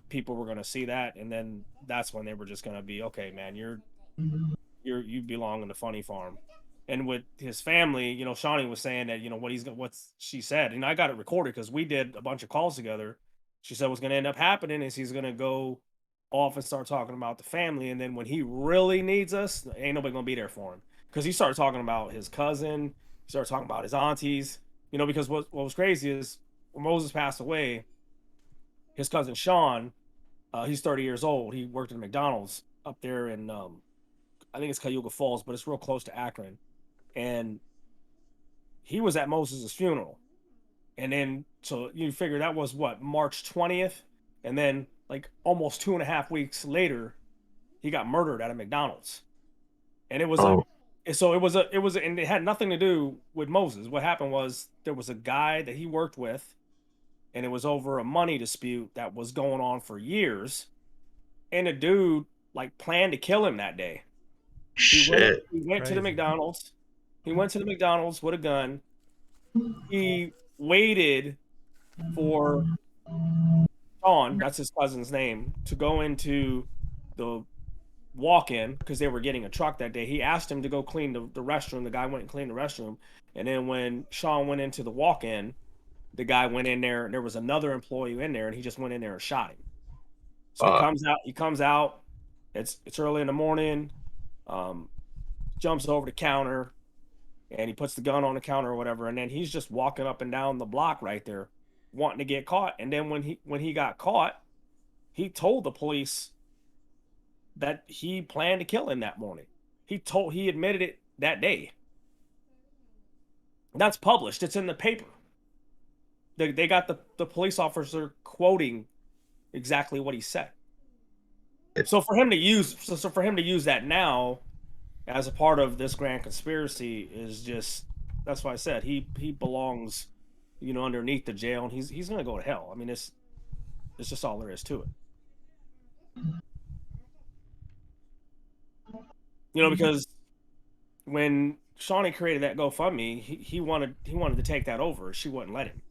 people were going to see that, and then that's when they were just going to be, okay, man, you belong in the funny farm. And with his family, Shawnee was saying that, what she said, and I got it recorded because we did a bunch of calls together. She said what's going to end up happening is he's going to go off and start talking about the family, and then when he really needs us, ain't nobody going to be there for him, because he started talking about his cousin, he started talking about his aunties, because what was crazy is when Moses passed away, his cousin Sean, he's 30 years old. He worked at McDonald's up there in I think it's Cayuga Falls, but it's real close to Akron. And he was at Moses's funeral. And then so you figure that was what, March 20th, and then like almost 2.5 weeks later, he got murdered at a McDonald's. And it was Oh, and it had nothing to do with Moses. What happened was there was a guy that he worked with, and it was over a money dispute that was going on for years. And the dude like planned to kill him that day. He went shit. he went to the Crazy. McDonald's. He went to the McDonald's with a gun. He waited for Sean, that's his cousin's name, to go into the walk-in because they were getting a truck that day. He asked him to go clean the restroom. The guy went and cleaned the restroom. And then when Sean went into the walk-in, the guy went in there, and there was another employee in there, and he just went in there and shot him. So Uh, he comes out, it's early in the morning, jumps over the counter, and he puts the gun on the counter or whatever, and then he's just walking up and down the block right there wanting to get caught. And then when he got caught, he told the police that he planned to kill him that morning. He admitted it that day. That's published. It's in the paper. They got the police officer quoting exactly what he said. So for him to use that now as a part of this grand conspiracy is just, that's why I said he belongs, underneath the jail, and he's gonna go to hell. I mean, it's just all there is to it. Because when Shawnee created that GoFundMe, he wanted to take that over. She wouldn't let him.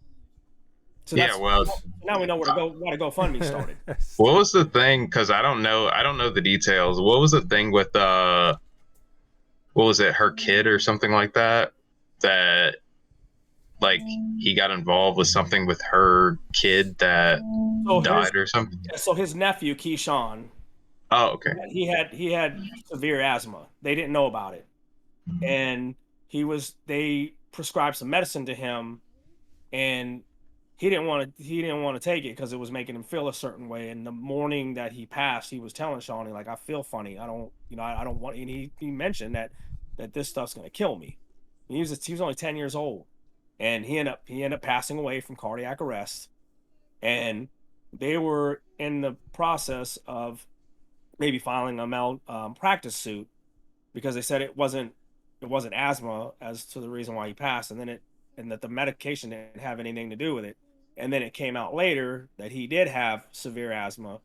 So yeah, well, now we know why the GoFundMe started. what was the thing? Because I don't know the details. What was the thing with what was it, her kid or something like that? That like he got involved with something with her kid that died or something. So his nephew Keyshawn, Oh, okay. he had severe asthma. They didn't know about it, and they prescribed some medicine to him, and he didn't want to take it because it was making him feel a certain way. And the morning that he passed, he was telling Shawnee, like, I feel funny. I don't, I don't want. And he mentioned that this stuff's gonna kill me. He was only 10 years old, and he ended up passing away from cardiac arrest. And they were in the process of maybe filing a malpractice suit because they said it wasn't asthma as to the reason why he passed, and that the medication didn't have anything to do with it. And then it came out later that he did have severe asthma,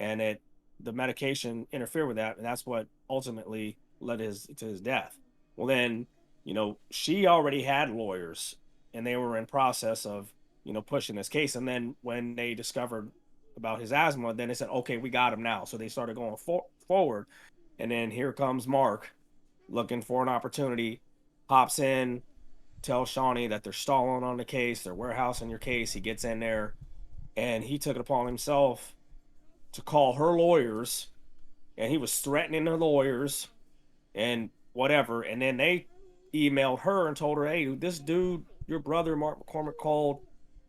and the medication interfered with that, and that's what ultimately led to his death. Well, then, she already had lawyers, and they were in process of, pushing this case. And then when they discovered about his asthma, then they said, okay, we got him now. So they started going forward. And then here comes Mark looking for an opportunity, hops in, tells Shawnee that they're stalling on the case, they're warehousing your case. He gets in there, and he took it upon himself to call her lawyers, and he was threatening the lawyers and whatever. And then they emailed her and told her, hey, this dude, your brother Mark McCormick, called.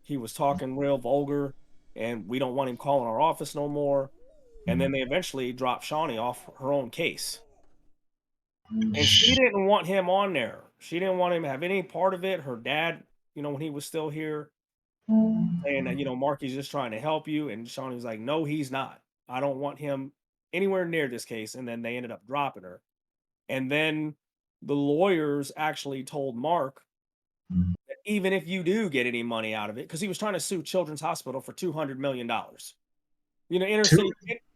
He was talking real vulgar, and we don't want him calling our office no more. And then they eventually dropped Shawnee off her own case. And she didn't want him on there. She didn't want him to have any part of it. Her dad, when he was still here, saying that, Marky's just trying to help you. And Shawnee was like, no, he's not. I don't want him anywhere near this case. And then they ended up dropping her. And then the lawyers actually told Mark that even if you do get any money out of it, because he was trying to sue Children's Hospital for $200 million. Inner city,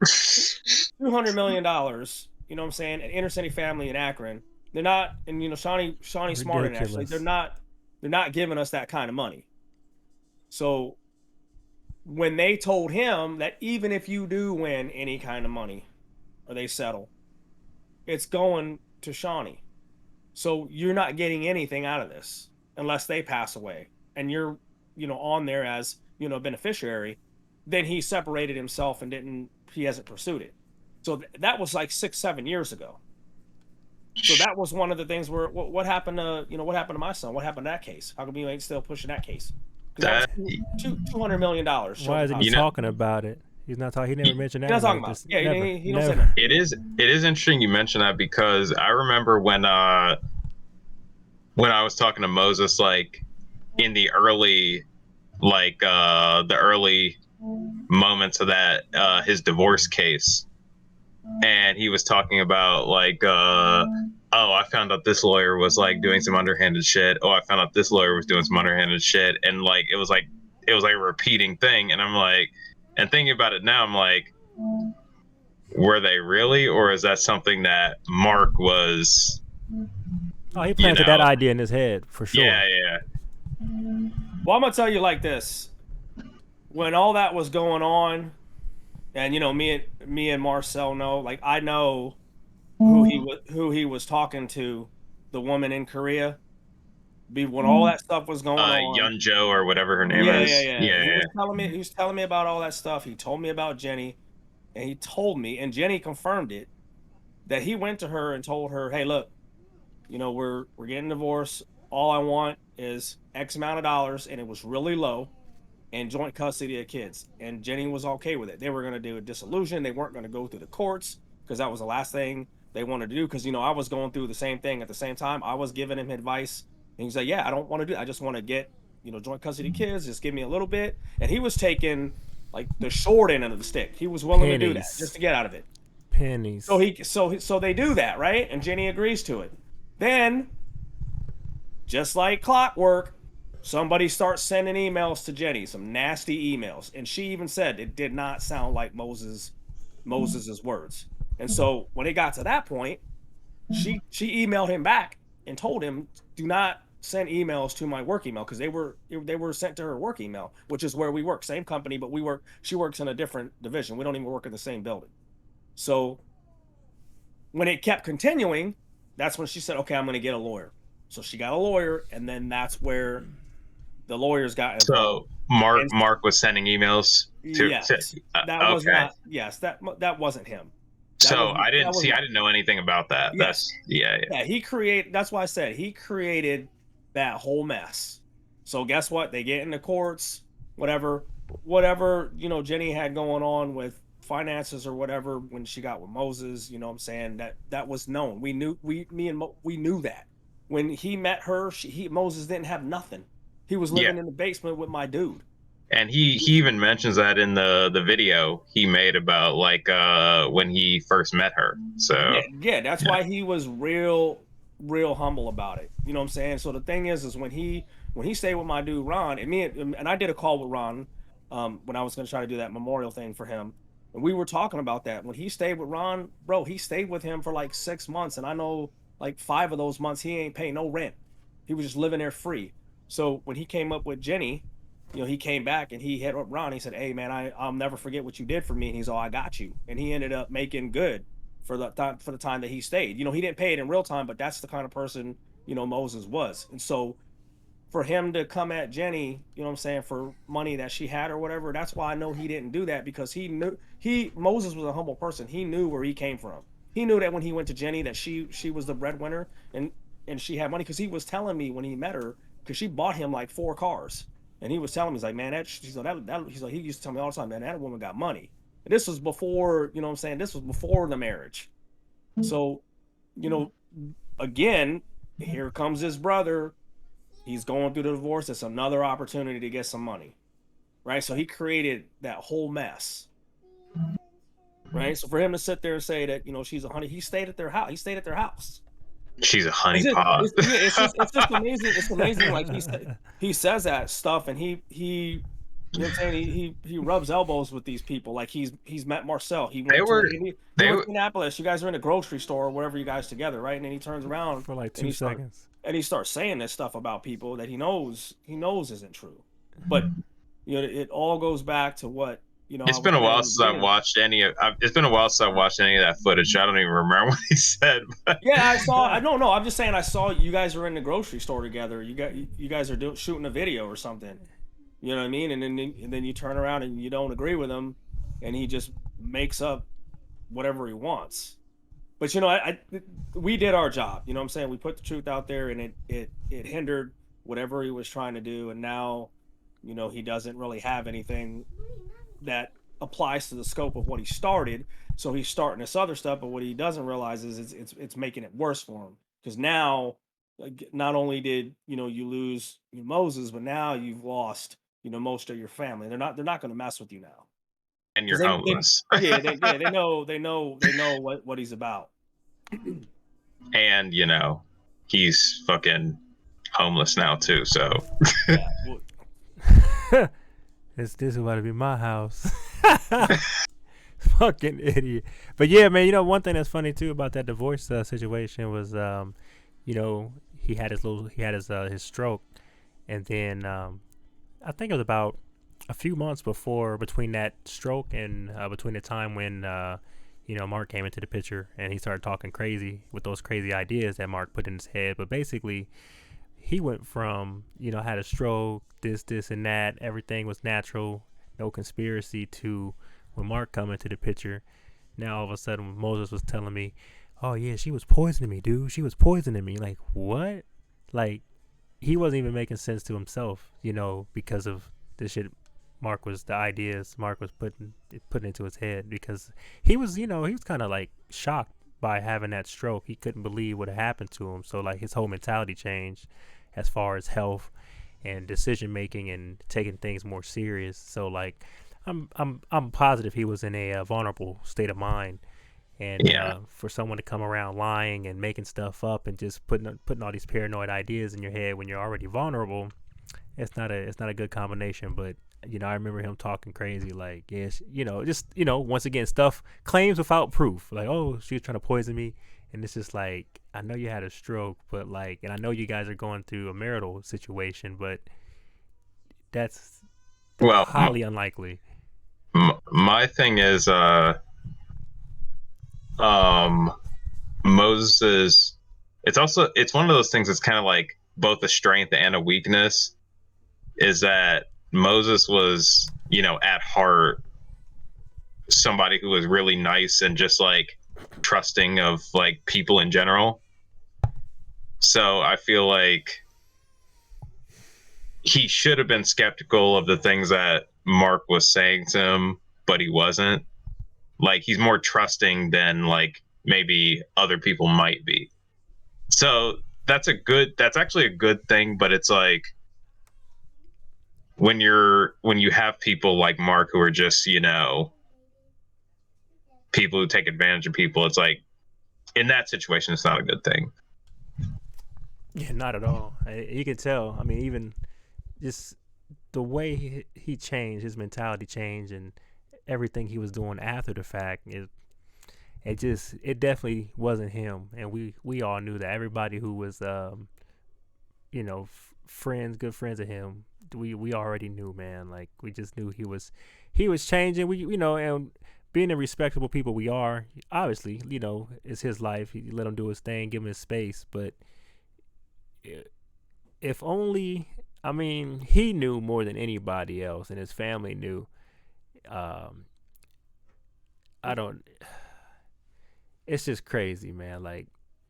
$200 million. You know what I'm saying? An inner city family in Akron. They're not, and Shawnee's smarter than actually. They're not giving us that kind of money. So when they told him that even if you do win any kind of money or they settle, it's going to Shawnee. So you're not getting anything out of this unless they pass away and you're, on there as, beneficiary. Then he separated himself and he hasn't pursued it. So that was like 6-7 years ago. So that was one of the things where what happened to, what happened to my son? What happened to that case? How come you ain't still pushing that case? Because that was $200 million. Why isn't he talking about it? He's not talking. He never mentioned that. He's not talking about. Yeah, he don't say that. It is interesting you mention that, because I remember when I was talking to Moses, like in the early moments of that his divorce case, and he was talking about like oh, I found out this lawyer was like doing some underhanded shit. Oh, I found out this lawyer was doing some underhanded shit, and like it was like a repeating thing. And I'm like, and thinking about it now, I'm like, were they really, or is that something that Mark was? Oh, he planted that idea in his head for sure. Yeah. Well, I'm gonna tell you like this: when all that was going on, and me and Marcel know, like I know who he was talking to, the woman in Korea. When all that stuff was going on, Yun Jo or whatever her name is. Yeah. He was telling me about all that stuff. He told me about Jenny, and he told me, and Jenny confirmed it, that he went to her and told her, "Hey, look, we're getting divorced. All I want is X amount of dollars," and it was really low, and joint custody of kids. And Jenny was okay with it. They were going to do a dissolution. They weren't going to go through the courts because that was the last thing they wanted to do. Because I was going through the same thing at the same time. I was giving him advice, and he's like, "Yeah, I don't want to do it. I just want to get joint custody of kids. Just give me a little bit." And he was taking like the short end of the stick. He was willing to do that just to get out of it. Pennies. So they do that, right? And Jenny agrees to it. Then, just like clockwork, somebody starts sending emails to Jenny, some nasty emails, and she even said it did not sound like Moses's words. And so when it got to that point, she emailed him back and told him, "Do not send emails to my work email," because they were sent to her work email, which is where we work, same company, but she works in a different division. We don't even work in the same building. So when it kept continuing, that's when she said, "Okay, I'm going to get a lawyer." So she got a lawyer, and then that's where the lawyers got involved. So Mark was sending emails to. Yes, that was not. Yes, that wasn't him. I didn't know anything about that. Yes. Yeah. He created. That's why I said he created that whole mess. So guess what? They get in the courts, whatever Jenny had going on with finances or whatever when she got with Moses. You know what I'm saying? That was known. We knew. We knew that when he met her. Moses didn't have nothing. He was living in the basement with my dude. And he even mentions that in the video he made about like when he first met her. So that's why he was real humble about it. You know what I'm saying? So the thing is when he stayed with my dude Ron, and I did a call with Ron when I was going to try to do that memorial thing for him, and we were talking about that. When he stayed with Ron, bro, he stayed with him for like 6 months, and I know like 5 of those months he ain't paying no rent. He was just living there free. So when he came up with Jenny, he came back and he hit up Ron. He said, "Hey man, I'll never forget what you did for me." And he's all, "I got you." And he ended up making good for the time that he stayed. He didn't pay it in real time, but that's the kind of person Moses was. And so for him to come at Jenny, for money that she had or whatever, that's why I know he didn't do that, because he knew Moses was a humble person. He knew where he came from. He knew that when he went to Jenny that she was the breadwinner and she had money, because he was telling me when he met her, because she bought him like 4 cars. And he was telling me, he's like, "Man, he's like, he used to tell me all the time, man, that woman got money." And this was before, this was before the marriage. So, again, here comes his brother. He's going through the divorce. It's another opportunity to get some money, right? So he created that whole mess, right? So for him to sit there and say that, she's a honey, he stayed at their house. She's a honeypot. It's just amazing. It's amazing. Like he says that stuff, and he you know what I'm saying? He rubs elbows with these people. Like he's met Marcel. He went to Indianapolis. You guys are in a grocery store or wherever you guys together, right? And then he turns around for like 2 seconds, and he starts saying this stuff about people that he knows isn't true. But it all goes back to what I It's was been a saying while in the since I've beginning. watched any of. It's been a while since I've watched any of that footage. I don't even remember what he said. But Yeah, I saw. I don't know. I'm just saying. I saw you guys were in the grocery store together. You guys are shooting a video or something. You know what I mean? And then you turn around and you don't agree with him, and he just makes up whatever he wants. But we did our job. You know what I'm saying? We put the truth out there, and it hindered whatever he was trying to do. And now, he doesn't really have anything that applies to the scope of what he started. So he's starting this other stuff, but what he doesn't realize is it's making it worse for him because now, like, not only did you lose Moses, but now you've lost most of your family. They're not going to mess with you now and because you're they homeless. they know what he's about. And he's fucking homeless now too. So Yeah, well, This is about to be my house. Fucking idiot. But yeah, man, one thing that's funny too about that divorce situation was, he had his stroke, and then I think it was about a few months between that stroke and between the time when Mark came into the picture and he started talking crazy with those crazy ideas that Mark put in his head. But basically, he went from had a stroke, this and that, everything was natural, no conspiracy, to when Mark come into the picture. Now all of a sudden Moses was telling me, oh yeah, she was poisoning me, dude, she was poisoning me. Like, what? Like, he wasn't even making sense to himself, because of the shit the ideas Mark was putting into his head, because he was kind of like shocked by having that stroke. He couldn't believe what had happened to him. So like his whole mentality changed as far as health and decision making and taking things more serious. So like I'm positive he was in a vulnerable state of mind, and yeah. For someone to come around lying and making stuff up and just putting all these paranoid ideas in your head when you're already vulnerable, it's not a good combination. But I remember him talking crazy, like, yes, just once again, stuff, claims without proof, like, oh, she was trying to poison me. And it's just like, I know you had a stroke, but like, and I know you guys are going through a marital situation, but that's Well, highly unlikely. my thing is, um, Moses. It's one of those things that's kind of like both a strength and a weakness. Is that Moses was, at heart, somebody who was really nice and just like trusting of like people in general. So I feel like he should have been skeptical of the things that Mark was saying to him, but he wasn't. Like, he's more trusting than like maybe other people might be. So that's actually a good thing, but it's like when you have people like Mark who are just, people who take advantage of people, it's like in that situation it's not a good thing. Yeah, not at all. You can tell. I mean, even just the way he changed, his mentality changed, and everything he was doing after the fact, it definitely wasn't him. And we all knew that. Everybody who was friends, good friends of him, we already knew, man. Like, we just knew he was changing. And being the respectable people we are, obviously, it's his life. He let him do his thing, give him his space. But if only, I mean, he knew more than anybody else, and his family knew. Um, I don't. It's just crazy, man. Like,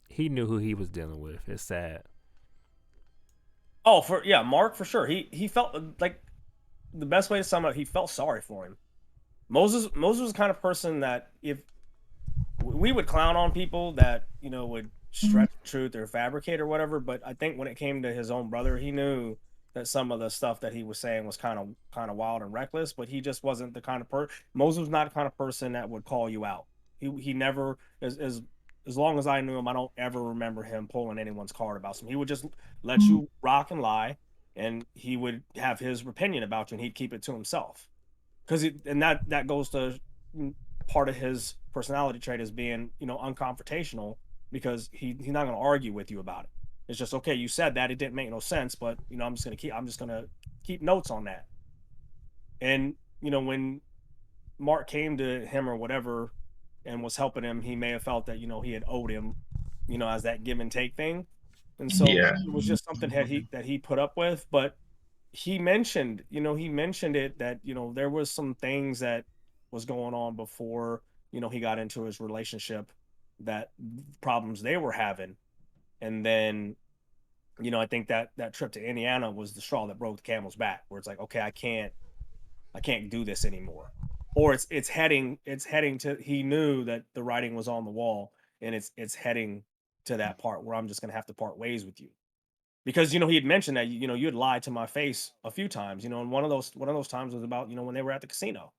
he knew who he was dealing with. It's sad. Oh, Mark, for sure. He felt like, the best way to sum it up, he felt sorry for him. Moses was the kind of person that, if we would clown on people that would stretch the truth or fabricate or whatever, but I think when it came to his own brother, he knew that some of the stuff that he was saying was kind of wild and reckless. But he just wasn't the kind of person. Moses was not the kind of person that would call you out. He never, as long as I knew him, I don't ever remember him pulling anyone's card about something. He would just let you rock and lie, and he would have his opinion about you, and he'd keep it to himself. And that goes to part of his personality trait as being unconfrontational, because he's not going to argue with you about it. It's just, okay, you said that, it didn't make no sense, but I'm just going to keep notes on that. And when Mark came to him or whatever and was helping him, he may have felt that he had owed him, as that give and take thing. And so Yeah. it was just something that he put up with. But he mentioned it, that there was some things that was going on before he got into his relationship, that problems they were having. And then I think that trip to Indiana was the straw that broke the camel's back, where it's like, okay, I can't do this anymore. Or it's heading to, he knew that the writing was on the wall, and it's heading to that part where I'm just gonna have to part ways with you. Because he had mentioned that you had lied to my face a few times, and one of those times was about when they were at the casino.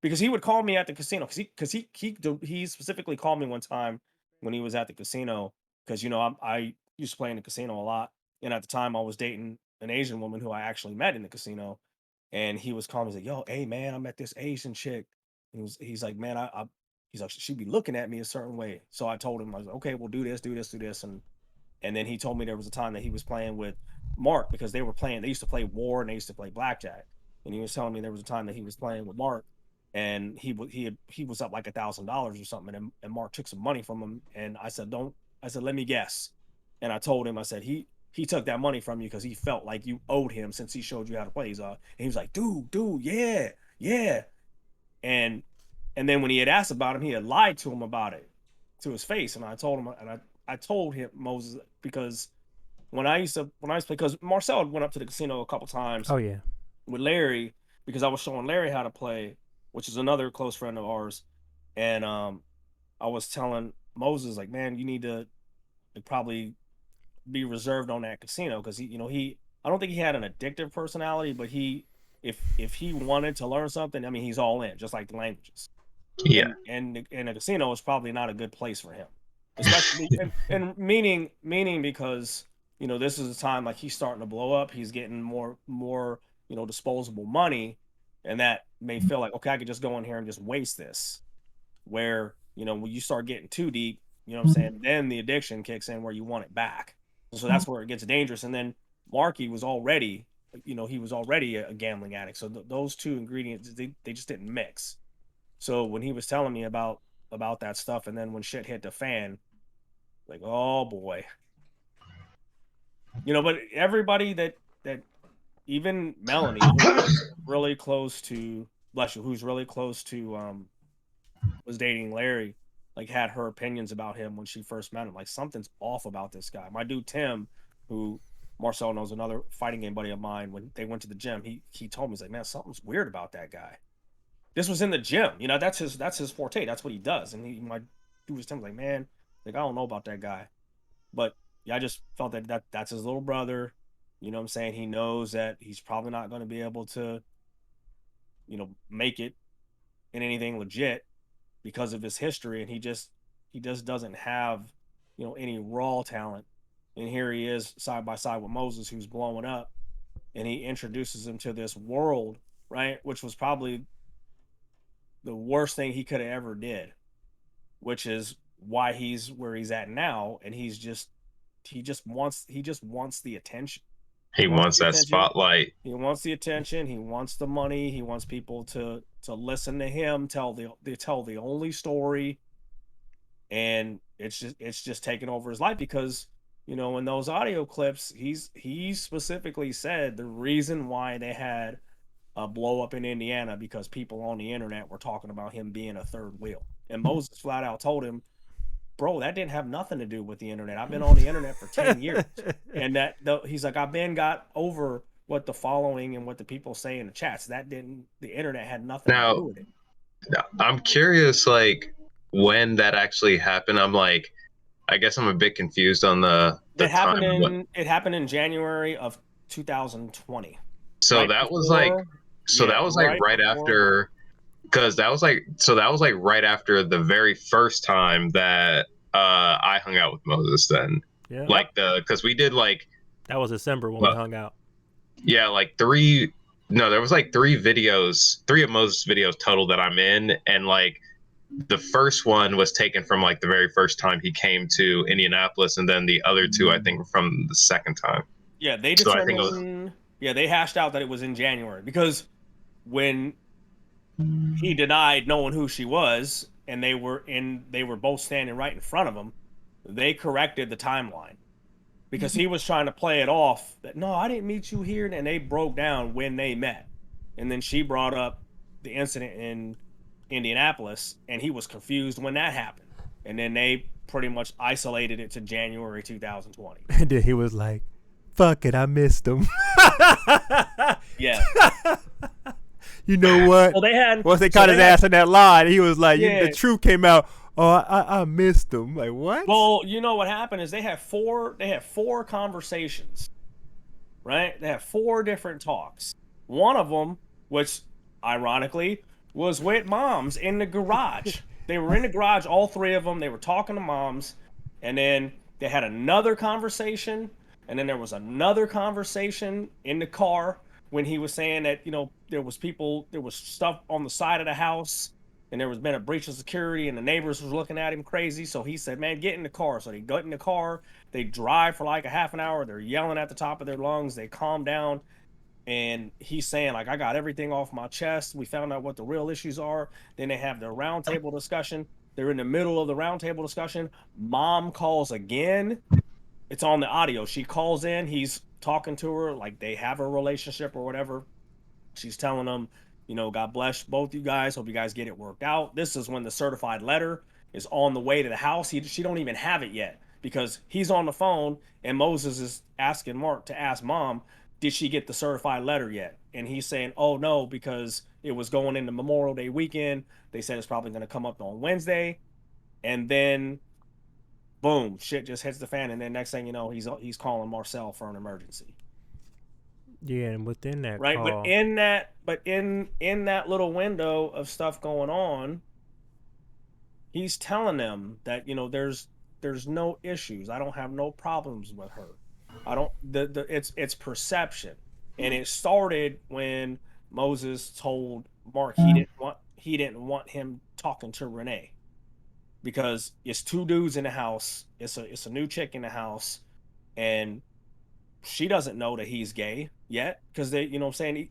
Because he would call me at the casino, because he specifically called me one time when he was at the casino, because I used to play in the casino a lot, and at the time I was dating an Asian woman who I actually met in the casino. And he was calling me, he's like, "Yo, hey man, I met this Asian chick." He's like, "Man, he's like, she'd be looking at me a certain way." So I told him, I was like, "Okay, we'll do this, do this, do this." And then he told me there was a time that he was playing with Mark, because they used to play war and they used to play blackjack. And he was telling me there was a time that he was playing with Mark, and he was up like $1,000 or something. And Mark took some money from him. And I said, "Don't," I said, "Let me guess." And I told him, I said, he took that money from you because he felt like you owed him since he showed you how to play. And he was like, dude, yeah, yeah. And then when he had asked about him, he had lied to him about it, to his face. And I told him, and I told him, Moses, because when I used to play, because Marcel went up to the casino a couple times Oh yeah. with Larry, because I was showing Larry how to play, which is another close friend of ours. And I was telling Moses, like, man, you need to probably be reserved on that casino, because he I don't think he had an addictive personality, but if he wanted to learn something, I mean, he's all in, just like the languages. Yeah. And a casino is probably not a good place for him, especially, and meaning because this is a time, like, he's starting to blow up, he's getting more disposable money, and that may feel like, okay, I could just go in here and just waste this. Where when you start getting too deep, what I'm saying, then the addiction kicks in where you want it back. So that's where it gets dangerous. And then Marky was already, he was already a gambling addict, so those two ingredients, they just didn't mix. So when he was telling me about that stuff, and then when shit hit the fan, like, oh boy. But everybody that even Melanie, who's really close to, bless you, who's really close to was dating Larry, like, had her opinions about him when she first met him. Like, something's off about this guy. My dude Tim, who Marcel knows, another fighting game buddy of mine, when they went to the gym, he told me, he's like, man, something's weird about that guy. This was in the gym. That's his forte. That's what he does. And my dude was Tim, like, man, like, I don't know about that guy. But yeah, I just felt that's his little brother. What I'm saying? He knows that he's probably not going to be able to, make it in anything legit because of his history, and he just doesn't have any raw talent. And here he is side by side with Moses, who's blowing up, and he introduces him to this world, right, which was probably the worst thing he could have ever did, which is why he's where he's at now. And he just wants the attention. He He wants wants the that attention. spotlight. He wants the attention. He wants the money. He wants people to listen to him tell the only story. And it's just taken over his life, because in those audio clips, he specifically said the reason why they had a blow up in Indiana, because people on the internet were talking about him being a third wheel. And Moses flat out told him, bro, that didn't have nothing to do with the internet. I've been on the internet for 10 years. And he's like, I've been got over what the following and what the people say in the chats. The internet had nothing to do Now, with it. I'm curious, like, when that actually happened. I'm like, I guess I'm a bit confused on the It happened time. in it happened in January of 2020. So Right that was like, before, so yeah, that was like right right before. after, because that was like right after the very first time that I hung out with Moses. Then, Yeah. Yep. like, because we did like, That was December when we well, hung out. yeah, like three. No, there was like three of Moses videos total that I'm in, and like the first one was taken from like the very first time he came to Indianapolis, and then the other two I think were from the second time. Yeah, they So I think it was, determined. Yeah, they hashed out that it was in January, because when he denied knowing who she was, and they were both standing right in front of him, they corrected the timeline because he was trying to play it off that no, I didn't meet you here, and they broke down when they met, and then she brought up the incident in Indianapolis, and he was confused when that happened, and then they pretty much isolated it to January 2020. And then he was like, "Fuck it, I missed him." Yeah. You know what? Well, they had once they so caught they his had- ass in that line, he was like, Yeah. "The truth came out." Oh, I missed him. Like what? Well, you know what happened is they had four conversations, right? They had 4 different talks. One of them, which ironically was with moms in the garage. They were in the garage, all 3 of them. They were talking to moms, and then they had another conversation, and then there was another conversation in the car when he was saying that, you know, there was stuff on the side of the house, and there was been a breach of security, and the neighbors was looking at him crazy. So he said, man, get in the car. So they got in the car, they drive for like a half an hour, they're yelling at the top of their lungs, they calm down, and he's saying, like, I got everything off my chest, we found out what the real issues are. Then they have their roundtable discussion. They're in the middle of the roundtable discussion, mom calls again. It's on the audio. She calls in, he's talking to her like they have a relationship or whatever. She's telling them, you know, God bless both you guys, hope you guys get it worked out. This is when the certified letter is on the way to the house. She don't even have it yet because he's on the phone, and Moses is asking Mark to ask mom, did she get the certified letter yet? And he's saying, oh no, because it was going into Memorial Day weekend. They said it's probably going to come up on Wednesday. And then boom, shit just hits the fan, and then next thing you know, he's calling Marcel for an emergency. Yeah, and within that Right, call, but in that little window of stuff going on, he's telling them that, you know, there's no issues. I don't have no problems with her. I don't it's perception. And it started when Moses told Mark he didn't want him talking to Renee because it's 2 dudes in the house. It's a new chick in the house, and she doesn't know that he's gay yet because they, you know what I'm saying,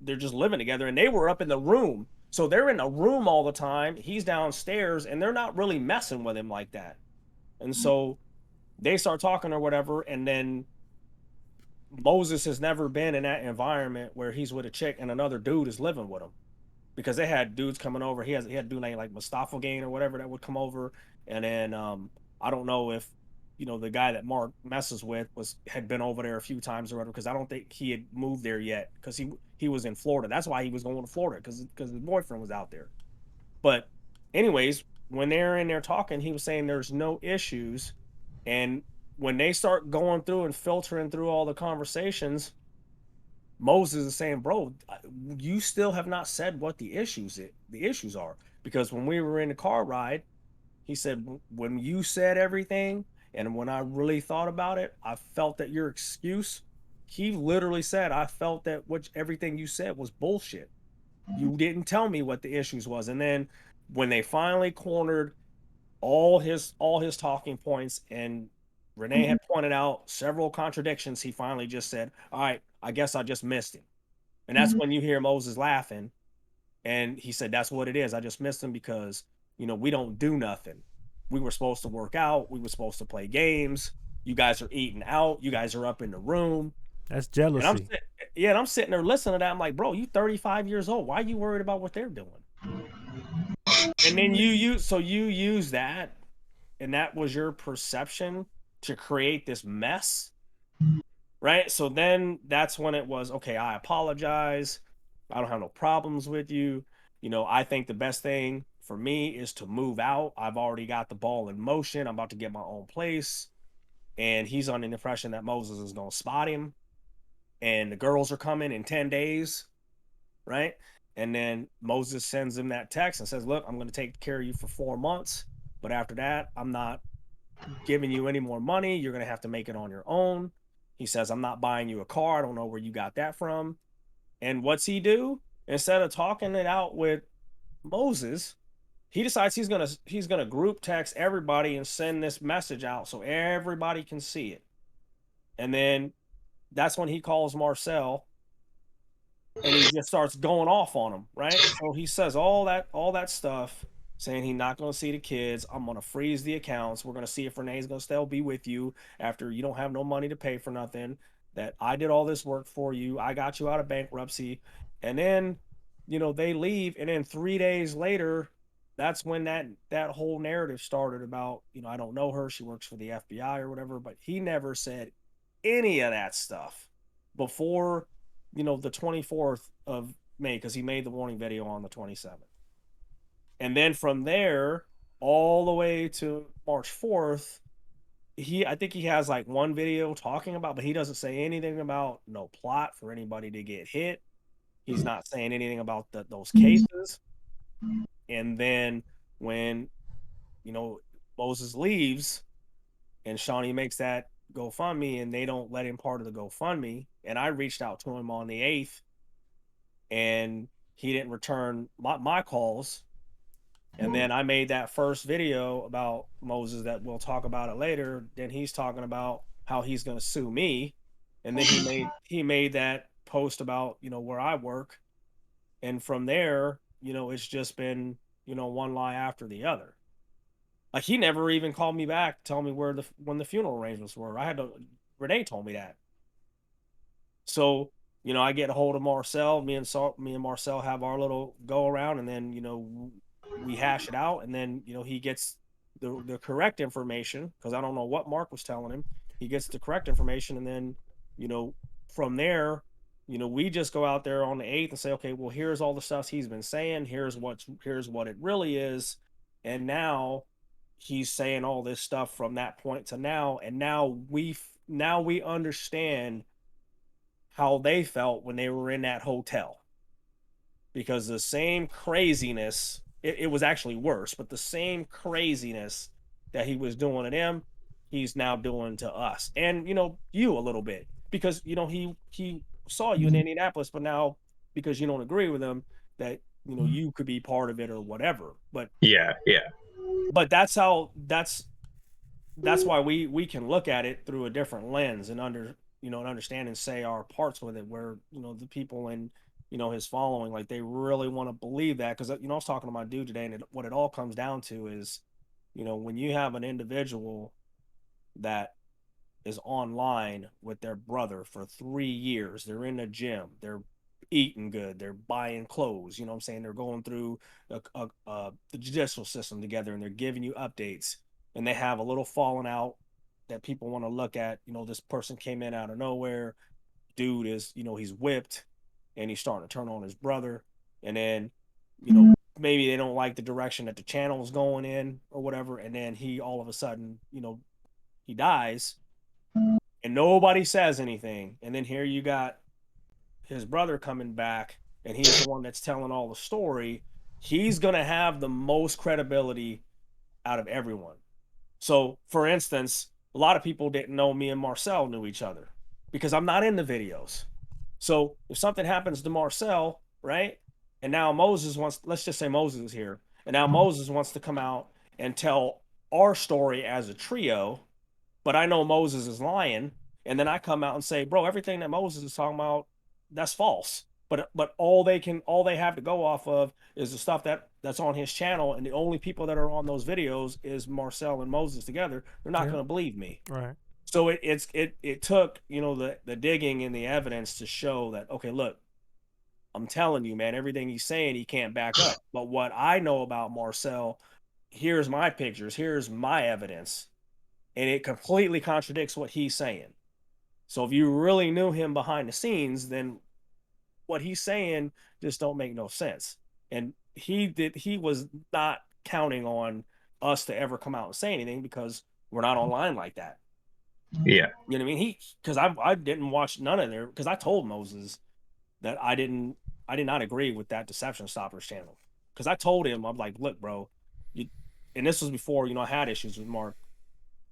they're just living together, and they were up in the room. So they're in a room all the time. He's downstairs, and they're not really messing with him like that. And so they start talking or whatever, and then Moses has never been in that environment where he's with a chick and another dude is living with him, because they had dudes coming over. He had a dude named like Mustafa Gain or whatever that would come over, and then I don't know if, you know, the guy that Mark messes with had been over there a few times or whatever, because I don't think he had moved there yet, because he was in Florida. That's why he was going to Florida, because his boyfriend was out there. But anyways, when they're in there talking, he was saying there's no issues, and when they start going through and filtering through all the conversations, Moses is saying, bro, you still have not said what the issues are, because when we were in the car ride, he said, when you said everything and when I really thought about it, I felt that your excuse, he literally said, I felt that everything you said was bullshit. You didn't tell me what the issues was. And then when they finally cornered all his talking points, and Renee had pointed out several contradictions, he finally just said, all right, I guess I just missed him. And that's when you hear Moses laughing. And he said, that's what it is. I just missed him because, you know, we don't do nothing. We were supposed to work out. We were supposed to play games. You guys are eating out. You guys are up in the room. that's jealousy. And I'm sitting there listening to that. I'm like, bro, you 35 years old. Why are you worried about what they're doing? And then you use that, and that was your perception to create this mess, right? So then that's when it was, okay, I apologize. I don't have no problems with you. You know, I think the best thing for me is to move out. I've already got the ball in motion. I'm about to get my own place. And he's on the impression that Moses is going to spot him. And the girls are coming in 10 days, right? And then Moses sends him that text and says, look, I'm going to take care of you for 4 months. But after that, I'm not giving you any more money. You're going to have to make it on your own. He says, I'm not buying you a car. I don't know where you got that from. And what's he do? Instead of talking it out with Moses, he decides he's gonna group text everybody and send this message out so everybody can see it. And then that's when he calls Marcel and he just starts going off on him, right? So he says all that stuff, saying he's not going to see the kids. I'm going to freeze the accounts. We're going to see if Renee's going to still be with you after you don't have no money to pay for nothing. That I did all this work for you. I got you out of bankruptcy, and then they leave, and then 3 days later, that's when that whole narrative started about I don't know her. She works for the FBI or whatever. But he never said any of that stuff before the 24th of May, because he made the warning video on the 27th. And then from there, all the way to March 4th, I think he has like one video talking about, but he doesn't say anything about no plot for anybody to get hit. He's not saying anything about those cases. And then when, Moses leaves and Shawnee makes that GoFundMe and they don't let him part of the GoFundMe, and I reached out to him on the 8th and he didn't return my calls. And then I made that first video about Moses that we'll talk about it later. Then he's talking about how he's going to sue me. And then he made that post about, where I work. And from there, it's just been, one lie after the other. Like, he never even called me back to tell me when the funeral arrangements were. Renee told me that. So, I get a hold of Marcel. Me and Marcel have our little go around, and then, we hash it out, and then, he gets the correct information, because I don't know what Mark was telling him. He gets the correct information, and then, from there, we just go out there on the 8th and say, okay, well, here's all the stuff he's been saying. Here's what it really is. And now he's saying all this stuff from that point to now. And now we understand how they felt when they were in that hotel, because the same craziness, it was actually worse, but the same craziness that he was doing to them, he's now doing to us. And, you a little bit, because, he saw you in Indianapolis, but now because you don't agree with him, that, you could be part of it or whatever. But yeah. that's why we can look at it through a different lens and understand and say our parts with it, where, the people in, his following, like, they really want to believe that. Because, I was talking to my dude today, and what it all comes down to is, when you have an individual that is online with their brother for 3 years, they're in the gym, they're eating good, they're buying clothes, what I'm saying, they're going through the judicial system together, and they're giving you updates, and they have a little falling out that people want to look at. This person came in out of nowhere, dude is, he's whipped, and he's starting to turn on his brother, and then, maybe they don't like the direction that the channel is going in or whatever, and then he all of a sudden, he dies, and nobody says anything. And then here you got his brother coming back, and he's the one that's telling all the story. He's going to have the most credibility out of everyone. So, for instance, a lot of people didn't know me and Marcel knew each other because I'm not in the videos. So if something happens to Marcel, right, and now let's just say Moses is here, and now Moses wants to come out and tell our story as a trio, but I know Moses is lying, and then I come out and say, bro, everything that Moses is talking about, that's false. But all they have to go off of is the stuff that's on his channel, and the only people that are on those videos is Marcel and Moses together. They're not going to believe me. Right. So it took, the digging and the evidence to show that, okay, look, I'm telling you, man, everything he's saying, he can't back up. But what I know about Marcel, here's my pictures, here's my evidence, and it completely contradicts what he's saying. So if you really knew him behind the scenes, then what he's saying just don't make no sense. And he was not counting on us to ever come out and say anything, because we're not online like that. Yeah. You know what I mean? Because I didn't watch none of their, because I told Moses that I did not agree with that Deception Stoppers channel. Because I told him, I'm like, look, bro, and this was before, I had issues with Mark.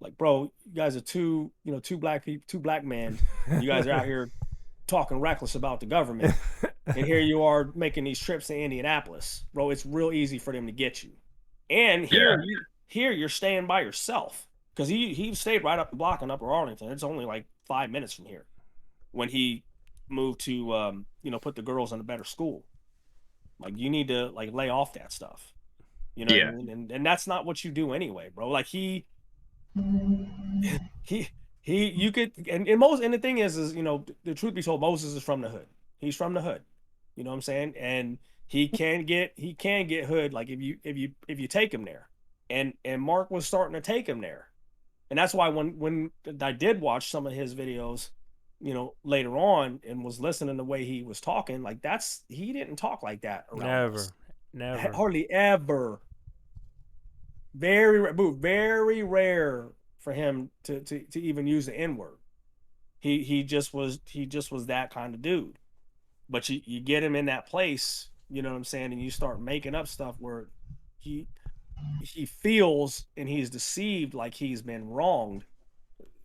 Like, bro, you guys are two black people, two black men. You guys are out here talking reckless about the government. And here you are making these trips to Indianapolis. Bro, it's real easy for them to get you. And here you're staying by yourself. Because he stayed right up the block in Upper Arlington. It's only like 5 minutes from here when he to you know, put the girls in a better school. Like you need to like lay off that stuff. You know what I Yeah. mean? And that's not what you do anyway, bro. Like he you could and the thing is you know, the truth be told, Moses is from the hood. He's from the hood. You know what I'm saying? And he can get hood like if you take him there. And Mark was starting to take him there. And that's why when I did watch some of his videos, you know, later on and was listening the way he was talking, like he didn't talk like that around us. Never. Hardly ever. Very rare for him to even use the N-word. He just was that kind of dude. But you get him in that place, you know what I'm saying, and you start making up stuff where he feels and he's deceived like he's been wronged.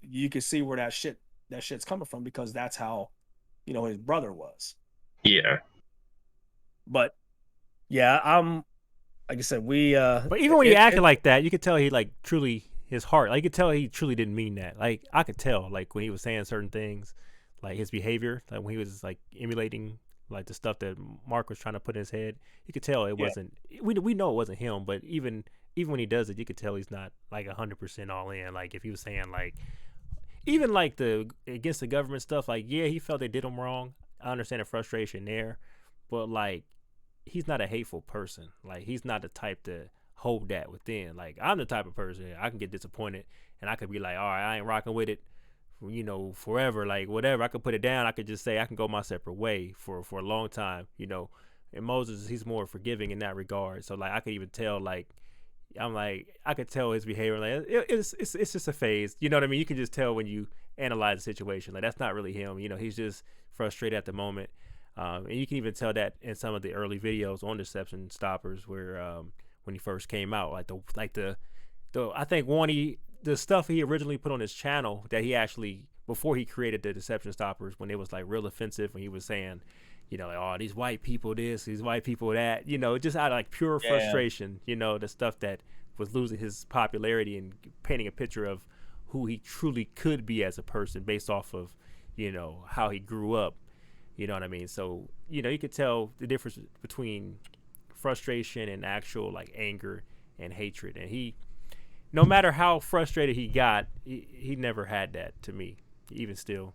You can see where that shit's coming from, because that's how, you know, his brother was. Yeah. But yeah, like I said, but even when he acted like that, you could tell he like truly his heart. Like you could tell he truly didn't mean that. Like I could tell, like when he was saying certain things, like his behavior, like when he was like emulating like the stuff that Mark was trying to put in his head. You could tell it wasn't. We know it wasn't him, but even when he does it, you could tell he's not like 100% all in. Like if he was saying like, even like the against the government stuff, like yeah, he felt they did him wrong. I understand the frustration there, but like he's not a hateful person. Like he's not the type to hold that within. Like I'm the type of person I can get disappointed and I could be like, all right, I ain't rocking with it, you know, forever. Like whatever, I could put it down. I could just say I can go my separate way for a long time, you know. And Moses, he's more forgiving in that regard. So like I could even tell, like I'm like I could tell his behavior. Like it's just a phase. You know what I mean? You can just tell when you analyze the situation. Like that's not really him. You know, he's just frustrated at the moment. And you can even tell that in some of the early videos on Deception Stoppers, where when he first came out, like the I think the stuff he originally put on his channel that he actually, before he created the Deception Stoppers, when it was like real offensive, when he was saying, you know, like, oh, these white people this, these white people that, you know, just out of like pure frustration, you know, the stuff that was losing his popularity and painting a picture of who he truly could be as a person based off of, you know, how he grew up. You know what I mean? So, you know, you could tell the difference between frustration and actual like anger and hatred. And he, no matter how frustrated he got, he never had that to me, even still.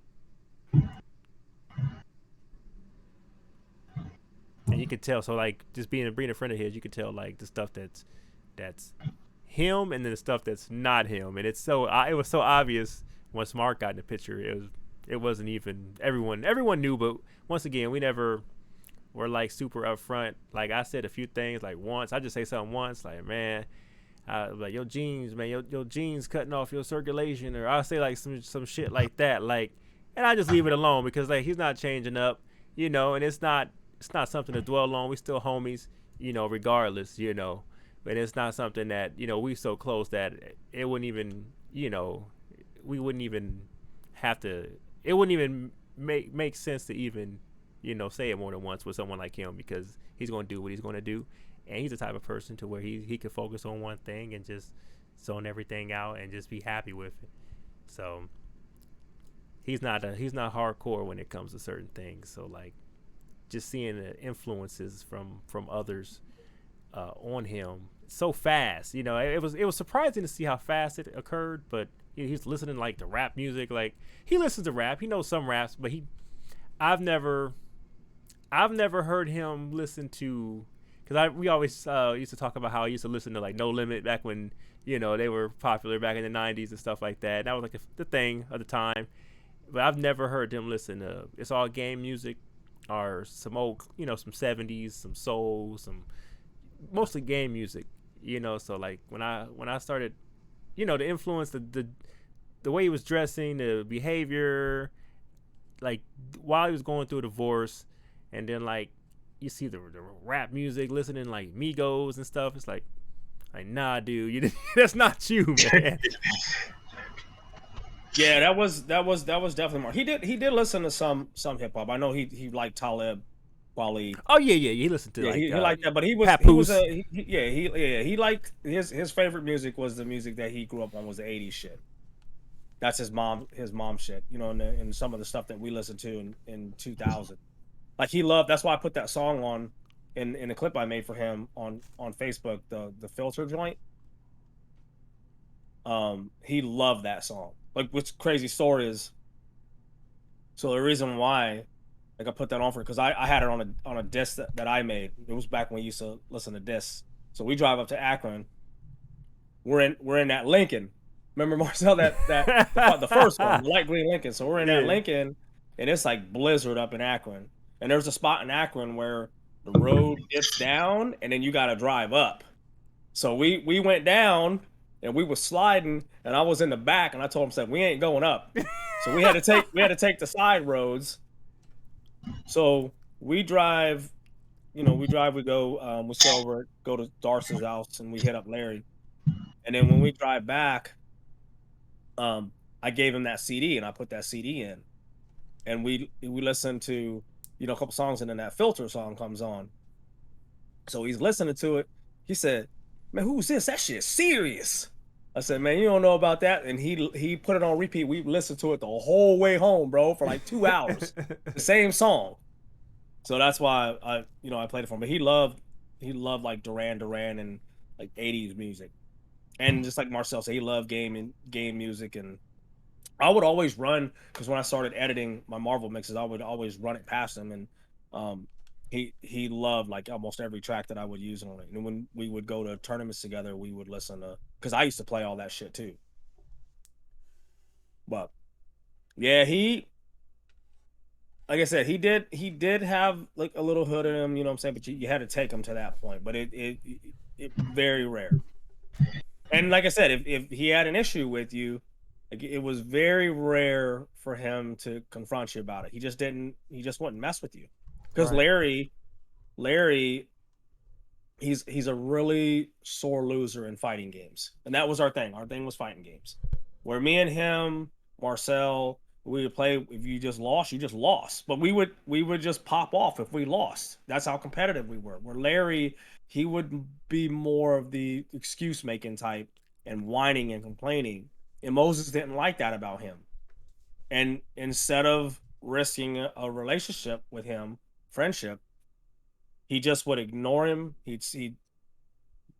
And you could tell, so like just being a friend of his, you could tell like the stuff that's him and then the stuff that's not him. And it's so, it was so obvious once Mark got in the picture. It wasn't even everyone knew, but once again, we never were like super upfront. Like I said a few things like once, I just say something once, like, man, like your jeans, man, your jeans cutting off your circulation, or I'll say like some shit like that, like, and I just leave it alone because like he's not changing up, you know, and it's not something to dwell on. We still homies, you know, regardless, you know, but it's not something that, you know, we so close that it wouldn't even, you know, we wouldn't even have to. It wouldn't even make sense to even, you know, say it more than once with someone like him, because he's going to do what he's going to do, and he's the type of person to where he could focus on one thing and just zone everything out and just be happy with it. So he's not hardcore when it comes to certain things. So like just seeing the influences from others on him so fast, you know, it was surprising to see how fast it occurred, but he's listening like to rap music. Like he listens to rap, he knows some raps, but I've never heard him listen to, because we always used to talk about how he used to listen to like No Limit back when, you know, they were popular back in the 90s and stuff like that. That was like the thing of the time. But I've never heard him listen to It's All Game Music or some old, you know, some 70s, some soul, some mostly game music, you know. So like when I started, you know, the influence, the way he was dressing, the behavior, like while he was going through a divorce, and then like you see the rap music, listening like Migos and stuff. It's like nah, dude, that's not you, man. Yeah, that was definitely more. He did listen to some hip hop. I know he liked Talib Kweli. Oh yeah, he listened to he liked that, but he liked his favorite music was the music that he grew up on, was the 80s shit. That's his mom shit, you know, and some of the stuff that we listened to in 2000. Like he loved. That's why I put that song on in the clip I made for him on Facebook, the filter joint. He loved that song. Like, what's crazy story is, so the reason why, like, I put that on for, because I had it on a disc that I made. It was back when we used to listen to discs. So we drive up to Akron. We're in that Lincoln. Remember, Marcel, the first one, the light green Lincoln. So we're in that Lincoln, and it's like blizzard up in Akron. And there's a spot in Akron where the road dips down, and then you got to drive up. So we went down, and we were sliding, and I was in the back, and I told him, said, we ain't going up. So we had to take the side roads. So we drive, we go, we stay over, go to Darcy's house, and we hit up Larry. And then when we drive back, I gave him that CD, and I put that CD in, and we listened to, a couple songs, and then that filter song comes on. So he's listening to it. He said, man, who's this? That shit's serious. I said, man, you don't know about that. And he put it on repeat. We listened to it the whole way home, bro, for like 2 hours. The same song. So that's why I played it for him. But he loved like Duran Duran and like 80s music. And just like Marcel said, he loved game music. And I would always run, because when I started editing my Marvel mixes, I would always run it past him. And he loved like almost every track that I would use on it. And when we would go to tournaments together, we would listen to, because I used to play all that shit too. But yeah, like I said, he did have like a little hood in him, you know what I'm saying? But you had to take him to that point. But it very rare. And like I said, if he had an issue with you, like, it was very rare for him to confront you about it. He just wouldn't mess with you. Because Right. Larry, he's a really sore loser in fighting games. And that was our thing. Our thing was fighting games. Where me and him, Marcel, we would play, if you just lost, you just lost. But we would just pop off if we lost. That's how competitive we were. Where Larry, he would be more of the excuse making type and whining and complaining. And Moses didn't like that about him. And instead of risking a relationship with him, friendship, he just would ignore him. He'd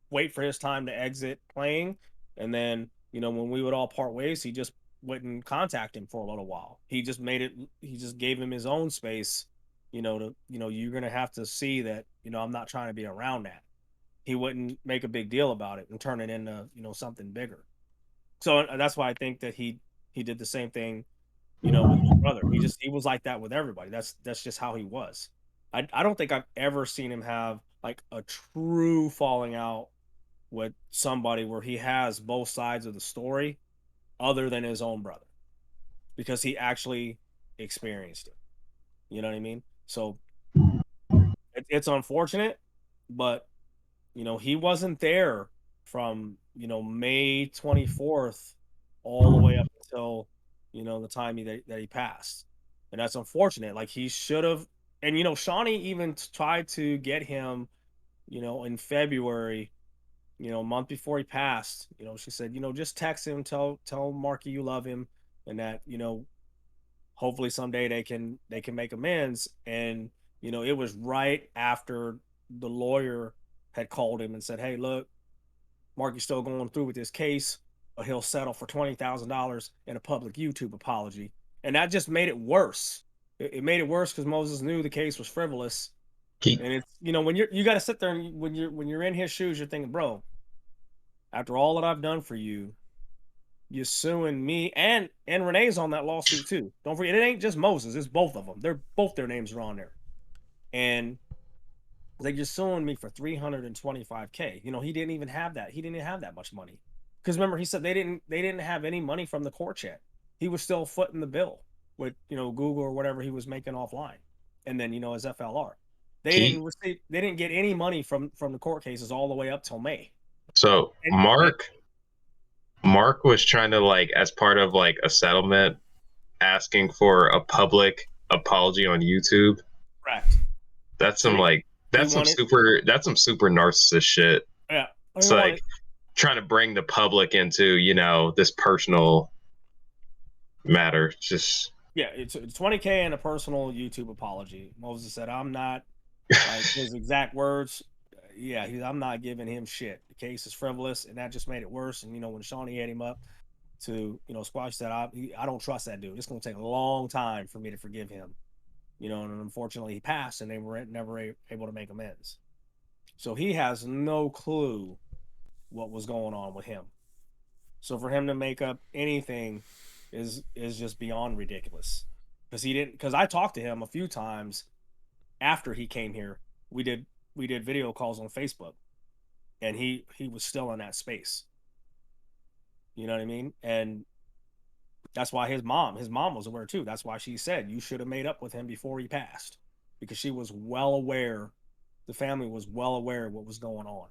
wait for his time to exit playing, and then when we would all part ways, he just wouldn't contact him for a little while. He just gave him his own space, you're gonna have to see that, I'm not trying to be around that. He wouldn't make a big deal about it and turn it into something bigger. So that's why I think that he did the same thing, with his brother. He was like that with everybody. That's just how he was. I don't think I've ever seen him have like a true falling out with somebody where he has both sides of the story, other than his own brother, because he actually experienced it. You know what I mean? So it's unfortunate, but he wasn't there from May 24th all the way up until the time that he passed, and that's unfortunate. Like, he should have. And Shawnee even tried to get him in February, a month before he passed. She said, just text him, tell Marky you love him, and that hopefully someday they can make amends. And it was right after the lawyer had called him and said, hey, look, Marky's still going through with this case, but he'll settle for $20,000 in a public YouTube apology. And that just made it worse. It made it worse because Moses knew the case was frivolous. And it's, when you got to sit there, and when you're in his shoes, you're thinking, bro, after all that I've done for you, you're suing me, and Renee's on that lawsuit too. Don't forget, it ain't just Moses, it's both of them. Their names are on there. And like, you're suing me for $325K. He didn't even have that. He didn't have that much money. Because remember, he said they didn't have any money from the court yet. He was still footing the bill with Google or whatever he was making offline, and then his FLR. They didn't get any money from the court cases all the way up till May. So Mark was trying to, like, as part of like a settlement, asking for a public apology on YouTube. Correct. That's some super narcissist shit. Yeah. It's like trying to bring the public into, this personal matter. Just Yeah, it's 20K and a personal YouTube apology. Moses said, "I'm not," like his exact words. Yeah, I'm not giving him shit. The case is frivolous, and that just made it worse. And when Shawnee had him up to squash that, I don't trust that dude. It's going to take a long time for me to forgive him. And unfortunately, he passed, and they were never able to make amends. So he has no clue what was going on with him. So for him to make up anything is just beyond ridiculous. Because I talked to him a few times after he came here. We did video calls on Facebook, and he was still in that space. You know what I mean? And that's why his mom was aware too. That's why she said you should have made up with him before he passed, because she was well aware, the family was well aware of what was going on.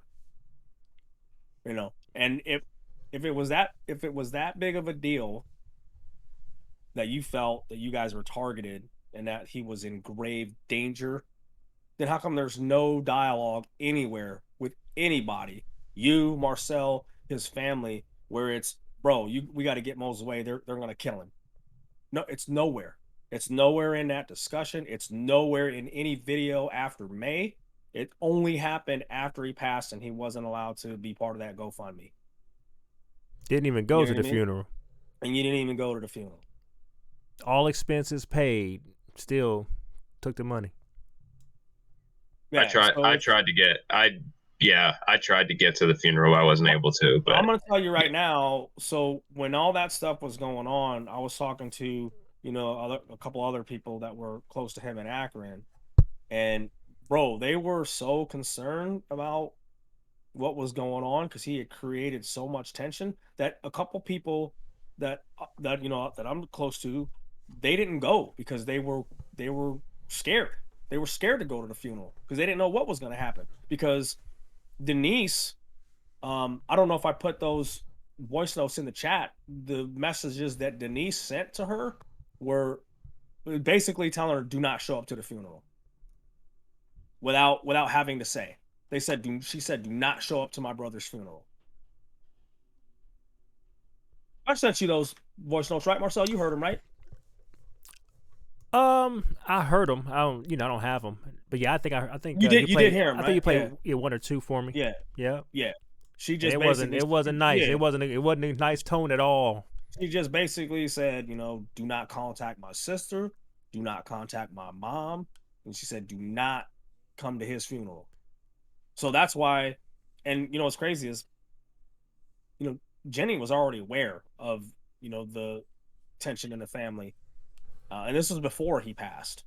And if it was that big of a deal that you felt that you guys were targeted and that he was in grave danger, then how come there's no dialogue anywhere with anybody, you, Marcel, his family, where it's, bro, we got to get Moses away. They're going to kill him. No, it's nowhere. It's nowhere in that discussion. It's nowhere in any video after May. It only happened after he passed, and he wasn't allowed to be part of that GoFundMe. Didn't even go to the funeral. And you didn't even go to the funeral. All expenses paid. Still took the money. Yeah, I tried to get to the funeral. I wasn't able to, but I'm going to tell you right now. So when all that stuff was going on, I was talking to, a couple other people that were close to him in Akron, and bro, they were so concerned about what was going on because he had created so much tension that a couple people that I'm close to, they didn't go because they were scared. They were scared to go to the funeral because they didn't know what was going to happen. Because Denise, I don't know if I put those voice notes in the chat. The messages that Denise sent to her were basically telling her, do not show up to the funeral without having to say. She said, do not show up to my brother's funeral. I sent you those voice notes, right, Marcel? You heard them, right? I heard them. I don't have them, but yeah, I think you did. You did hear them. I think you played one or two for me. Yeah. She just it wasn't nice. Yeah. It wasn't a nice tone at all. She just basically said, do not contact my sister, do not contact my mom, and she said, do not come to his funeral. So that's why, and what's crazy is, Jenny was already aware of the tension in the family, and this was before he passed.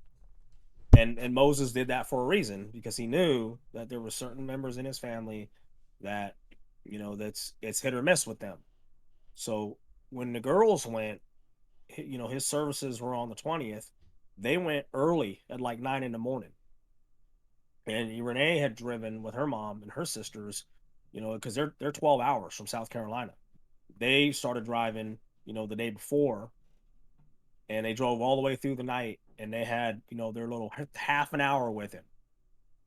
And Moses did that for a reason, because he knew that there were certain members in his family that it's hit or miss with them. So when the girls went, his services were on the 20th. They went early at like 9 a.m. And Renee had driven with her mom and her sisters, because they're 12 hours from South Carolina. They started driving, the day before, and they drove all the way through the night, and they had, their little half an hour with him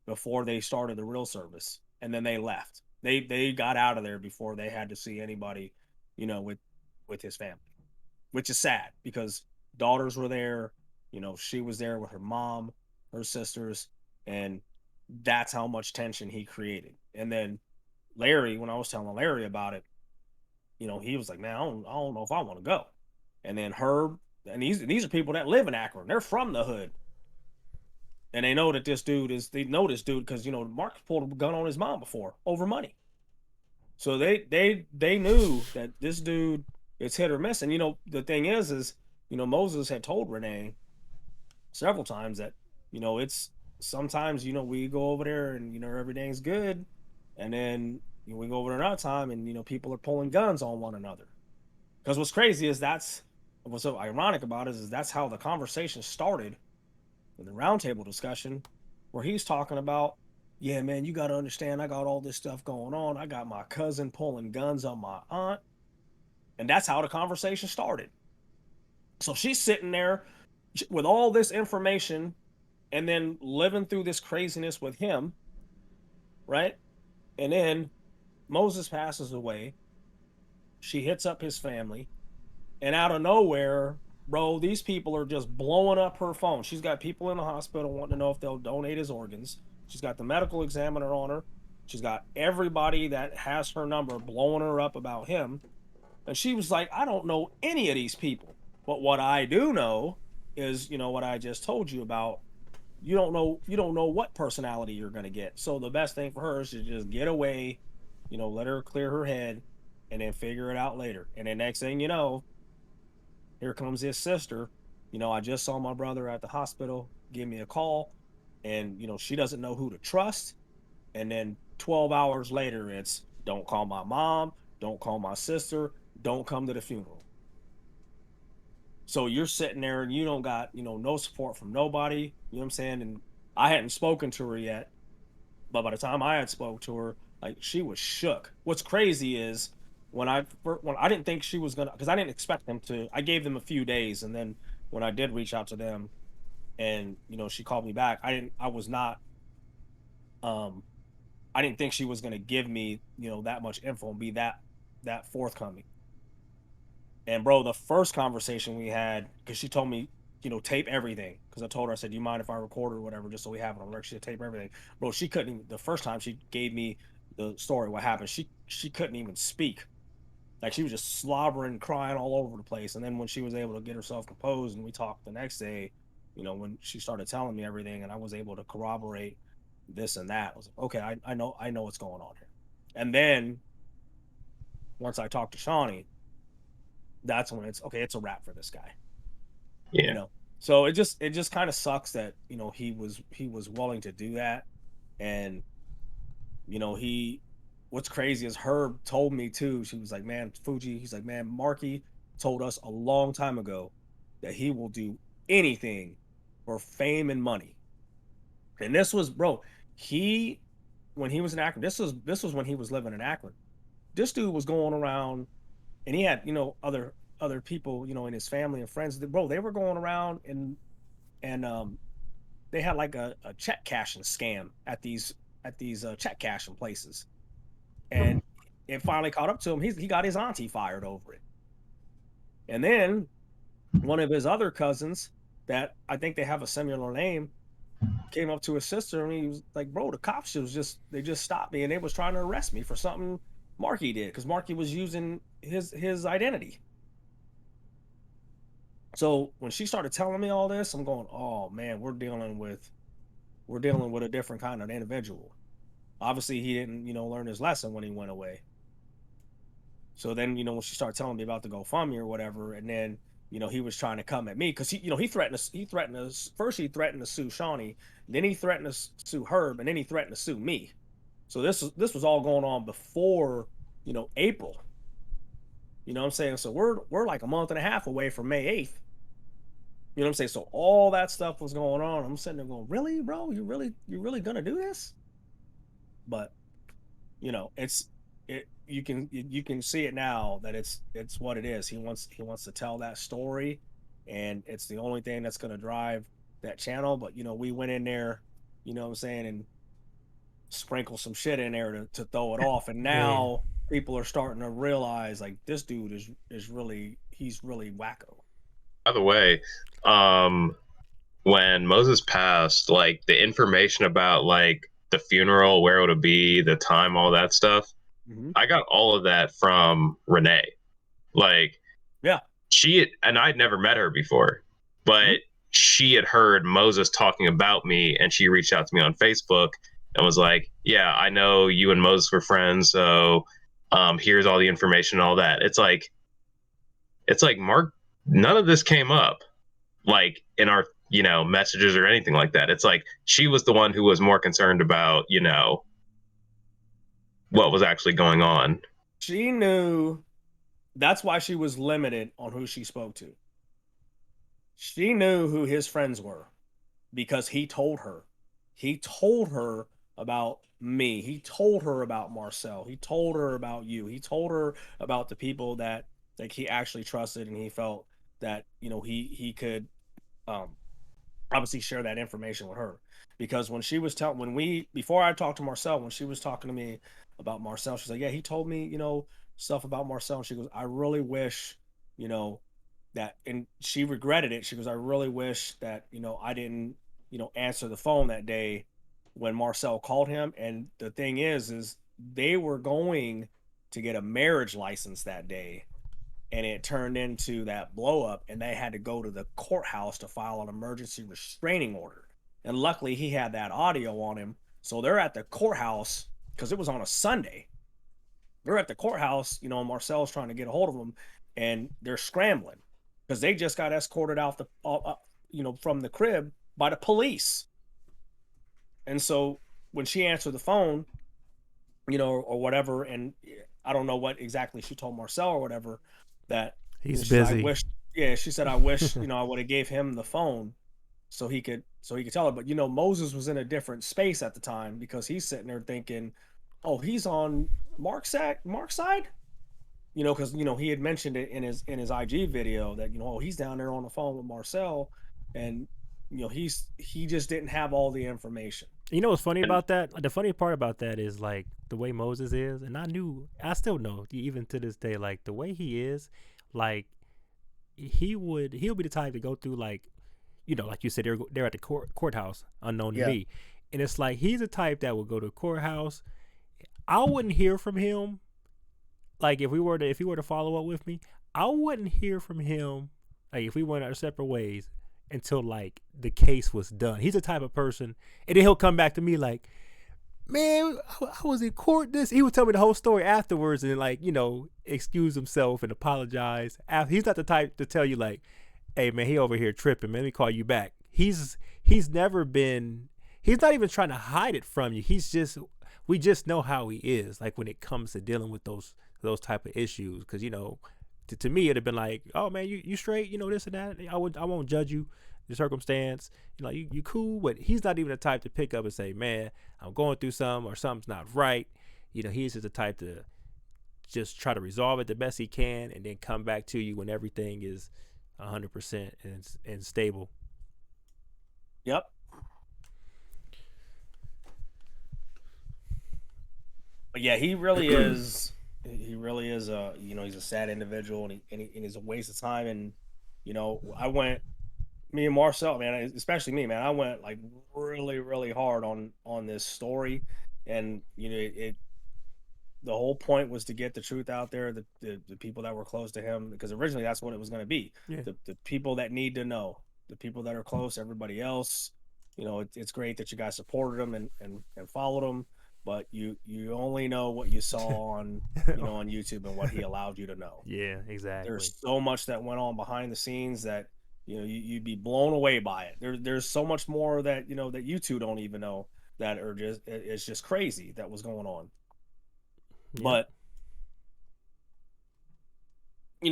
before they started the real service. And then they left. They got out of there before they had to see anybody, with his family, which is sad because daughters were there. She was there with her mom, her sisters, and that's how much tension he created. And then Larry, when I was telling Larry about it, he was like, man, I don't know if I want to go. And then Herb, and these are people that live in Akron. They're from the hood. And they know that they know this dude because, Mark pulled a gun on his mom before over money. So they knew that this dude, it's hit or miss. And, the thing is, Moses had told Renee several times that, it's sometimes, we go over there and, everything's good. And then we go over there another time and, people are pulling guns on one another. Because what's crazy is what's so ironic about it is that's how the conversation started in the roundtable discussion, where he's talking about, yeah, man, you got to understand, I got all this stuff going on. I got my cousin pulling guns on my aunt. And that's how the conversation started. So she's sitting there with all this information and then living through this craziness with him, right? And then Moses passes away. She hits up his family. And out of nowhere, bro, these people are just blowing up her phone. She's got people in the hospital wanting to know if they'll donate his organs. She's got the medical examiner on her. She's got everybody that has her number blowing her up about him. And she was like, I don't know any of these people. But what I do know is, what I just told you about. You don't know what personality you're going to get. So the best thing for her is to just get away, let her clear her head and then figure it out later. And then next thing you know, here comes his sister. I just saw my brother at the hospital, give me a call, and she doesn't know who to trust. And then 12 hours later, it's don't call my mom, don't call my sister, don't come to the funeral. So you're sitting there and you don't got, no support from nobody. You know what I'm saying? And I hadn't spoken to her yet, but by the time I had spoke to her, like she was shook. What's crazy is when I didn't think she was gonna, because I didn't expect them to. I gave them a few days, and then when I did reach out to them, and she called me back. I was not. I didn't think she was gonna give me that much info and be that forthcoming. And bro, the first conversation we had, because she told me, tape everything. Because I told her, I said, "Do you mind if I record or whatever, just so we have it on record?" She said, tape everything. Bro, she couldn't even, the first time she gave me the story, what happened, she couldn't even speak. Like she was just slobbering, crying all over the place. And then when she was able to get herself composed and we talked the next day, when she started telling me everything and I was able to corroborate this and that, I was like, okay, I know what's going on here. And then once I talked to Shawnee, that's when it's okay, it's a wrap for this guy. Yeah. So it just kind of sucks that he was willing to do that. And he what's crazy is Herb told me too. She was like, man, Fuji, he's like, man, Marky told us a long time ago that he will do anything for fame and money. And this was, bro, he when he was in Akron, this was when he was living in Akron. This dude was going around and he had, other people, in his family and friends. Bro, they were going around and they had like a check cashing scam at these check cashing places. And it finally caught up to him. He got his auntie fired over it. And then one of his other cousins that I think they have a similar name came up to his sister and he was like, bro, the cops they just stopped me and they was trying to arrest me for something Marky did because Marky was using his identity. So when she started telling me all this, I'm going, oh man, we're dealing with a different kind of individual. Obviously, he didn't, learn his lesson when he went away. So then, when she started telling me about the GoFundMe or whatever, and then, he was trying to come at me because first he threatened to sue Shawnee, then he threatened to sue Herb, and then he threatened to sue me. So this was all going on before, April. You know what I'm saying? So we're like a month and a half away from May 8th. You know what I'm saying? So all that stuff was going on. I'm sitting there going, really, bro? You really gonna do this? But it's you can see it now that it's what it is. He wants to tell that story, and it's the only thing that's gonna drive that channel. But we went in there, you know what I'm saying, and sprinkle some shit in there to throw it off. And Yeah. now people are starting to realize like this dude is really he's really wacko. By the way, um, when Moses passed, like the information about like the funeral, where it would be, the time, all that stuff, Mm-hmm. I got all of that from Renee. Like Yeah. and I'd never met her before, Mm-hmm. but she had heard Moses talking about me and she reached out to me on Facebook and was like, yeah, I know you and Moses were friends. So here's all the information and all that. It's like Mark, none of this came up like in our, messages or anything like that. It's like she was the one who was more concerned about, what was actually going on. She knew. That's why she was limited on who she spoke to. She knew who his friends were because he told her. He told her about me. He told her about Marcel. He told her about you. He told her about the people that like he actually trusted and he felt that he could um obviously share that information with her. Because when she was telling when we before I talked to Marcel, when she was talking to me about Marcel, she's like, yeah, he told me stuff about Marcel. And she goes, I really wish you know that, and she regretted it. She goes, I really wish that, I didn't, answer the phone that day when Marcel called him. And the thing is they were going to get a marriage license that day, and it turned into that blow up, and they had to go to the courthouse to file an emergency restraining order. And luckily he had that audio on him. So they're at the courthouse because it was on a Sunday. They're at the courthouse, Marcel's trying to get a hold of them, and they're scrambling because they just got escorted out from the crib by the police. And so when she answered the phone, or whatever, and I don't know what exactly she told Marcel or whatever, that He's she said, busy. she said, I wish, I would have gave him the phone so he could tell her. But Moses was in a different space at the time because he's sitting there thinking, oh, he's on Mark's side, because he had mentioned it in his IG video that oh, he's down there on the phone with Marcel, and he just didn't have all the information. You know what's funny about that? The funny part about that is like the way Moses is, and I still know even to this day, like the way he is, like he'll be the type to go through like, like you said, they're at the courthouse unknown to me, and it's like he's the type that would go to the courthouse. I wouldn't hear from him. Like if he were to follow up with me, I wouldn't hear from him. Like if we went our separate ways until like the case was done. He's the type of person, and then he'll come back to me like, man, I was in court. He would tell me the whole story afterwards and like, excuse himself and apologize. He's not the type to tell you like, hey man, he over here tripping, man, let me call you back. He's never been, he's not even trying to hide it from you. We just know how he is, like when it comes to dealing with those type of issues. Because to me it'd have been like, oh man, you straight, this and that. I won't judge you, the circumstance, you cool. But he's not even the type to pick up and say, man, I'm going through something or something's not right. He's just the type to just try to resolve it the best he can and then come back to you when everything is 100% and stable. Yep. But yeah, he really is. He really is he's a sad individual, and he's a waste of time. And me and Marcel, man, especially me, man, I went like really, really hard on this story, and the whole point was to get the truth out there, the people that were close to him, because originally that's what it was going to be. Yeah. The people that need to know, the people that are close, everybody else. It's great that you guys supported him and followed him. But you only know what you saw on on YouTube and what he allowed you to know. Yeah, exactly. There's so much that went on behind the scenes that you'd be blown away by it. There's so much more that that you two don't even know, that are just, it's just crazy that was going on. Yeah. But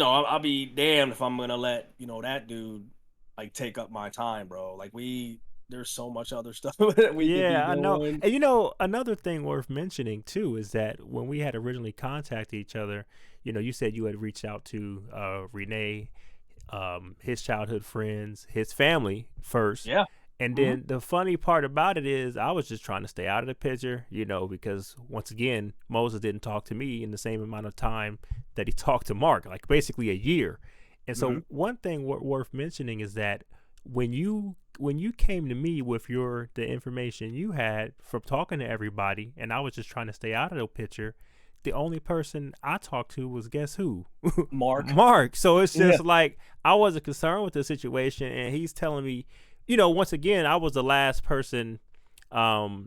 I'll be damned if I'm gonna let that dude like take up my time, bro. Like there's so much other stuff that we could be doing. I know. And another thing worth mentioning too is that when we had originally contacted each other, you said you had reached out to Renee, his childhood friends, his family first. Yeah. And then the funny part about it is I was just trying to stay out of the picture, because once again, Moses didn't talk to me in the same amount of time that he talked to Mark, like basically a year. And so one thing worth mentioning is that when you came to me with the information you had from talking to everybody, and I was just trying to stay out of the picture, the only person I talked to was, guess who? Mark. So it's just like I wasn't concerned with the situation, and he's telling me, once again, I was the last person, my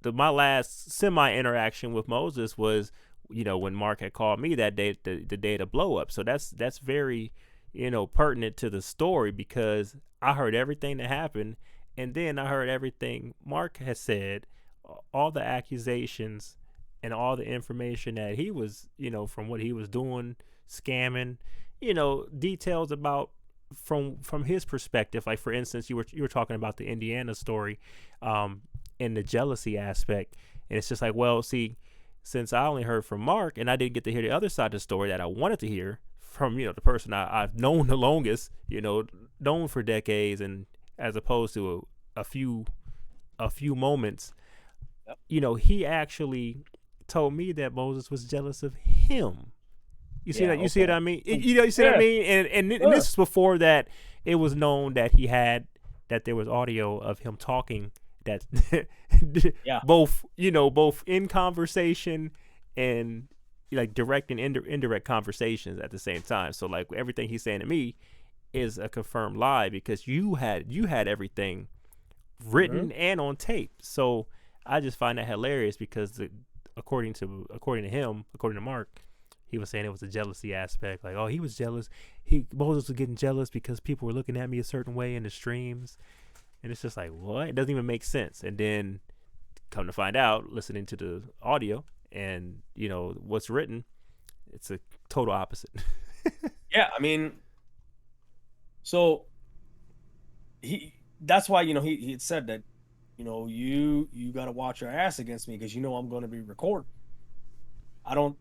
last semi interaction with Moses was, when Mark had called me that day, the day of the blow up. So that's very pertinent to the story, because I heard everything that happened, and then I heard everything Mark has said, all the accusations and all the information that he was, from what he was doing, scamming, details about from his perspective. Like for instance, you were talking about the Indiana story, and the jealousy aspect, and it's just like, well, see, since I only heard from Mark and I didn't get to hear the other side of the story that I wanted to hear from the person I've known the longest, known for decades, and as opposed to a few moments, he actually told me that Moses was jealous of him. You see Yeah, that? You see what okay. I mean? You see what I Yeah. mean? And this is before that it was known that that there was audio of him talking that Yeah. both both in conversation and like direct and indirect conversations at the same time. So like everything he's saying to me is a confirmed lie because you had everything Mhm. written and on tape. So I just find that hilarious because according to him, according to Mark, he was saying it was a jealousy aspect. Like, oh, he was jealous. Moses was getting jealous because people were looking at me a certain way in the streams, and it's just like, what? It doesn't even make sense. And then come to find out, listening to the audio and what's written, it's a total opposite. Yeah, I mean, so that's why he had said that you got to watch your ass against me because I'm going to be recorded. I don't,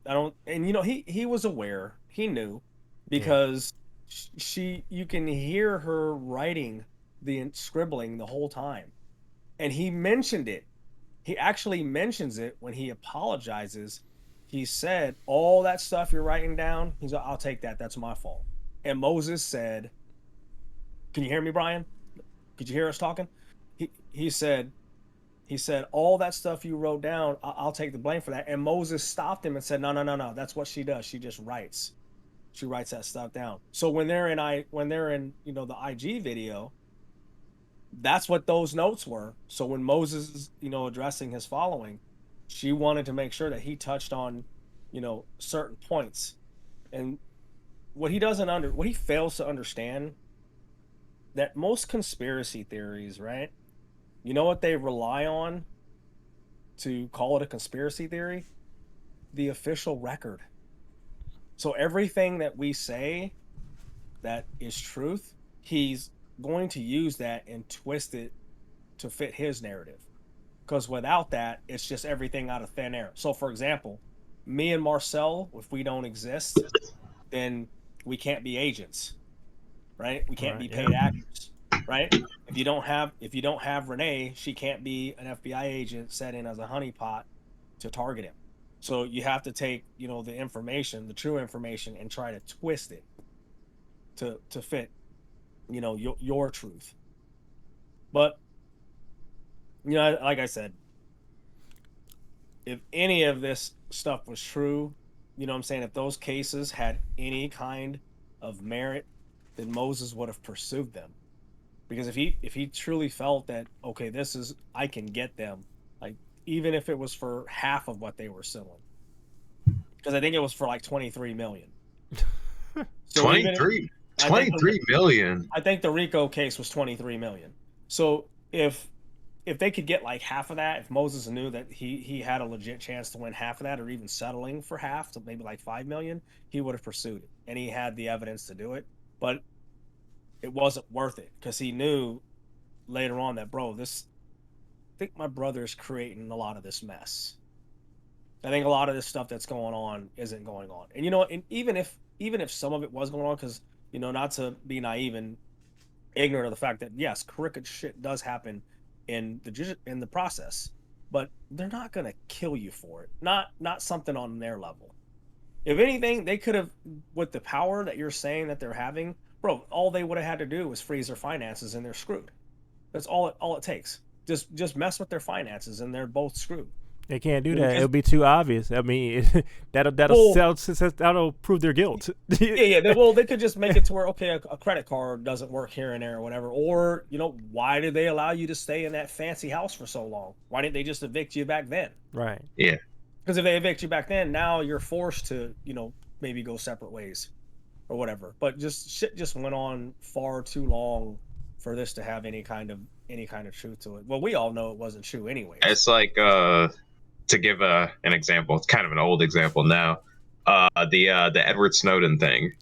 and he was aware, he knew, Yeah. because you can hear her writing scribbling the whole time, and he mentioned it. He actually mentions it when he apologizes. He said, all that stuff you're writing down, he's like, I'll take that, that's my fault. And Moses said, can you hear me, Brian? Could you hear us talking? He said, all that stuff you wrote down, I'll take the blame for that. And Moses stopped him and said, no, no, no, no, that's what she does, she just writes that stuff down. So when they're in the IG video, that's what those notes were. So when Moses is addressing his following, she wanted to make sure that he touched on certain points. And what he fails to understand, that most conspiracy theories, right, what they rely on to call it a conspiracy theory? The official record. So everything that we say that is truth, he's going to use that and twist it to fit his narrative. Because without that, it's just everything out of thin air. So for example, me and Marcel, if we don't exist, then we can't be agents, right? We can't be paid actors, right? If you don't have Renee, she can't be an FBI agent set in as a honeypot to target him. So you have to take the information, the true information, and try to twist it to fit your truth. But like I said, if any of this stuff was true, what I'm saying, if those cases had any kind of merit, then Moses would have pursued them. Because if he truly felt that, okay, I can get them, like, even if it was for half of what they were selling, because I think it was for like 23 million. So 23 million. I think the RICO case was 23 million. So if they could get like half of that, if Moses knew that he had a legit chance to win half of that, or even settling for half, to maybe like 5 million, he would have pursued it, and he had the evidence to do it. But it wasn't worth it because he knew later on that, bro, I think my brother's creating a lot of this mess. I think a lot of this stuff that's going on isn't going on. And and even if some of it was going on, because not to be naive and ignorant of the fact that yes, crooked shit does happen in the process, but they're not gonna kill you for it. Not something on their level. If anything, they could have, with the power that you're saying that they're having, bro, all they would have had to do was freeze their finances and they're screwed. That's all it takes. Just mess with their finances and they're both screwed. They can't do that. It'll be too obvious. I mean, that'll prove their guilt. Yeah. Well, they could just make it to where, okay, a credit card doesn't work here and there or whatever. Or why did they allow you to stay in that fancy house for so long? Why didn't they just evict you back then? Right. Yeah. Because if they evict you back then, now you're forced to maybe go separate ways or whatever. But shit just went on far too long for this to have any kind of truth to it. Well, we all know it wasn't true anyway. It's like to give an example, it's kind of an old example now. The Edward Snowden thing.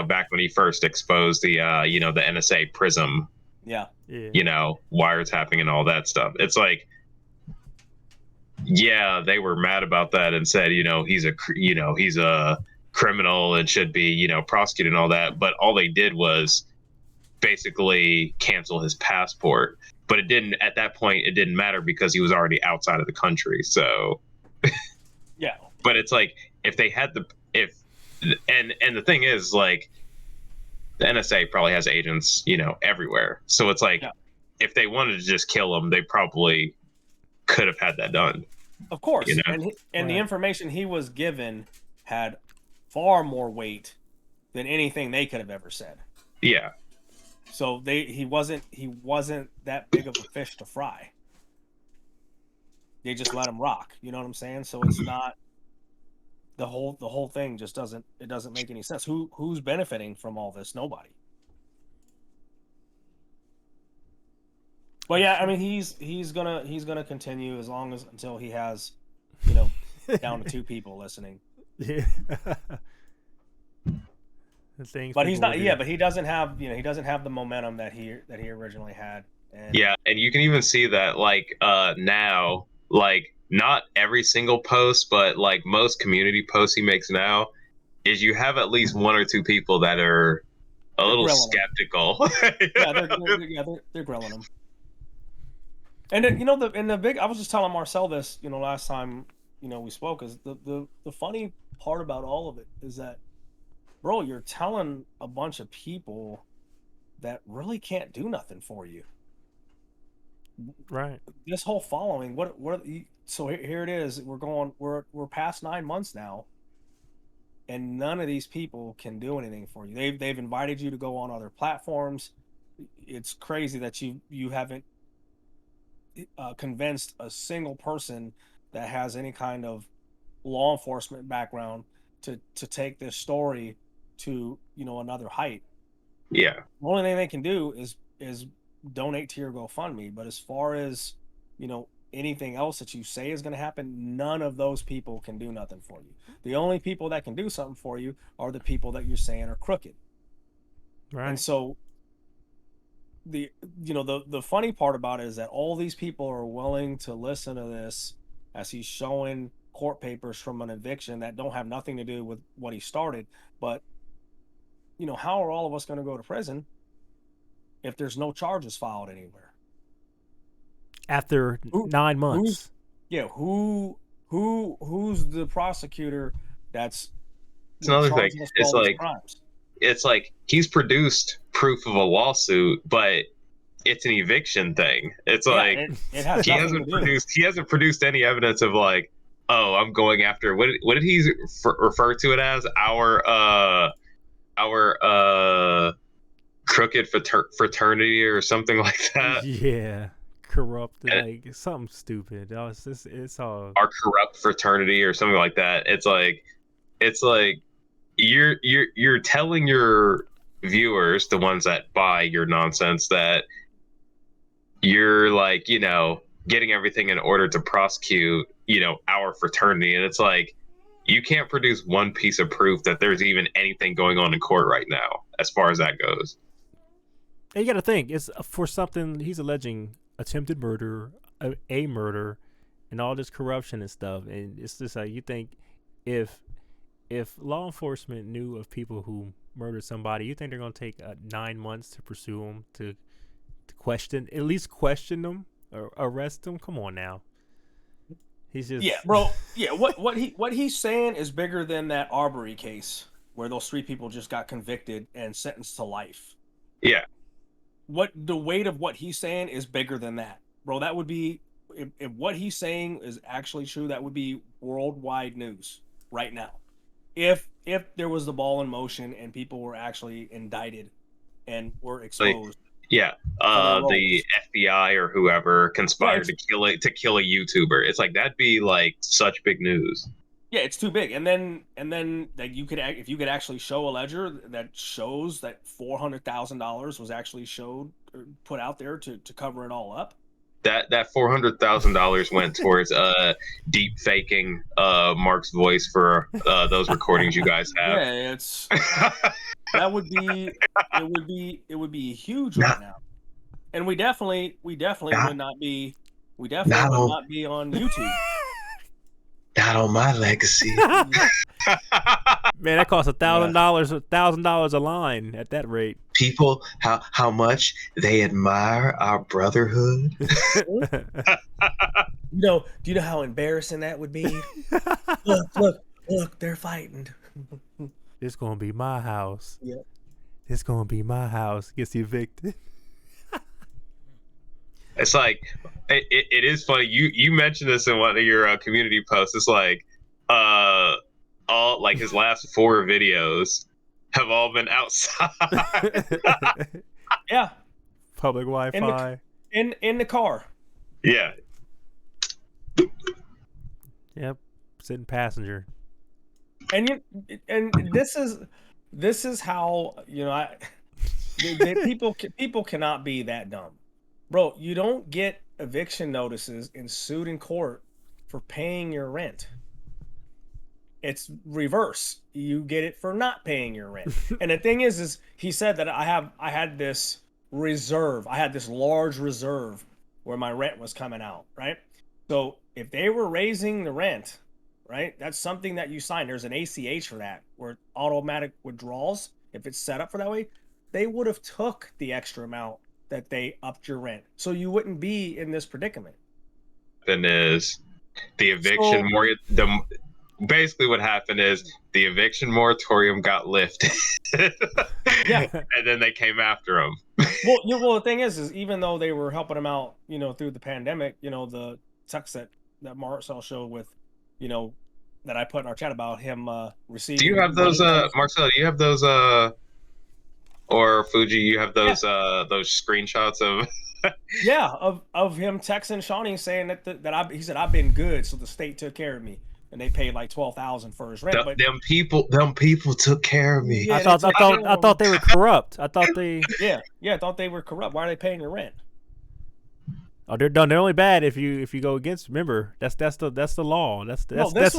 Back when he first exposed the the NSA Prism. Yeah. Wiretapping and all that stuff. It's like, yeah, they were mad about that and said, he's a criminal and should be, prosecuted and all that. But all they did was basically cancel his passport. But at that point, it didn't matter because he was already outside of the country. So, yeah. But it's like, if and the thing is, like, the NSA probably has agents, everywhere. So it's like, Yeah. if they wanted to just kill him, they probably could have had that done. Of course, You know? and the information he was given had far more weight than anything they could have ever said. Yeah. So he wasn't that big of a fish to fry. They just let him rock. You know what I'm saying? So it's not the whole thing just doesn't make any sense. Who's benefiting from all this? Nobody. But yeah, I mean, he's gonna continue as long as until he has, down to 2 people listening. Yeah. But he's not. Yeah, but he doesn't have the momentum that he originally had. And Yeah, and you can even see that, like, now, like, not every single post, but like most community posts he makes now, is you have at least 1 or 2 people that are a little skeptical. They're grilling him. And the big, I was just telling Marcel this, last time, we spoke, is the funny part about all of it is that, bro, you're telling a bunch of people that really can't do nothing for you. Right. This whole following, so here it is. We're past 9 months now, and none of these people can do anything for you. They've invited you to go on other platforms. It's crazy that you haven't convinced a single person that has any kind of law enforcement background to take this story to another height. Yeah. The only thing they can do is donate to your GoFundMe. But as far as anything else that you say is going to happen, none of those people can do nothing for you. The only people that can do something for you are the people that you're saying are crooked. Right. And so the funny part about it is that all these people are willing to listen to this as he's showing court papers from an eviction that don't have nothing to do with what he started. But how are all of us going to go to prison if there's no charges filed anywhere after 9 months? Who's the prosecutor that's it's another thing. It's like he's produced proof of a lawsuit, but it's an eviction thing. It's like it has he hasn't produced any evidence of, like, oh, I'm going after what did he refer to it as, our crooked fraternity or something like that. Yeah, corrupt, like something stupid. It's all our corrupt fraternity or something like that. It's like you're telling your viewers, the ones that buy your nonsense, that you're, like, getting everything in order to prosecute, our fraternity. And it's like, you can't produce one piece of proof that there's even anything going on in court right now, as far as that goes. And you got to think, it's for something he's alleging attempted murder, a murder, and all this corruption and stuff. And it's just like, you think if law enforcement knew of people who murdered somebody, you think they're going to take 9 months to pursue them, to at least question them or arrest them? Come on now. He's just bro. Yeah, what he's saying is bigger than that Arbery case where those 3 people just got convicted and sentenced to life. Yeah. What the weight of what he's saying is bigger than that, bro. That would be, if what he's saying is actually true, that would be worldwide news right now. If there was the ball in motion and people were actually indicted and were exposed. The FBI or whoever conspired to kill a YouTuber. It's like, that'd be like such big news. Yeah, it's too big. And then that if you could actually show a ledger that shows that $400,000 was actually put out there to cover it all up. That $400,000 went towards deep faking Mark's voice for those recordings you guys have. Yeah, it would be huge right now. And we definitely would not be on YouTube. Not on my legacy. Man, that costs $1,000 a line at that rate. People, how much they admire our brotherhood. Do you know how embarrassing that would be? Look, they're fighting. This gonna be my house. Yeah. This gonna be my house. Gets evicted. It's like it is funny. You mentioned this in one of your community posts. It's like all like his last 4 videos have all been outside. Yeah. Public In the Wi-Fi. in the car. Yeah. Yep. Sitting passenger. And this is how, people cannot be that dumb. Bro, you don't get eviction notices and sued in court for paying your rent. It's reverse. You get it for not paying your rent. And the thing is he said that I had this reserve. I had this large reserve where my rent was coming out, right? So if they were raising the rent, right, that's something that you sign. There's an ACH for that, where automatic withdrawals, if it's set up for that way, they would have took the extra amount that they upped your rent, so you wouldn't be in this predicament. Then is the eviction basically what happened is the eviction moratorium got lifted. Yeah. And then they came after him. Well, the thing is even though they were helping him out, through the pandemic, the text that Marcel showed with, that I put in our chat about him receiving. Do you have those, Marcel? Do you have those, or Fuji? You have those screenshots of? Yeah, of him texting Shawnee saying he said I've been good, so the state took care of me, and they paid like $12,000 for his rent. But them people took care of me. Yeah, I thought they were corrupt. I thought they. I thought they were corrupt. Why are they paying your rent? Oh, they're done. They're only bad if you go against. Remember, that's the law. That's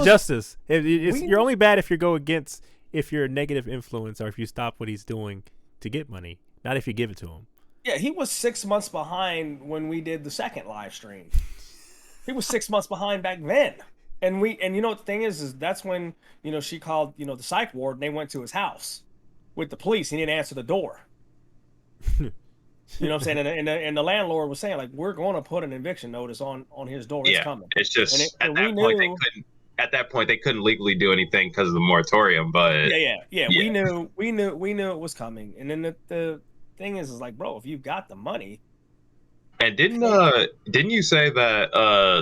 justice. You're only bad if you go against, if you're a negative influence or if you stop what he's doing to get money, not if you give it to him. Yeah, he was 6 months behind when we did the second live stream. He was 6 months behind back then. And the thing is that's when, she called, the psych ward, and they went to his house with the police. He didn't answer the door. You know what I'm saying? And the landlord was saying, like, we're going to put an eviction notice on his door. It's coming. It's just at that point they couldn't legally do anything because of the moratorium. But yeah. We knew it was coming. And then the thing is like, bro, if you've got the money. And didn't you say that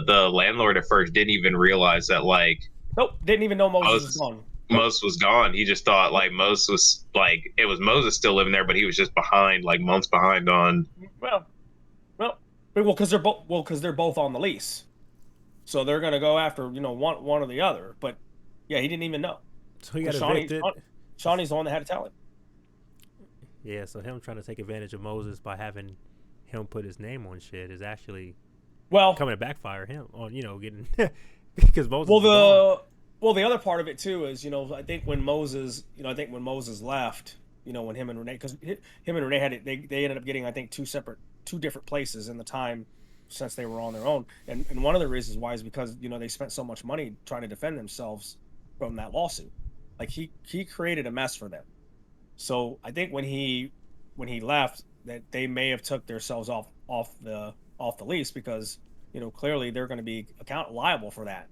the landlord at first didn't even realize that, like, nope, didn't even know Moses was gone. Moses was gone. He just thought like Moses was, like, it was Moses still living there, but he was just behind, like months behind on. Well, because they're both on the lease, so they're gonna go after one or the other. But yeah, he didn't even know. So he got evicted. Shawnee's the one that had to tell him. Yeah, so him trying to take advantage of Moses by having him put his name on shit is actually coming to backfire him on getting because Moses. Well, the other part of it too is I think when Moses left, when him and Renee, because him and Renee they ended up getting, I think, two different places in the time since they were on their own, and one of the reasons why is because they spent so much money trying to defend themselves from that lawsuit. Like he created a mess for them. So I think when he left, that they may have took themselves off the lease, because clearly they're going to be liable for that,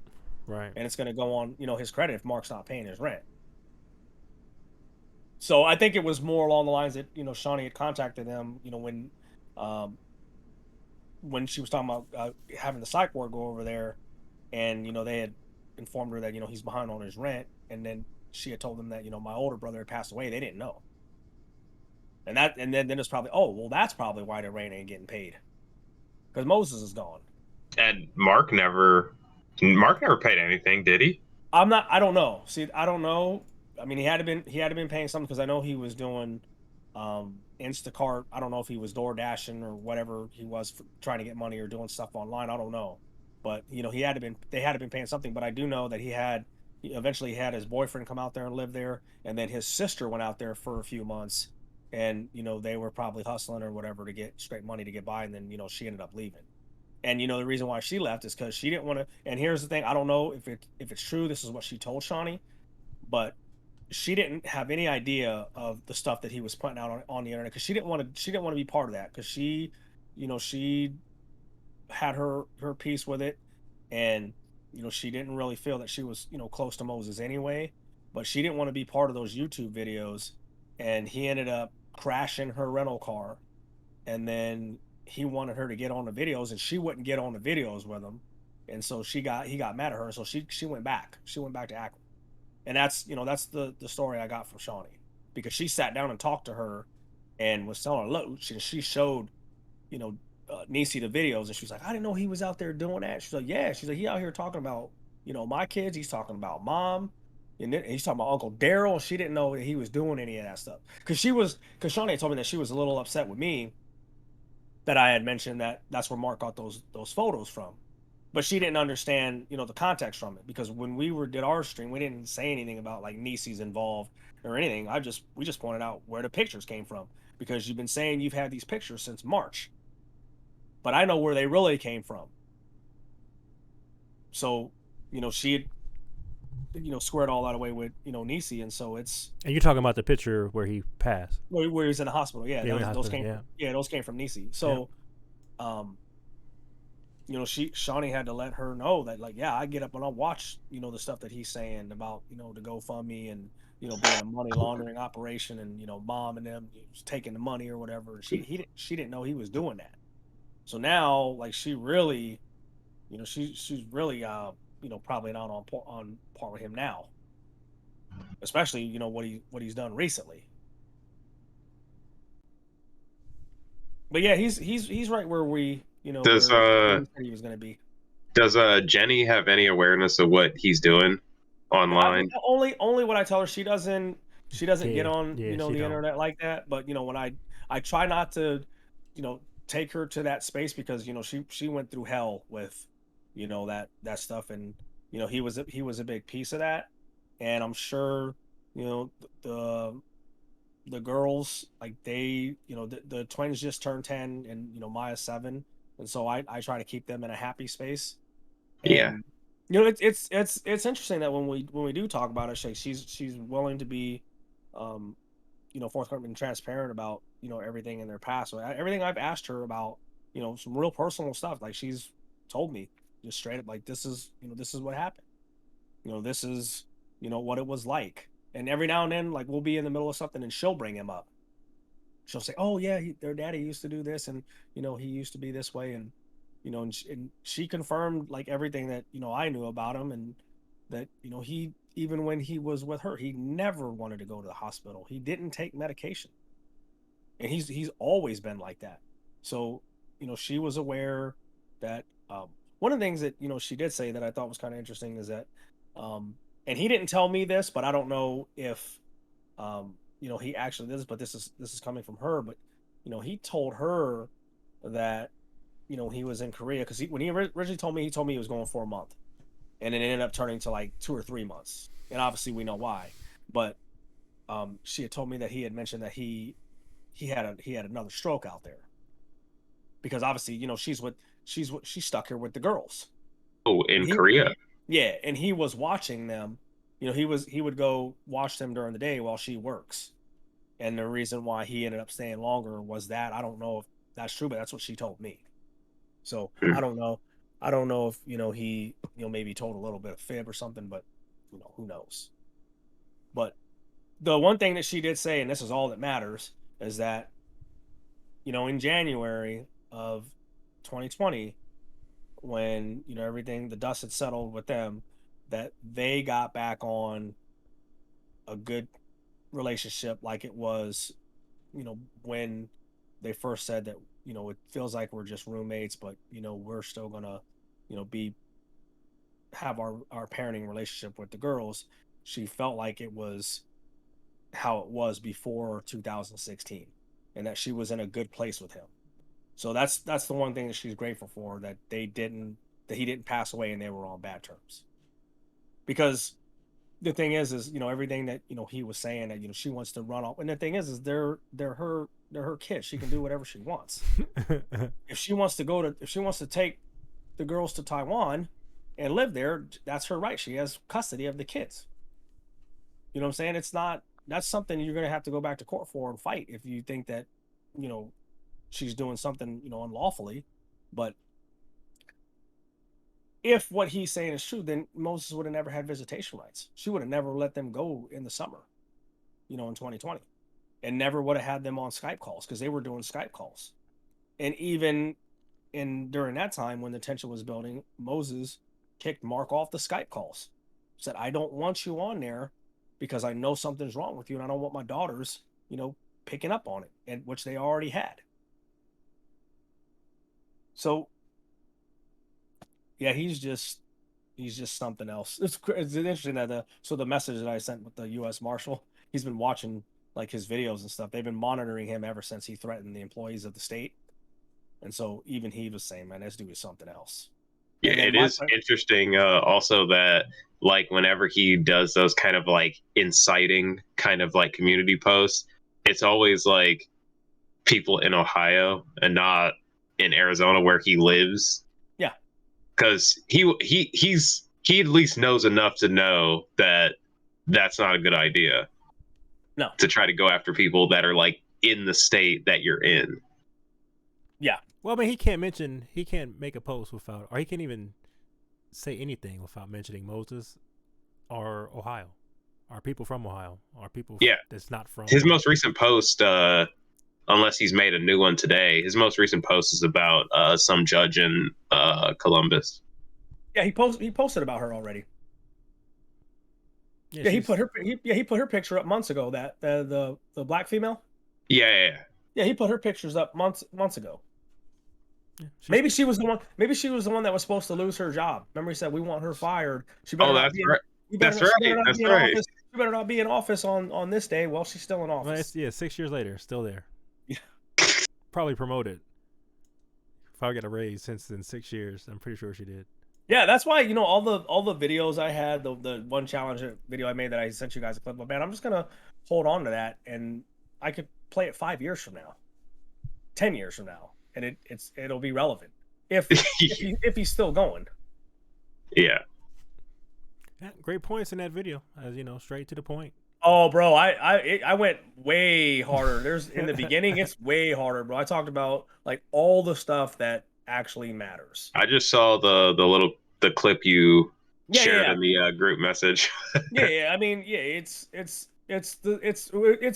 right? And it's going to go on his credit if Mark's not paying his rent. So I think it was more along the lines that Shawnee had contacted them when she was talking about having the psych ward go over there, and they had informed her that he's behind on his rent, and then she had told them that my older brother had passed away. They didn't know. And then it's probably, that's probably why the rent ain't getting paid, because Moses is gone. And Mark never paid anything, did he? I don't know. See, I don't know. I mean, he had to been paying something, because I know he was doing Instacart. I don't know if he was door dashing or whatever he was, trying to get money or doing stuff online. I don't know, but they had to been paying something. But I do know that he eventually had his boyfriend come out there and live there, and then his sister went out there for a few months. And they were probably hustling or whatever to get straight money to get by, and then she ended up leaving. And the reason why she left is because she didn't want to. And here's the thing: I don't know if it's true. This is what she told Shawnee, but she didn't have any idea of the stuff that he was putting out on the internet, because she didn't want to be part of that, because she had her piece with it, and she didn't really feel that she was close to Moses anyway. but she didn't want to be part of those YouTube videos, and he ended up crashing her rental car, and then he wanted her to get on the videos, and she wouldn't get on the videos with him, and so he got mad at her, so she went back. She went back to Akron, and that's the story I got from Shawnee, because she sat down and talked to her, and was telling her, look, she showed Niecy the videos, and she was like, I didn't know he was out there doing that. She's like, yeah. She's like, he out here talking about my kids. He's talking about mom, and then he's talking about Uncle Daryl. She didn't know that he was doing any of that stuff, because Shawnee told me that she was a little upset with me that I had mentioned that that's where Mark got those photos from, but she didn't understand the context from it, because when did our stream, we didn't say anything about like Niecy's involved or anything. We just pointed out where the pictures came from, because you've been saying you've had these pictures since March, but I know where they really came from. So she had squared all that away with Niecy, and so it's And you're talking about the picture where he passed. where he's in the hospital. Yeah, Yeah, those hospital, came yeah. those came from Niecy. So Shawnee had to let her know that, like, yeah, I get up and I'll watch the stuff that he's saying about the GoFundMe, and being a money laundering operation, and mom and them taking the money or whatever. She didn't know he was doing that. So now, like, she really she's really probably not on par with him now, especially what he's done recently. But yeah, he's right where Does we said he was going to be. does Jenny have any awareness of what he's doing online? Only what I tell her. She doesn't get Yeah, on yeah, she the don't. internet like that. But when I try not to take her to that space, because she went through hell with that stuff, and he was a big piece of that. And I'm sure the the girls, like, they the twins just turned 10, and Maya's 7, and so I try to keep them in a happy space. Yeah, And it's interesting that when we do talk about it, she's willing to be forthcoming and transparent about everything in their past. So everything I've asked her about, some real personal stuff, like, she's told me just straight up, like, this is what happened. This is what it was like. And every now and then, like, we'll be in the middle of something, and she'll bring him up. She'll say, oh yeah, their daddy used to do this, and he used to be this way, and she confirmed, like, everything that I knew about him, and that he, even when he was with her, he never wanted to go to the hospital. He didn't take medication, and he's always been like that. So she was aware that, one of the things that she did say that I thought was kind of interesting is that, and he didn't tell me this, but I don't know if he actually did this, but this is coming from her. But he told her that he was in Korea, because when he originally told me, he was going for a month, and it ended up turning to like 2 or 3 months, and obviously we know why. But she had told me that he had mentioned that he had another stroke out there, because obviously she's stuck here with the girls. oh, And in he Korea. Yeah, and he was watching them. He would go watch them during the day while she works. And the reason why he ended up staying longer was that, I don't know if that's true, but that's what she told me. So Hmm. I don't know if he maybe told a little bit of fib or something, but who knows. But the one thing that she did say, and this is all that matters, is that in January of 2020, when everything, the dust had settled with them, that they got back on a good relationship, like it was when they first said that it feels like we're just roommates, but we're still gonna be have our parenting relationship with the girls. She felt like it was how it was before 2016, and that she was in a good place with him. So that's the one thing that she's grateful for, that he didn't pass away and they were on bad terms. Because the thing is everything that he was saying, that she wants to run off, and the thing is they're her kids. She can do whatever she wants. If she wants to take the girls to Taiwan and live there, that's her right. She has custody of the kids. You know what I'm saying? It's not That's something you're going to have to go back to court for and fight, if you think that you know she's doing something unlawfully. But if what he's saying is true, then Moses would have never had visitation rights. She would have never let them go in the summer, in 2020, and never would have had them on Skype calls, because they were doing Skype calls. And even during that time when the tension was building, Moses kicked Mark off the Skype calls, said, I don't want you on there because I know something's wrong with you, and I don't want my daughters, picking up on it, and which they already had. So yeah, he's just something else. It's interesting that the message that I sent with the U.S. Marshal, he's been watching like his videos and stuff. They've been monitoring him ever since he threatened the employees of the state, and so even he was saying, "Man, this dude is something else." Yeah, it is interesting. Also, that like whenever he does those kind of like inciting kind of like community posts, it's always like people in Ohio and not in Arizona where he lives. Yeah, because he at least knows enough to know that that's not a good idea. No, to try to go after people that are like in the state that you're in. Yeah. Well, I mean, he can't make a post without, or he can't even say anything without mentioning Moses or Ohio, or people from Ohio, or people that's not from. His most recent post, unless he's made a new one today, his most recent post is about some judge in Columbus. Yeah, he posted about her already. Yeah, he put her picture up months ago. That the black female. Yeah, he put her pictures up months ago. Yeah, maybe she was the one. Maybe she was the one that was supposed to lose her job. Remember, he said we want her fired. She better that's right. That's right. She better not be in office on this day. Well, she's still in office. Well, 6 years later, still there. Yeah. Probably promoted. Probably got a raise since in 6 years. I'm pretty sure she did. Yeah, that's why all the videos I had, the one challenge video I made that I sent you guys a clip of, man, I'm just gonna hold on to that, and I could play it 5 years from now, 10 years from now, and it'll be relevant if he's still going. Yeah. Great points in that video, as straight to the point. Oh, bro, I went way harder. There's in the beginning, it's way harder, bro. I talked about like all the stuff that actually matters. I just saw the clip you shared in the group message. yeah. I mean, it's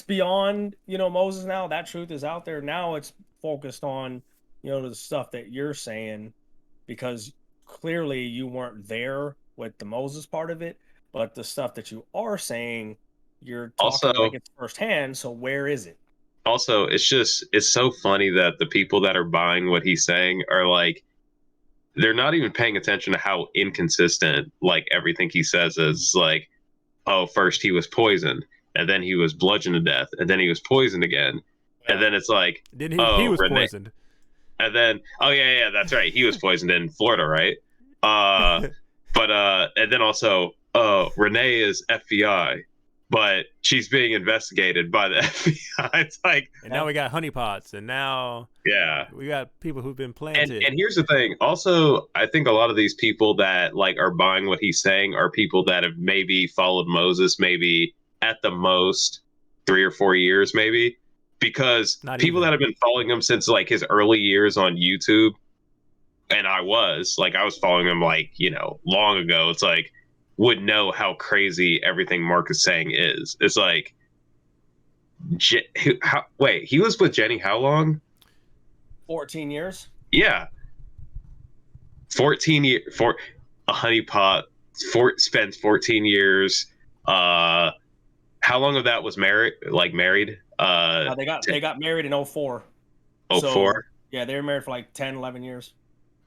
beyond Moses now. That truth is out there now. It's focused on the stuff that you're saying, because clearly you weren't there with the Moses part of it, but the stuff that you are saying, you're talking like it's firsthand. So where is it? Also, it's so funny that the people that are buying what he's saying are like, they're not even paying attention to how inconsistent like everything he says is. Like, oh, first he was poisoned, and then he was bludgeoned to death, and then he was poisoned again, and then it's like, he was poisoned, and then that's right, he was poisoned in Florida, right? But and then also, Renee is FBI, but she's being investigated by the FBI. It's like, and now we got honeypots, and now we got people who've been planted. And here's the thing. Also, I think a lot of these people that like are buying what he's saying are people that have maybe followed Moses, maybe at the most 3 or 4 years, maybe, because people that have been following him since like his early years on YouTube, and I was following him like long ago. It's like, would know how crazy everything Mark is saying is. It's like, wait, he was with Jenny how long? 14 years. Yeah, 14 years for a honeypot. Spends 14 years. How long of that was married? They got married in 2004. 2004. So, yeah, they were married for like 10, 11 years.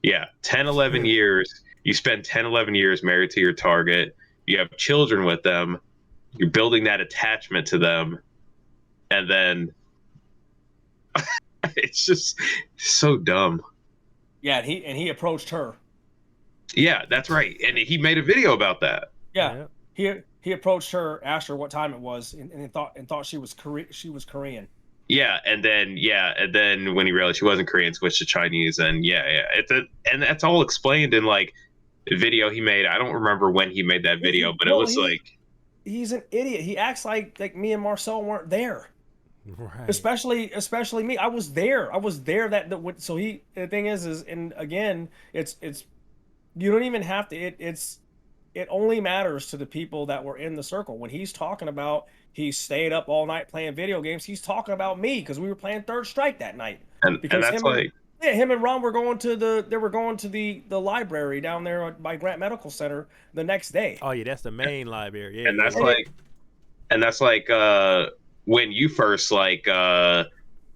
Yeah, 10, 11 years. You spend 10, 11 years married to your target. You have children with them. You're building that attachment to them. And then it's just so dumb. Yeah, and he approached her. Yeah, that's right. And he made a video about that. Yeah. He approached her, asked her what time it was, and thought she was Korean. Yeah, and then when he realized she wasn't Korean, switched to Chinese, and and that's all explained in like a video he made. I don't remember when he made that video, but it was like, he's an idiot. He acts like me and Marcel weren't there. Right. Especially me. I was there. The thing is, and again, it's You don't even have to. It only matters to the people that were in the circle. When he's talking about he stayed up all night playing video games, he's talking about me because we were playing Third Strike that night. And Because that's like, him and Ron were going to the library down there by Grant Medical Center the next day. Oh yeah, that's the main library. Yeah, and that's yeah. like, and that's like when you first like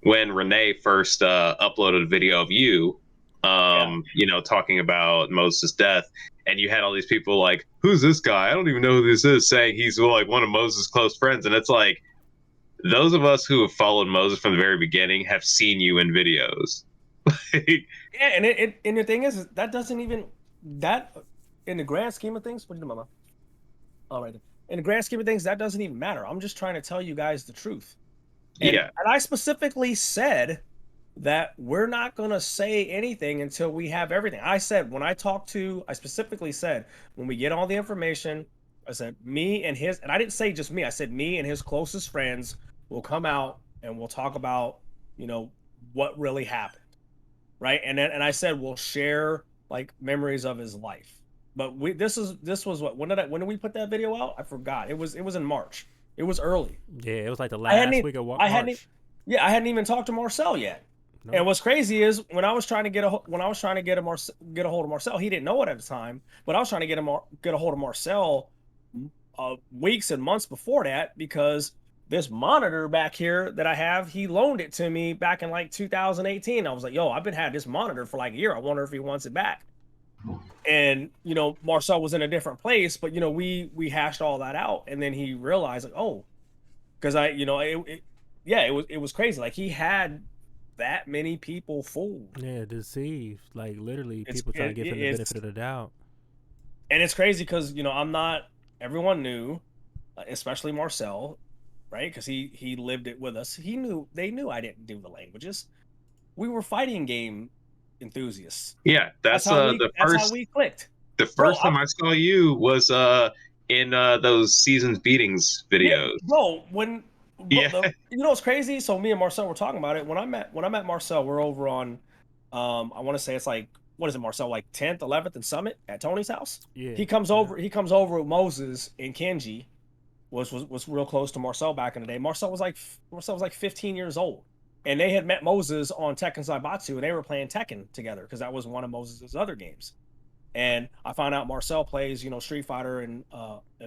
when Renee first uploaded a video of you, Yeah. you know, talking about Moses' death, and you had all these people like, "Who's this guy? I don't even know who this is," saying he's like one of Moses' close friends, and it's like those of us who have followed Moses from the very beginning have seen you in videos. Yeah, and the thing is that doesn't even that in the grand scheme of things. What did you do, Mama? All right. In the grand scheme of things, that doesn't even matter. I'm just trying to tell you guys the truth. Yeah, And I specifically said that we're not going to say anything until we have everything. I said, I specifically said, when we get all the information, I said, me and his, and I didn't say just me, I said, me and his closest friends will come out and we'll talk about, you know, what really happened. Right. And I said, we'll share like memories of his life. But this was what, when did we put that video out? I forgot. It was in March. It was early. Yeah, it was like the I hadn't last even, week of I hadn't, March. yeah, I hadn't even talked to Marcel yet. No. And what's crazy is when I was trying to get a hold of Marcel, he didn't know it at the time, but I was trying to get a hold of Marcel weeks and months before that because this monitor back here that I have, he loaned it to me back in like 2018. I was like, yo, I've been had this monitor for like a year. I wonder if he wants it back. And you know, Marcel was in a different place, but you know, we hashed all that out, and then he realized like, oh, because it was crazy. Like he had that many people fooled. Yeah, deceived. Like literally, It's people trying to give him the it's benefit of the doubt. and it's crazy because you know I'm not. Everyone knew, especially Marcel, right? Because he lived it with us. They knew I didn't do the languages. We were fighting game enthusiasts. yeah. That's That's how that's how first we clicked, the bro. first time I saw you was in those seasons beatings Yeah, videos. bro. Yeah, You know what's crazy? So me and Marcel were talking about it. When I met Marcel, we're over on, I want to say it's like what is it, Marcel? Like 10th, 11th, and Summit at Tony's house. Yeah. He comes over. He comes over with Moses and Kenji. Was real close to Marcel back in the day. Marcel was like 15 years old, and they had met Moses on Tekken Zaibatsu, and they were playing Tekken together because that was one of Moses' other games. And I found out Marcel plays, you know, Street Fighter and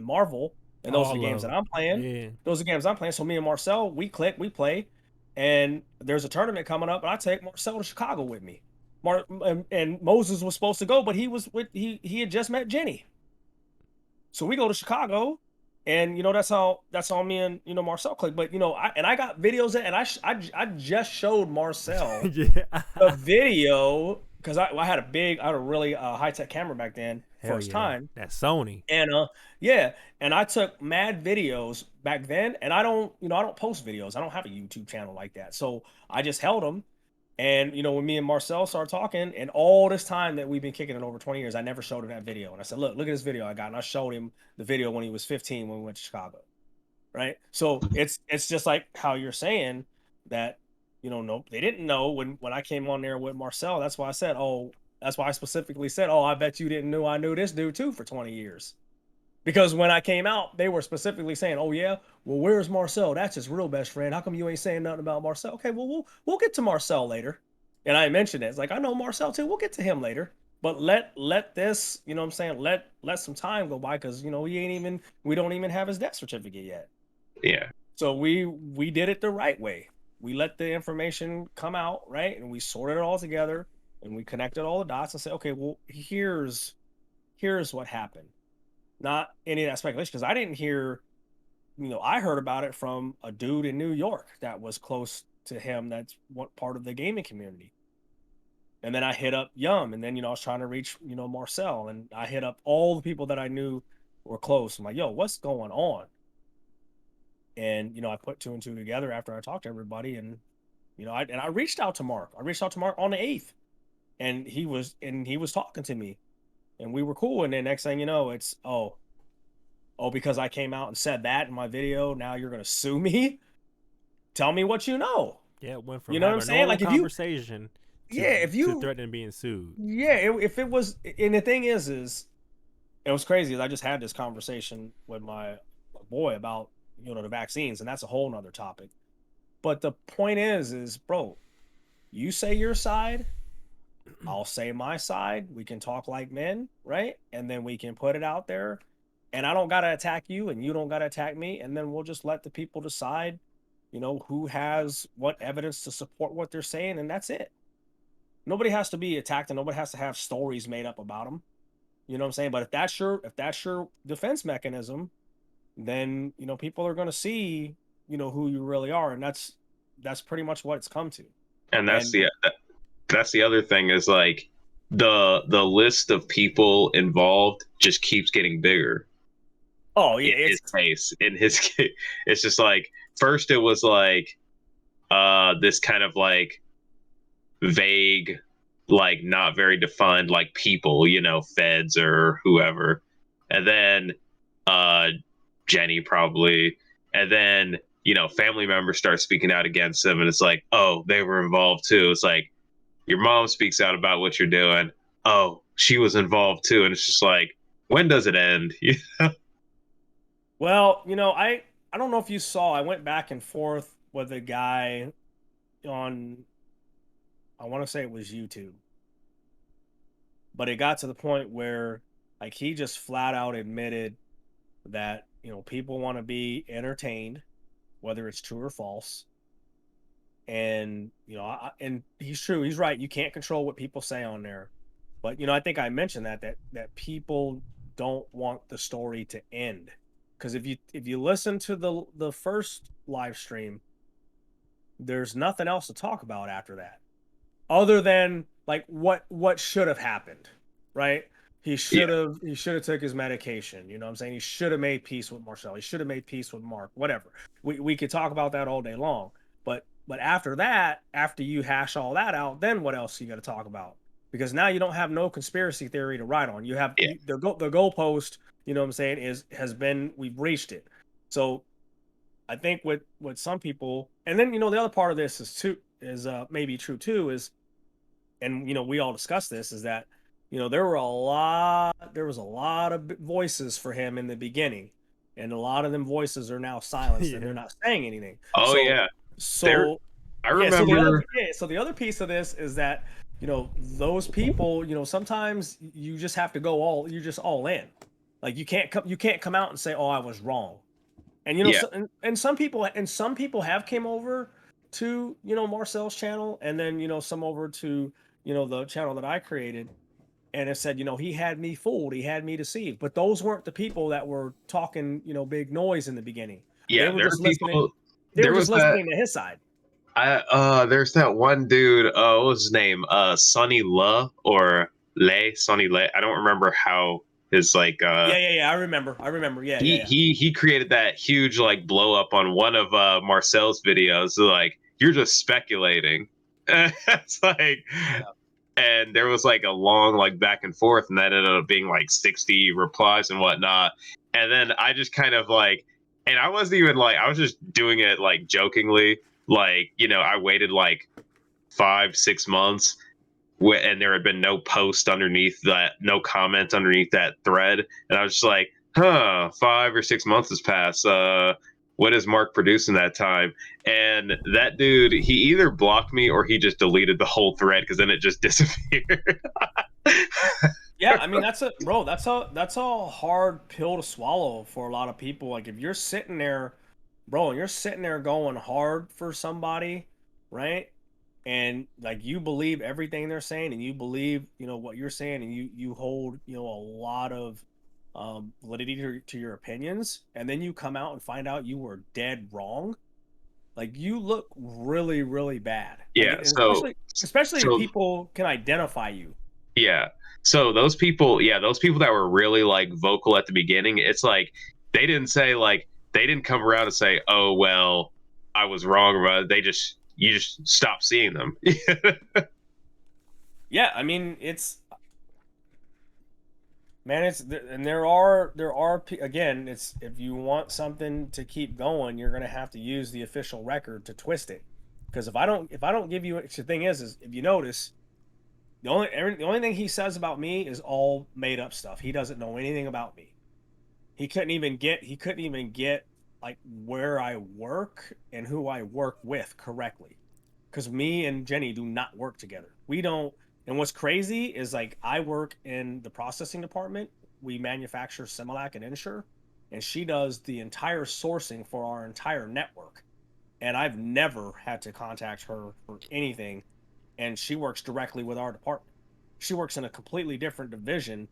Marvel, and those are the games that I'm playing. Yeah. Those are games I'm playing. So me and Marcel, we click, we play, and there's a tournament coming up, and I take Marcel to Chicago with me. And Moses was supposed to go, but he had just met Jenny. So we go to Chicago, and you know that's how me and you know Marcel click. But you know, I got videos and I just showed Marcel Yeah. a video because I had a really high tech camera back then, Hell first yeah. time, That's Sony. and yeah, and I took mad videos back then, and I don't post videos. I don't have a YouTube channel like that, so I just held them. And you know, when me and Marcel started talking, and all this time that we've been kicking it over 20 years, I never showed him that video. And I said, look at this video I got, and I showed him the video when he was 15 when we went to Chicago, right? So it's just like how you're saying that, you know, nope, they didn't know when I came on there with Marcel. That's why I said, oh, that's why I specifically said, oh, I bet you didn't know I knew this dude too for 20 years. Because when I came out, they were specifically saying, "Oh yeah, well, where's Marcel? That's his real best friend. How come you ain't saying nothing about Marcel?" Okay, well, we'll get to Marcel later. And I mentioned it. It's like I know Marcel too. We'll get to him later. But let this, you know what I'm saying, let some time go by because you know we don't even have his death certificate yet. yeah, So we did it the right way. We let the information come out, right? And we sorted it all together and we connected all the dots and said, okay, well, here's what happened. Not any of that speculation because I didn't hear, you know, I heard about it from a dude in New York that was close to him. That's what part of the gaming community. And then I hit up Yum, and then you know I was trying to reach you know Marcel, and I hit up all the people that I knew were close. I'm like, yo, what's going on? And you know I put two and two together after I talked to everybody, and you know I reached out to Mark. I reached out to Mark on the 8th, and he was talking to me, and we were cool. And then next thing you know, it's because I came out and said that in my video, now you're gonna sue me? Tell me what you know. Yeah, it went from You know what I'm having a saying? normal Like if you conversation if to you, threaten being sued. if it was, and the thing is it was crazy. I just had this conversation with my boy about, the vaccines, and that's a whole nother topic. But the point is, bro, you say your side, I'll say my side. We can talk like men, right? And then we can put it out there. And I don't gotta attack you, and you don't gotta attack me. And then we'll just let the people decide, who has what evidence to support what they're saying, and that's it. Nobody has to be attacked, and nobody has to have stories made up about them. You know what I'm saying? But if that's your defense mechanism, then people are going to see who you really are, and that's pretty much what it's come to. And And that's the other thing is like the list of people involved just keeps getting bigger. oh yeah, In his case, it's just like first it was like this kind of like vague, like not very defined, like people, feds or whoever, and then uh Jenny probably, and then family members start speaking out against them, and it's like, oh, they were involved too. It's like your mom speaks out about what you're doing, oh, she was involved too, and it's just like, when does it end? well, I don't know if you saw. I went back and forth with a guy on, I want to say it was YouTube, but it got to the point where like he just flat out admitted that people want to be entertained, whether it's true or false. And and he's true, he's right, you can't control what people say on there. But I think I mentioned that people don't want the story to end, because if you listen to the first live stream, there's nothing else to talk about after that, other than like what should have happened, right? Yeah, He should have took his medication. You know what I'm saying? He should have made peace with Marcel. He should have made peace with Mark. Whatever. We could talk about that all day long. But after that, after you hash all that out, then what else you got to talk about? Because now you don't have no conspiracy theory to write on. You have yeah, the goalpost. You know what I'm saying? Has been, we've reached it. So I think with some people, and then the other part of this is maybe true too, is, and we all discussed this, is that there was a lot of voices for him in the beginning, and a lot of them voices are now silenced, and they're Yeah. not saying anything. oh So yeah, there so I yeah, so remember. the other piece of this is that those people, sometimes you just have to you're just all in. Like you can't come out and say, oh, I was wrong. And Yeah, and some people have came over to Marcel's channel, and then some over to the channel that I created, and it said he had me fooled, he had me deceived. But those weren't the people that were talking big noise in the beginning. They yeah, were there were just listening. people. They were There just was that. listening to his side. There's that one dude. What was his name? Sonny La or Lay Sonny Lay. I don't remember how his like. Yeah. I remember. Yeah. He created that huge like blow up on one of Marcel's videos. So, like, you're just speculating. It's like, Yeah. and there was like a long like back and forth, and that ended up being like 60 replies and whatnot. And then I just kind of like, and I wasn't even like, I was just doing it like jokingly, like, I waited like 5 6 months, and there had been no post underneath that, no comment underneath that thread, and I was just like, huh, 5 or 6 months has passed. What is Mark producing that time? And that dude, he either blocked me or he just deleted the whole thread, because then it just disappeared. Yeah, I mean that's a hard pill to swallow for a lot of people. Like if you're sitting there, bro, and you're sitting there going hard for somebody, right? And like you believe everything they're saying, and you believe what you're saying, and you hold a lot of validity to your opinions, and then you come out and find out you were dead wrong. Like you look really really bad. Like Yeah. and So especially if so people can identify you. yeah. So those people, yeah, those people that were really like vocal at the beginning, it's like they didn't say like, they didn't come around and say, "Oh well, I was wrong about it." They just, you just stop seeing them. Yeah, I mean it's, man, and there are again, it's, if you want something to keep going, you're gonna have to use the official record to twist it. Because if I don't give you, the thing is if you notice, The only thing he says about me is all made up stuff. He doesn't know anything about me. He couldn't even get like where I work and who I work with correctly. Because me and Jenny do not work together. We don't. And what's crazy is like I work in the processing department. We manufacture Similac and Ensure, and she does the entire sourcing for our entire network. And I've never had to contact her for anything. And she works directly with our department. She works in a completely different division,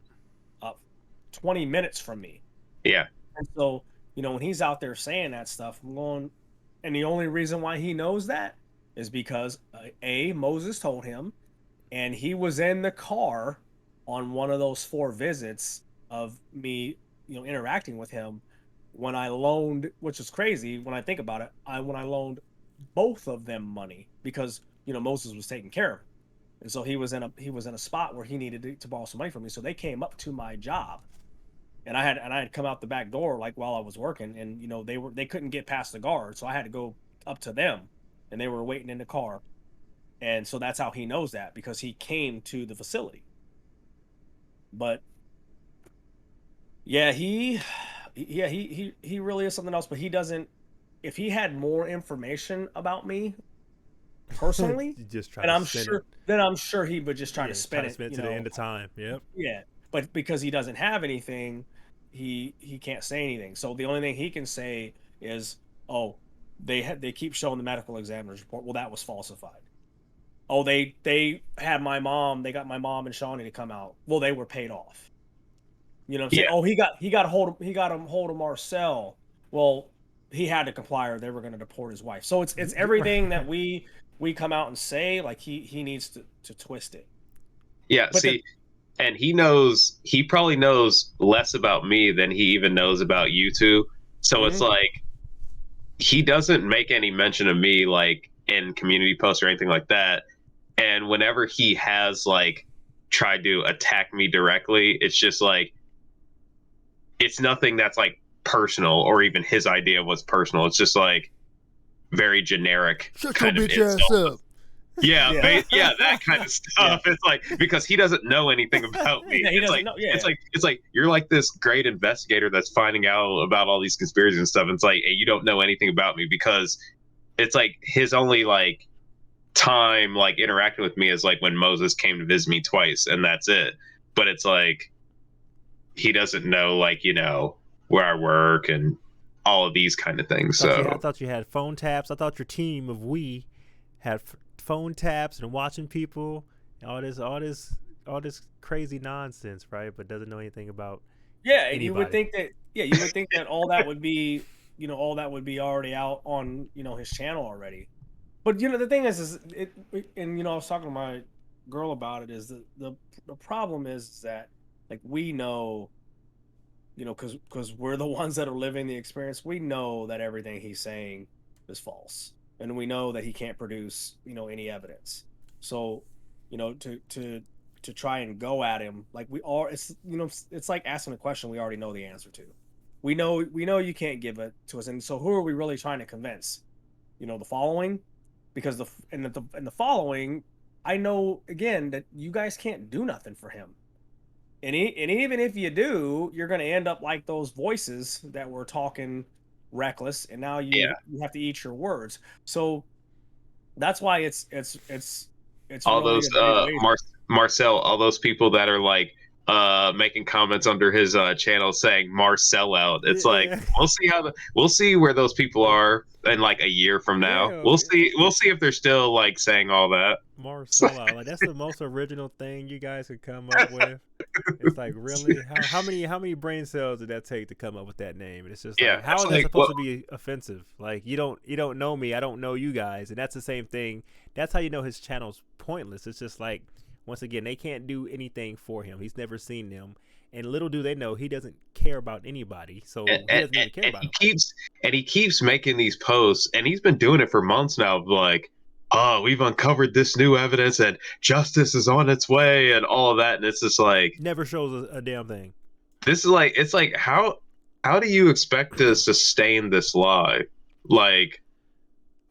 20 minutes from me. Yeah. And so, when he's out there saying that stuff, I'm going, and the only reason why he knows that is because Moses told him, and he was in the car on one of those 4 visits of me, interacting with him when I loaned, which is crazy when I think about it. When I loaned both of them money because Moses was taking care of him, and so he was in a spot where he needed to borrow some money from me. So they came up to my job, and I had come out the back door like while I was working, and they couldn't get past the guard, so I had to go up to them, and they were waiting in the car, and so that's how he knows that, because he came to the facility. But yeah, he really is something else. But he doesn't. If he had more information about me personally, just try and to I'm spin sure, it. then I'm sure he would just try to spin it, to the end of time. Yep. Yeah, but because he doesn't have anything, he can't say anything. So the only thing he can say is, "Oh, they keep showing the medical examiner's report. Well, that was falsified. Oh, they had my mom. They got my mom and Shawnee to come out. Well, they were paid off. You know what I'm saying? Yeah. Oh, he got him hold of Marcel. Well, he had to comply or they were going to deport his wife. So it's everything that we come out and say, like he needs to twist it. Yeah. But See, and he probably knows less about me than he even knows about you two. So it's like he doesn't make any mention of me like in community posts or anything like that. And whenever he has like tried to attack me directly, it's just like it's nothing that's like personal or even his idea was personal. It's just like very generic. Shut kind your of bitch ass up. Yeah, Yeah. yeah, that kind of stuff. It's like because he doesn't know anything about me. Yeah, he it's doesn't like know. Yeah. it's like you're like this great investigator that's finding out about all these conspiracies and stuff. And it's like, hey, you don't know anything about me because it's like his only like time like interacting with me is like when Moses came to visit me twice, and that's it. But it's like he doesn't know like where I work and all of these kind of things. I thought you had phone taps. I thought your team of we had phone taps and watching people, and all this crazy nonsense, right? But doesn't know anything about. Yeah, and anybody. you would think that all that would be already out on his channel already. But the thing is it, and I was talking to my girl about it, is the problem is that like we know, because we're the ones that are living the experience, we know that everything he's saying is false, and we know that he can't produce any evidence. So to try and go at him like we are, it's like asking a question we already know the answer to. We know you can't give it to us, and so who are we really trying to convince? The following, because in the following, I know again that you guys can't do nothing for him. And even if you do, you're going to end up like those voices that were talking reckless, and now you have to eat your words. So that's why it's all really those Marcel, all those people that are like making comments under his channel saying Marcel out. It's like we'll see where those people are in like a year from now. Yeah, we'll see if they're still like saying all that. Marcel out. Like that's the most original thing you guys could come up with. It's like really how many brain cells did that take to come up with that name? And it's just like how is that supposed to be offensive? Like you don't know me, I don't know you guys, and that's the same thing. That's how you know his channel's pointless. It's just like once again they can't do anything for him. He's never seen them, and little do they know he doesn't care about anybody. So he doesn't even care about them. He keeps making these posts, and he's been doing it for months now. Like, oh, we've uncovered this new evidence and justice is on its way and all of that. And it's just like never shows a damn thing. This is like, it's like, how do you expect to sustain this lie? Like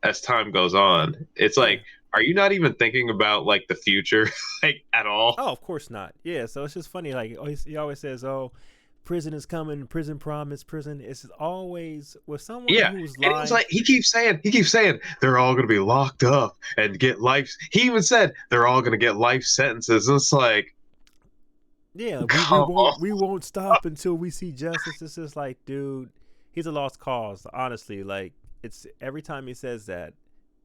as time goes on, it's like, are you not even thinking about like the future, like at all? Oh, of course not. Yeah, so it's just funny. Like he always says, "Oh, prison is coming, prison promise, prison." It's always with someone Yeah, who's and he's lying. like, he keeps saying they're all gonna be locked up and get life. He even said they're all gonna get life sentences. And it's like, Yeah, we come won't on. we won't stop until we see justice. It's just like, dude, he's a lost cause. Honestly, like it's every time he says that,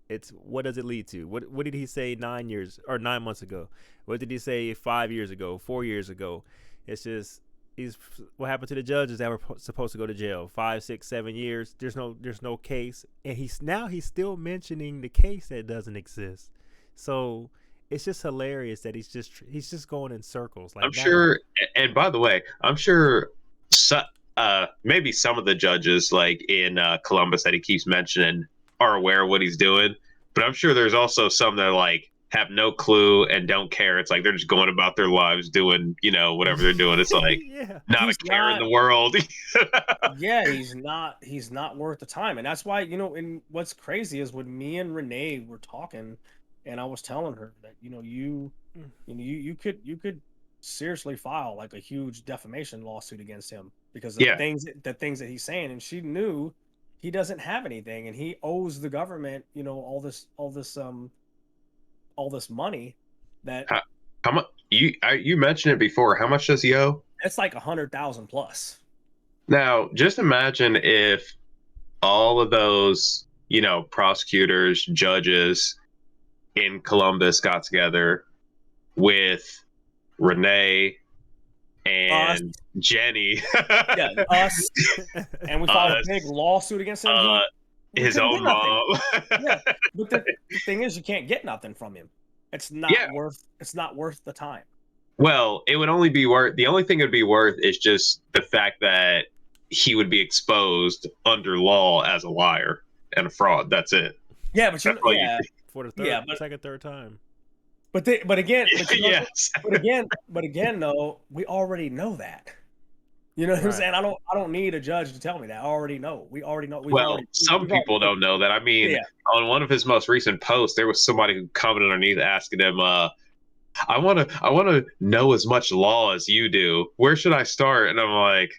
it's what does it lead to? What did he say 9 years or 9 months ago? What did he say 5 years ago, 4 years ago? It's just he's what happened to the judges that were supposed to go to jail 5, 6, 7 years. There's no case, and he's still mentioning the case that doesn't exist. So it's just hilarious that he's just going in circles I'm like that. sure. And by the way, I'm sure maybe some of the judges, like in Columbus, that he keeps mentioning, are aware of what he's doing. But I'm sure there's also some that like have no clue and don't care. It's like they're just going about their lives doing, whatever they're doing. It's like Yeah. not a He's care in not. the world. Yeah, he's not worth the time. And that's why, and what's crazy is when me and Renee were talking and I was telling her that, you could seriously file like a huge defamation lawsuit against him because of Yeah. the things that he's saying. And she knew he doesn't have anything and he owes the government, all this money that How much you mentioned it before? How much does he owe? it's like 100,000 plus. Now, just imagine if all of those, prosecutors, judges in Columbus got together with Renee Us, and Jenny, yeah, us, and we filed a us, big lawsuit against him. We his couldn't get own nothing. mom. Yeah, but the thing is, you can't get nothing from him. It's not Yeah. worth. It's not worth the time. Well, it would only be worth, the only thing it would be worth is just the fact that he would be exposed under law as a liar and a fraud. That's it. Yeah, but That's all you yeah, For the yeah, third time. but again, yes. but again, though, we already know that. You know what I'm Right. saying? I don't need a judge to tell me that. I already know. We already know. Well, some people don't know that. I mean, Yeah. on one of his most recent posts, there was somebody who commented underneath asking him, I want to know as much law as you do. Where should I start? And I'm like,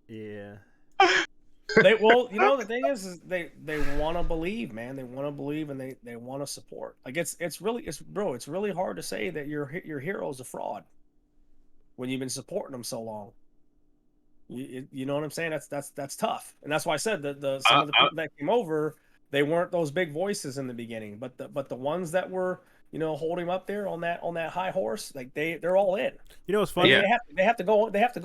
Yeah. The thing is they want to believe, man. They want to believe and they want to support. Like it's really hard to say that your hero's a fraud when you've been supporting them so long. You know what I'm saying? That's tough, and that's why I said that some of the people that came over, they weren't those big voices in the beginning, but the ones that were holding him up there on that high horse, like they're all in. You know what's funny? Yeah. They have to go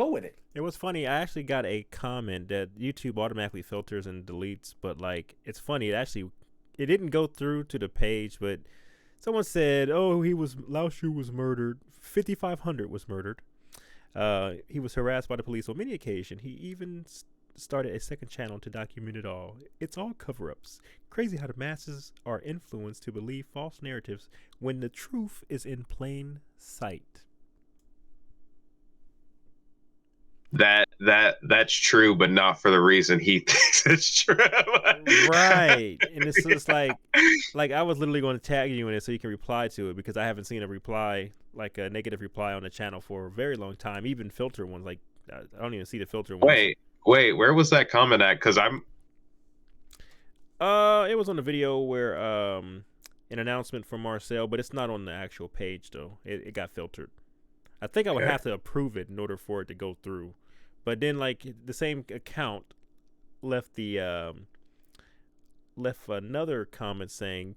with it. It was funny. I actually got a comment that YouTube automatically filters and deletes, but like it's funny. It didn't go through to the page, but someone said, "Oh, Lao Shu was murdered. 5,500 was murdered. He was harassed by the police on many occasions. He even started a second channel to document it all. It's all cover-ups. Crazy how the masses are influenced to believe false narratives when the truth is in plain sight." That's true, but not for the reason he thinks it's true. Right. And it's just like I was literally going to tag you in it so you can reply to it, because I haven't seen a reply, like a negative reply on the channel for a very long time, even filter ones. Like I don't even see the filter ones. Wait, where was that comment at? Because I'm it was on the video where an announcement from Marcel, but it's not on the actual page though. It got filtered. I think I would have to approve it in order for it to go through. But then, like, the same account left another comment saying,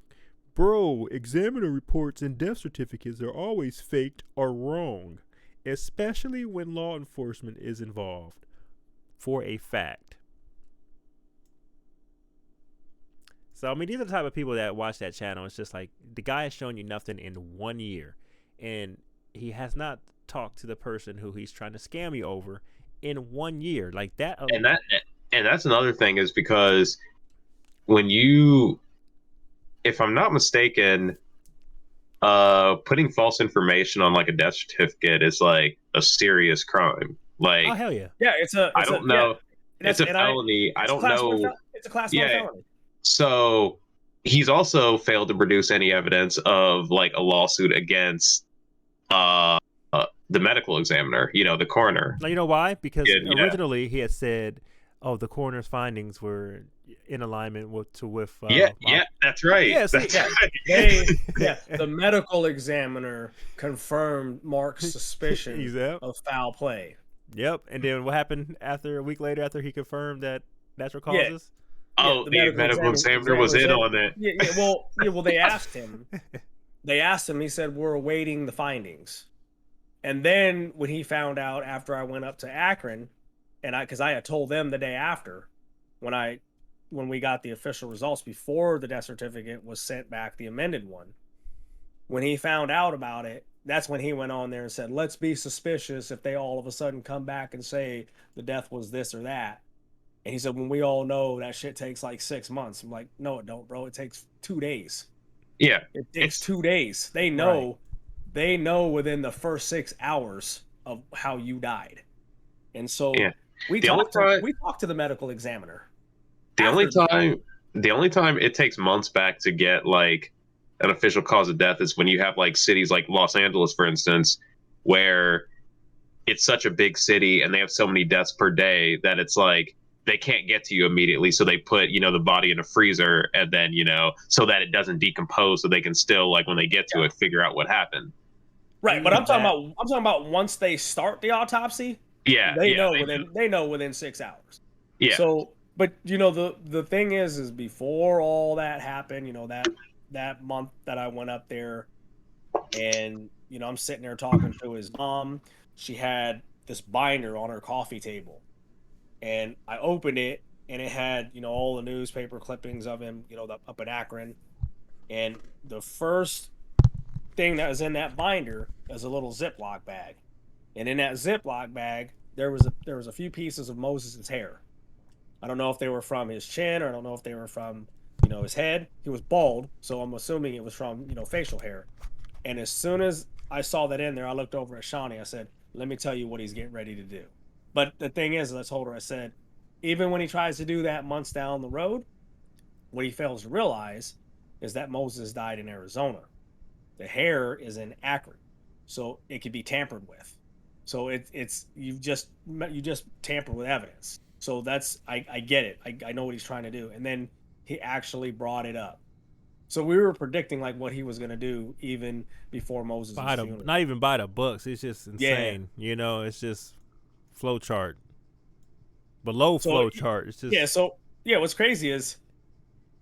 "Bro, examiner reports and death certificates are always faked or wrong, especially when law enforcement is involved. For a fact." So, I mean, these are the type of people that watch that channel. It's just like, the guy has shown you nothing in 1 year, and he has not talked to the person who he's trying to scam you over in 1 year. Like that. and that's another thing, is because when you, if I'm not mistaken, putting false information on like a death certificate is like a serious crime. Like, Oh, hell yeah. Yeah, I don't know. It's a felony. I don't know. It's a class 1 felony. So he's also failed to produce any evidence of like a lawsuit against uh, the medical examiner, the coroner. Now, you know why? Because Yeah, originally he had said, "Oh, the coroner's findings were in alignment with yeah, that's right. yeah." See, That's Yeah, the medical examiner confirmed Mark's suspicion yep, of foul play. yep. And then what happened a week later after he confirmed that natural Yeah, causes? yeah, Oh, the the medical medical examiner was examiner in said, on it. well, they asked him. They asked him. He said, "We're awaiting the findings." And then when he found out after I went up to Akron, and because I had told them the day after, when I when we got the official results before the death certificate was sent back, the amended one. When he found out about it, that's when he went on there and said, "Let's be suspicious if they all of a sudden come back and say the death was this or that." And he said, "When we all know that shit takes like 6 months." I'm like, "No, it don't, bro. It takes 2 days. Yeah, It takes it's 2 days. They Right. know, they know within the first 6 hours of how you died." And yeah. so we The only talked to time, we talked to the medical examiner the only after the fact. time, the only time it takes months back to get like an official cause of death is when you have like cities like Los Angeles, for instance, where it's such a big city and they have so many deaths per day that it's like they can't get to you immediately, so they put the body in a freezer, and then so that it doesn't decompose, so they can still, like, when they get to Yeah. it, figure out what happened. Right, And but even that, I'm talking about once they start the autopsy, Yeah, they yeah, know within 6 hours. yeah, So, but the thing is before all that happened, that month that I went up there, and I'm sitting there talking to his mom. She had this binder on her coffee table, and I opened it, and it had all the newspaper clippings of him, up in Akron, and the first thing that was in that binder was a little Ziploc bag, and in that Ziploc bag there was a few pieces of Moses's hair. I don't know if they were from his chin, or I don't know if they were from his head. He was bald, so I'm assuming it was from facial hair. And as soon as I saw that in there, I looked over at Shawnee. I said, "Let me tell you what he's getting ready to do." But the thing is, I told her, I said, even when he tries to do that months down the road, what he fails to realize is that Moses died in Arizona. The hair is in Akron, so it could be tampered with. So it's you just tamper with evidence. So that's I get it. I know what he's trying to do. And then he actually brought it up. So we were predicting like what he was going to do even before Moses' funeral. not even by the books. It's just Yeah. insane. It's just flow chart below So flow chart. It's yeah. just So yeah. What's crazy is,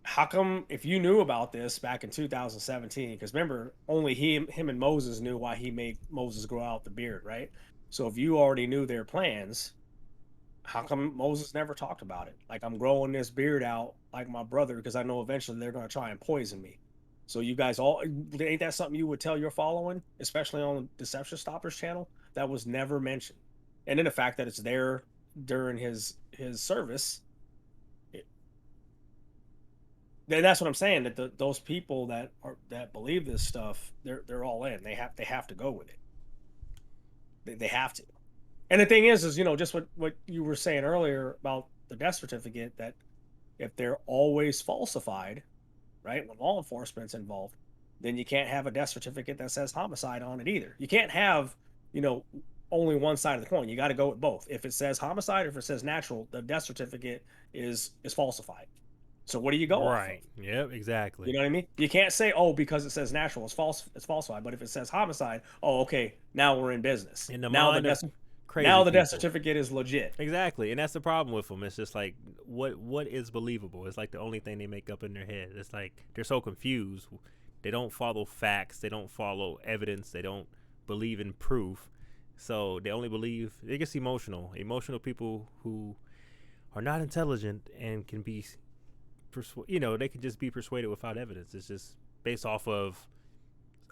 how come if you knew about this back in 2017? Because remember, only him and Moses knew why he made Moses grow out the beard, right? So if you already knew their plans, how come Moses never talked about it? Like, I'm growing this beard out like my brother because I know eventually they're going to try and poison me. So you guys all, ain't that something you would tell your following, especially on the Deception Stoppers channel? That was never mentioned. And then the fact that it's there during his service, it, that's what I'm saying. That those people that believe this stuff, they're all in. They have to go with it. They have to. And the thing is just what you were saying earlier about the death certificate, that if they're always falsified, right, when law enforcement's involved, then you can't have a death certificate that says homicide on it either. You can't have, you know, only one side of the coin. You got to go with both. If it says homicide or if it says natural, the death certificate is falsified. So what do you go off of? right. Yep, exactly. You know what I mean? You can't say, "Oh, because it says natural, it's falsified." But if it says homicide, oh, okay, now we're in business. In the Now the mind of death crazy now the death people. certificate is legit. Exactly, and that's the problem with them. It's just like what is believable? It's like the only thing they make up in their head. It's like they're so confused. They don't follow facts. They don't follow evidence. They don't believe in proof. So they only believe. They get emotional. Emotional people who are not intelligent and can be, they can just be persuaded without evidence. It's just based off of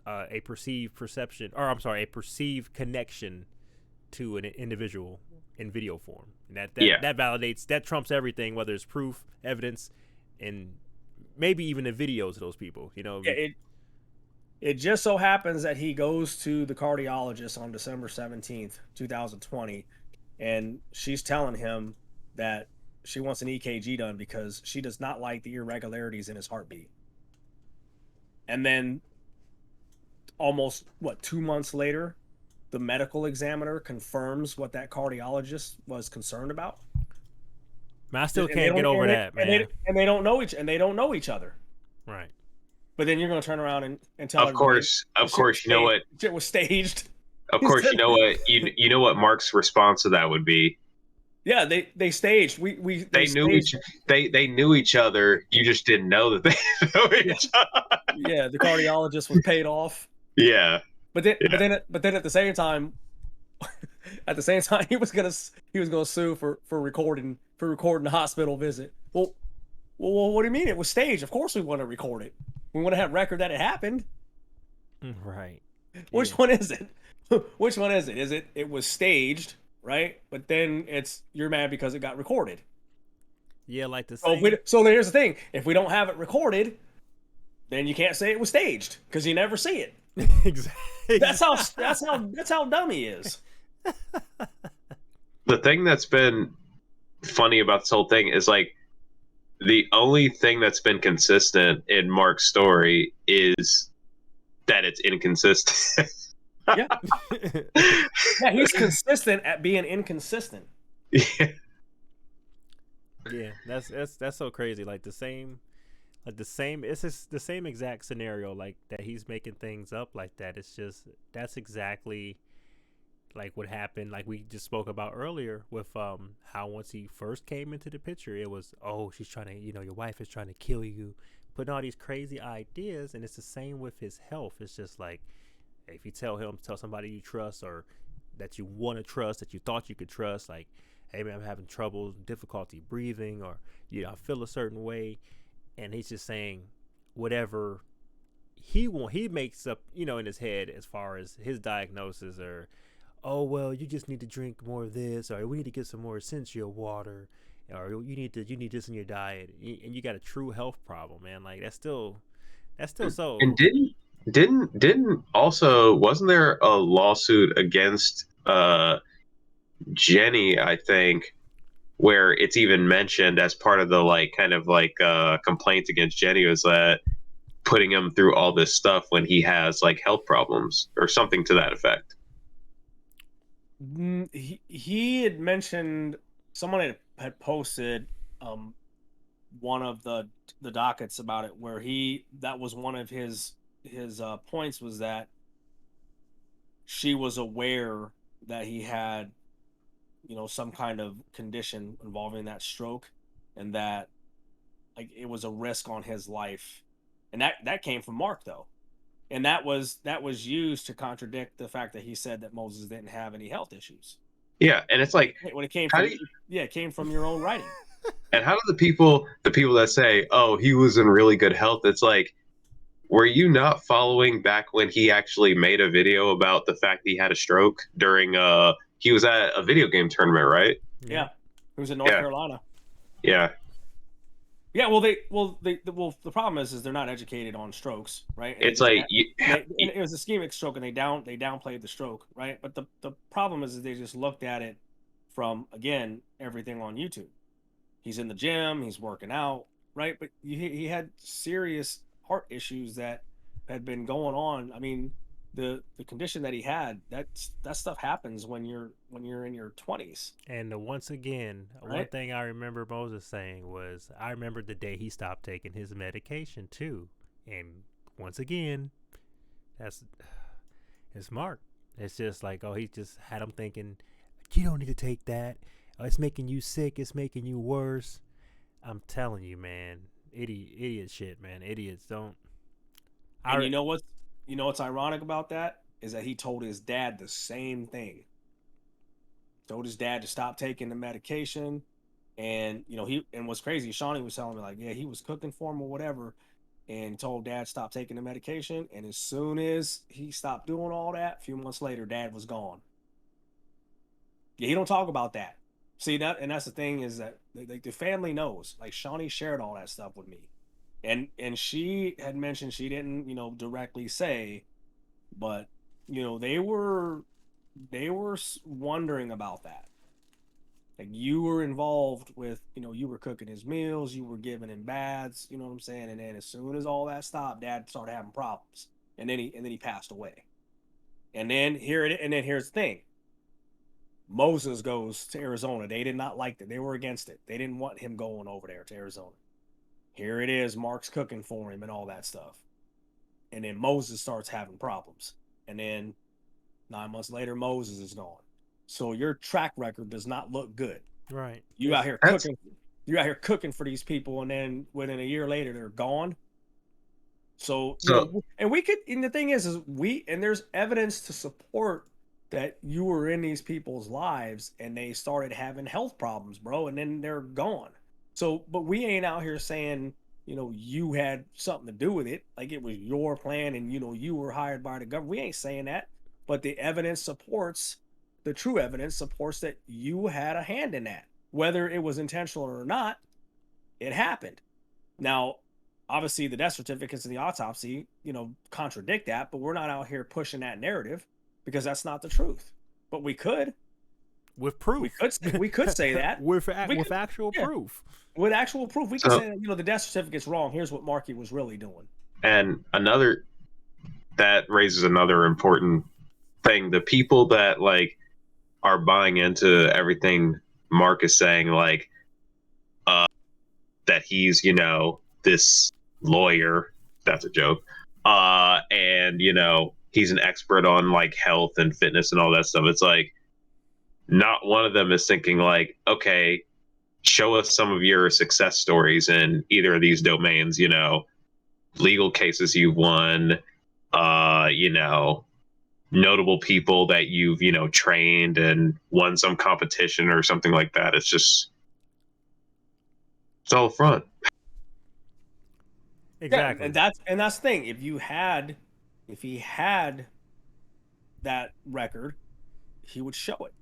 a perceived perception, or I'm sorry, a perceived connection to an individual in video form, and Yeah. that validates, that trumps everything, whether it's proof, evidence, and maybe even the videos of those people. Yeah, it just so happens that he goes to the cardiologist on December 17th, 2020, and she's telling him that she wants an EKG done because she does not like the irregularities in his heartbeat. And then almost 2 months later, the medical examiner confirms what that cardiologist was concerned about. Man, I still can't get over that, man. And they don't know each other. Right. But then you're going to turn around and tell Of everybody, course, you know what? Shit was staged. Of course, you know what? You know what Mark's response to that would be. Yeah, they staged. They knew each other. You just didn't know that they know each other. Yeah, the cardiologist was paid off. Yeah. But then at the same time, he was gonna sue for recording the hospital visit. Well, what do you mean it was staged? Of course we want to record it. We want to have record that it happened. Right. Which one is it? Which one is it? Is it was staged, right? But then you're mad because it got recorded. Yeah, like the same. So here's the thing: if we don't have it recorded, then you can't say it was staged because you never see it. Exactly. That's how dumb he is. The thing that's been funny about this whole thing is like the only thing that's been consistent in Mark's story is that it's inconsistent. Yeah. Yeah, he's consistent at being inconsistent. Yeah. Yeah, that's so crazy. Like the same, it's just the same exact scenario. Like that, he's making things up like that. It's just that's exactly like what happened. Like we just spoke about earlier with how once he first came into the picture, it was, oh, she's trying to, your wife is trying to kill you, putting all these crazy ideas. And it's the same with his health. It's just like if you tell somebody you trust or that you want to trust, that you thought you could trust, like, hey man, I'm having trouble, difficulty breathing, or I feel a certain way, and he's just saying whatever he makes up, in his head as far as his diagnosis, or oh well, you just need to drink more of this, or we need to get some more essential water, or you need this in your diet, and you got a true health problem, man. Like that's still so. And didn't also, wasn't there a lawsuit against Jenny, I think, where it's even mentioned as part of the like kind of like complaint against Jenny was that putting him through all this stuff when he has like health problems or something to that effect. He had mentioned, someone had posted one of the dockets about it, where that was one of his points, was that she was aware that he had some kind of condition involving that stroke, and that like it was a risk on his life, and that came from Mark though, and that was used to contradict the fact that he said that Moses didn't have any health issues. Yeah, and it's like when it came from it came from your own writing. And how do the people that say, oh, he was in really good health, it's like, were you not following back when he actually made a video about the fact that he had a stroke during he was at a video game tournament, right? Yeah. He was in North Carolina. Yeah. Yeah, the problem is they're not educated on strokes, right? And it's like it was a ischemic stroke, and they downplayed the stroke, right? But the problem is that they just looked at it from, again, everything on YouTube. He's in the gym, he's working out, right? But he had serious heart issues that had been going on. I mean, the condition that he had, that stuff happens when you're in your 20s. And once again, right? One thing I remember Moses saying was, I remember the day he stopped taking his medication too. And once again, it's Mark. It's just like, oh, he just had him thinking, you don't need to take that. Oh, it's making you sick. It's making you worse. I'm telling you, man, idiot shit, man. Idiots don't. And you know what's ironic about that is that he told his dad the same thing. Told his dad to stop taking the medication, and and what's crazy, Shawnee was telling me, like, yeah, he was cooking for him or whatever, and told dad stop taking the medication, and as soon as he stopped doing all that, a few months later, dad was gone. Yeah, he don't talk about that. See that, and that's the thing, is that the family knows. Like, Shawnee shared all that stuff with me, and she had mentioned she didn't directly say, but they were wondering about that. Like you were involved with, you were cooking his meals, you were giving him baths, you know what I'm saying? And then as soon as all that stopped, Dad started having problems. And then he passed away. And then here's the thing. Moses goes to Arizona. They did not like it. They were against it. They didn't want him going over there to Arizona. Here it is, Mark's cooking for him and all that stuff. And then Moses starts having problems. And then 9 months later, Moses is gone. So your track record does not look good. Right. You out here cooking. You're out here cooking for these people, and then within a year later, they're gone. So and we could. And the thing is there's evidence to support that you were in these people's lives, and they started having health problems, bro, and then they're gone. So, but we ain't out here saying, you had something to do with it, like it was your plan, and you were hired by the government. We ain't saying that, but the true evidence supports that you had a hand in that, whether it was intentional or not. It happened. Now, obviously, the death certificates and the autopsy, contradict that, but we're not out here pushing that narrative because that's not the truth. But we could. With proof. We could say that. with actual proof. With actual proof. We could say that, the death certificate's wrong. Here's what Marky was really doing. And that raises another important thing. The people that are buying into everything Mark is saying, that he's, this lawyer, that's a joke. And, he's an expert on health and fitness and all that stuff. It's not one of them is thinking okay, show us some of your success stories in either of these domains, legal cases you've won, notable people that you've, trained and won some competition or something like that. It's all front. Exactly. Yeah, and that's the thing. If he had that record, he would show it.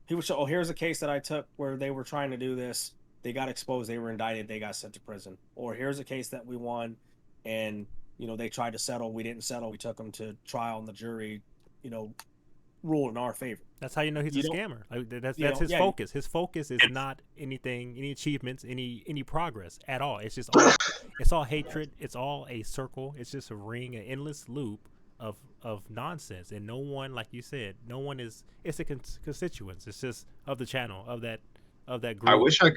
He would show, oh, here's a case that I took where they were trying to do this. They got exposed. They were indicted. They got sent to prison. Or here's a case that we won, and they tried to settle. We didn't settle. We took them to trial, and the jury, ruled in our favor. That's how you know he's a scammer. That's his focus. His focus is not any achievements, any progress at all. It's just it's all hatred. It's all a circle. It's just a ring, an endless loop of nonsense. And no one, like you said, it's a constituents. It's just of the channel of that group. I wish I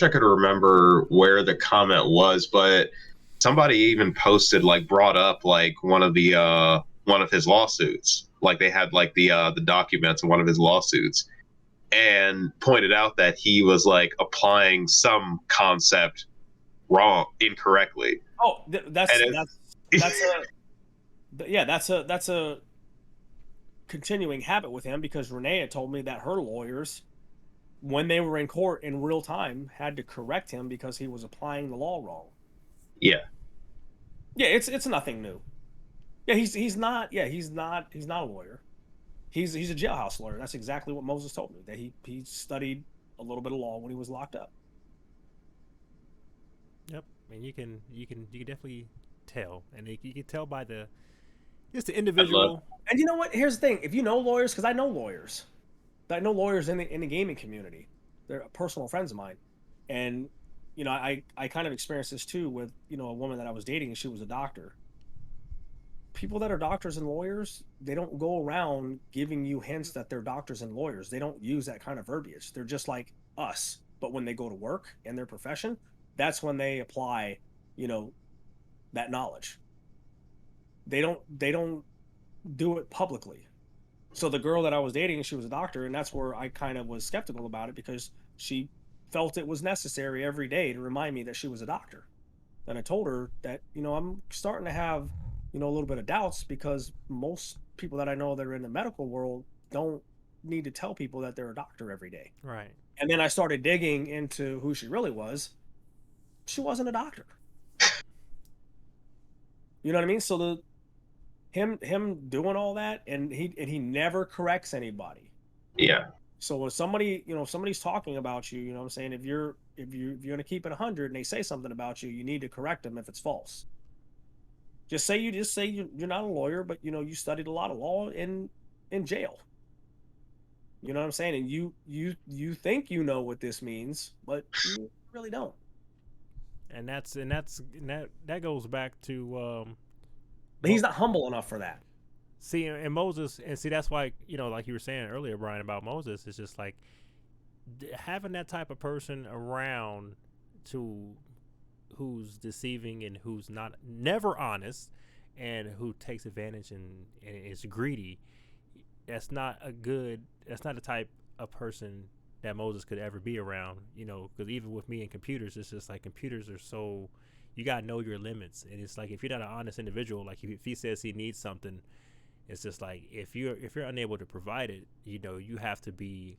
could remember where the comment was, but somebody even posted brought up one of his lawsuits. They had the documents in one of his lawsuits, and pointed out that he was applying some concept incorrectly. Oh, that's a continuing habit with him, because Renee had told me that her lawyers, when they were in court in real time, had to correct him because he was applying the law wrong. Yeah. Yeah, it's nothing new. Yeah, he's not a lawyer. He's a jailhouse lawyer. That's exactly what Moses told me, that he studied a little bit of law when he was locked up. Yep, and you can definitely tell, and you can tell by the individual. And you know what? Here's the thing: if you know lawyers, because I know lawyers in the gaming community, they're personal friends of mine, and I kind of experienced this too with a woman that I was dating, and she was a doctor. People that are doctors and lawyers, they don't go around giving you hints that they're doctors and lawyers. They don't use that kind of verbiage. They're just like us. But when they go to work in their profession, that's when they apply, that knowledge. They don't do it publicly. So the girl that I was dating, she was a doctor, and that's where I kind of was skeptical about it, because she felt it was necessary every day to remind me that she was a doctor. And I told her that, I'm starting to have a little bit of doubts, because most people that I know that are in the medical world don't need to tell people that they're a doctor every day. Right. And then I started digging into who she really was. She wasn't a doctor. You know what I mean? So him doing all that, and he never corrects anybody. Yeah. So when somebody, somebody's talking about you, what I'm saying, if you're going to keep it 100 and they say something about you, you need to correct them if it's false. Just say you're not a lawyer, but you studied a lot of law in jail. You know what I'm saying? And you think you know what this means, but you really don't. That goes back to But he's not humble enough for that. see, and Moses, and see, that's why, like you were saying earlier, Brian, about Moses. It's just like having that type of person around to who's deceiving and who's not never honest and who takes advantage and is greedy. That's not the type of person that Moses could ever be around, because even with me and computers, it's just like computers are so, you gotta know your limits. And it's like, if you're not an honest individual, like if he says he needs something, it's just like, if you're unable to provide it, you have to be,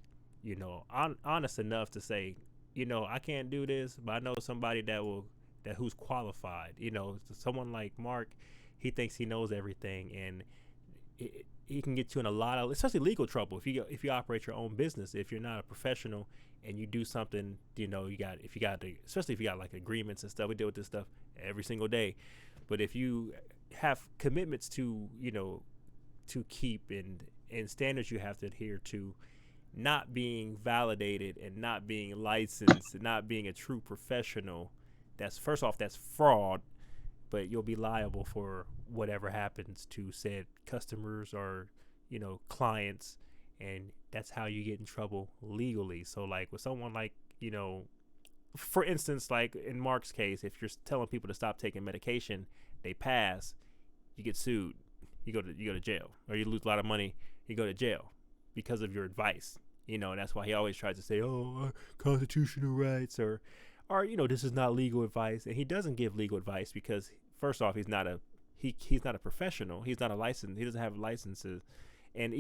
honest enough to say, I can't do this, but I know somebody that who's qualified. Someone like Mark, he thinks he knows everything, and he can get you in a lot of, especially legal trouble, if you operate your own business. If you're not a professional and you do something, especially if you got like agreements and stuff. We deal with this stuff every single day. But if you have commitments to keep, and standards you have to adhere to, not being validated and not being licensed and not being a true professional, that's, first off, that's fraud. But you'll be liable for whatever happens to said customers or clients, and that's how you get in trouble legally. So like with someone like, for instance, like in Mark's case, if you're telling people to stop taking medication, they pass, you get sued, you go to jail, or you lose a lot of money, you go to jail because of your advice. And that's why he always tries to say, oh, constitutional rights, or this is not legal advice. And he doesn't give legal advice because, first off, he's not a professional. He's not a license. He doesn't have licenses. And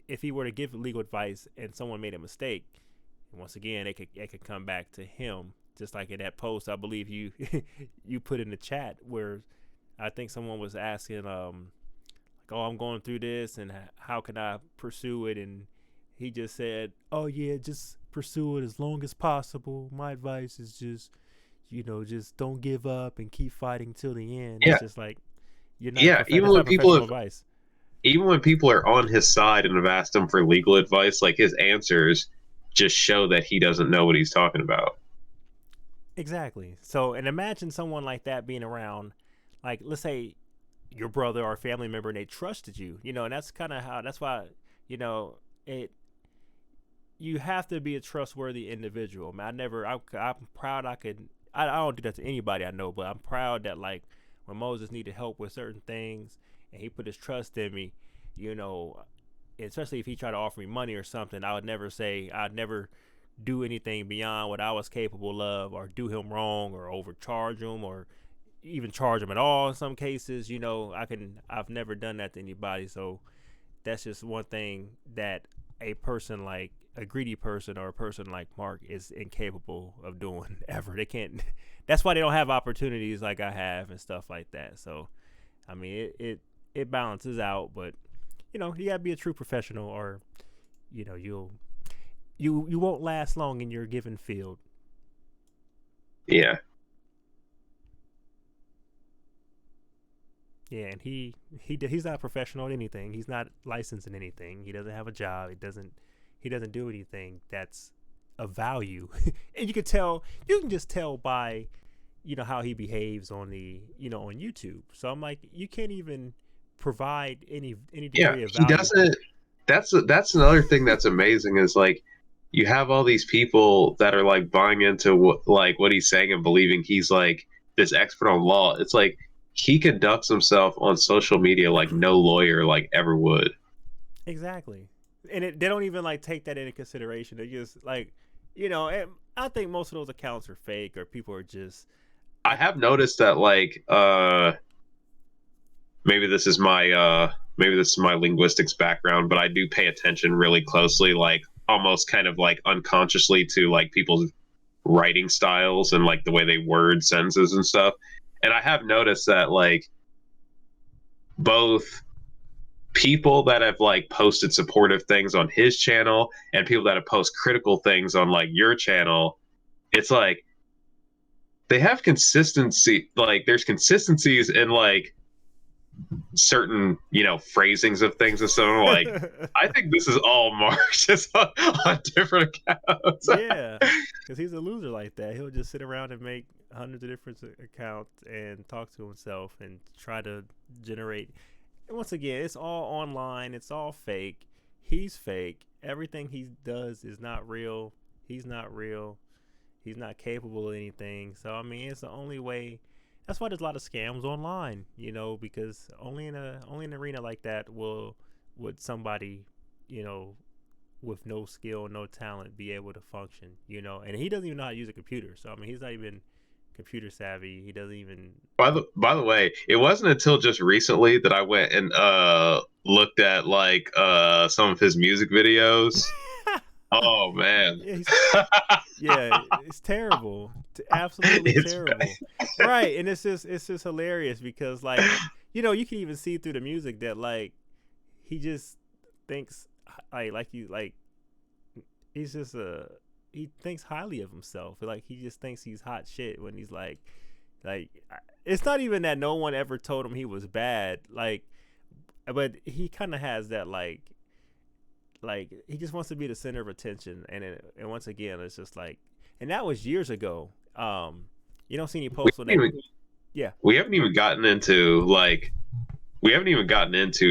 if he were to give legal advice and someone made a mistake, once again, it could come back to him. Just like in that post, I believe you you put in the chat, where I think someone was asking, like, oh, I'm going through this, and how can I pursue it? And he just said, oh yeah, just pursue it as long as possible. My advice is just, just don't give up and keep fighting till the end. Yeah. It's just like, you're not, Yeah, even when people advice. Even when people are on his side and have asked him for legal advice, like, his answers just show that he doesn't know what he's talking about. Exactly. So, and imagine someone like that being around, like, let's say your brother or family member, and they trusted you, and that's kind of that's why, it, you have to be a trustworthy individual. Man, I'm proud I don't do that to anybody I know, but I'm proud that, like, when Moses needed help with certain things and he put his trust in me, especially if he tried to offer me money or something, I'd never do anything beyond what I was capable of, or do him wrong, or overcharge him, or even charge him at all in some cases. I've never done that to anybody. So that's just one thing that a person like a greedy person or a person like Mark is incapable of doing ever. They can't. That's why they don't have opportunities like I have and stuff like that. So, I mean, it balances out, but you gotta be a true professional, or you won't last long in your given field. Yeah. Yeah, and he's not a professional at anything. He's not licensed in anything. He doesn't have a job. He doesn't do anything that's of value. And you can just tell by how he behaves on the on YouTube. So I'm like, you can't even provide any degree of value. He doesn't. That's another thing that's amazing, is like, you have all these people that are like buying into what he's saying and believing he's like this expert on law. It's like, he conducts himself on social media like no lawyer like ever would. Exactly. And they don't even like take that into consideration. They just like, and I think most of those accounts are fake, or people are just. I have noticed that, like, maybe this is my linguistics background, but I do pay attention really closely, like almost kind of like unconsciously, to like people's writing styles and like the way they word sentences and stuff. And I have noticed that, like, both people that have like posted supportive things on his channel and people that have posted critical things on like your channel, it's like they have consistency. Like, there's consistencies in like certain, phrasings of things and so like, I think this is all Mark just on different accounts. Yeah, because he's a loser like that. He'll just sit around and make hundreds of different accounts and talk to himself and try to generate. And once again, it's all online. It's all fake. He's fake. Everything he does is not real. He's not real. He's not capable of anything. So I mean, it's the only way. That's why there's a lot of scams online, because only in an arena like that would somebody, with no skill, no talent, be able to function, And he doesn't even know how to use a computer. So I mean, he's not even computer savvy. He doesn't even. By the way, it wasn't until just recently that I went and looked at like some of his music videos. Oh man. Yeah, it's terrible. Absolutely It's terrible. Right, and it's just hilarious because like, you can even see through the music that like he just thinks he's just he thinks highly of himself. Like he just thinks he's hot shit when he's like it's not even that no one ever told him he was bad, but he kind of has that like he just wants to be the center of attention, and once again it's just like, and that was years ago. You don't see any posts on that. Yeah, we haven't even gotten into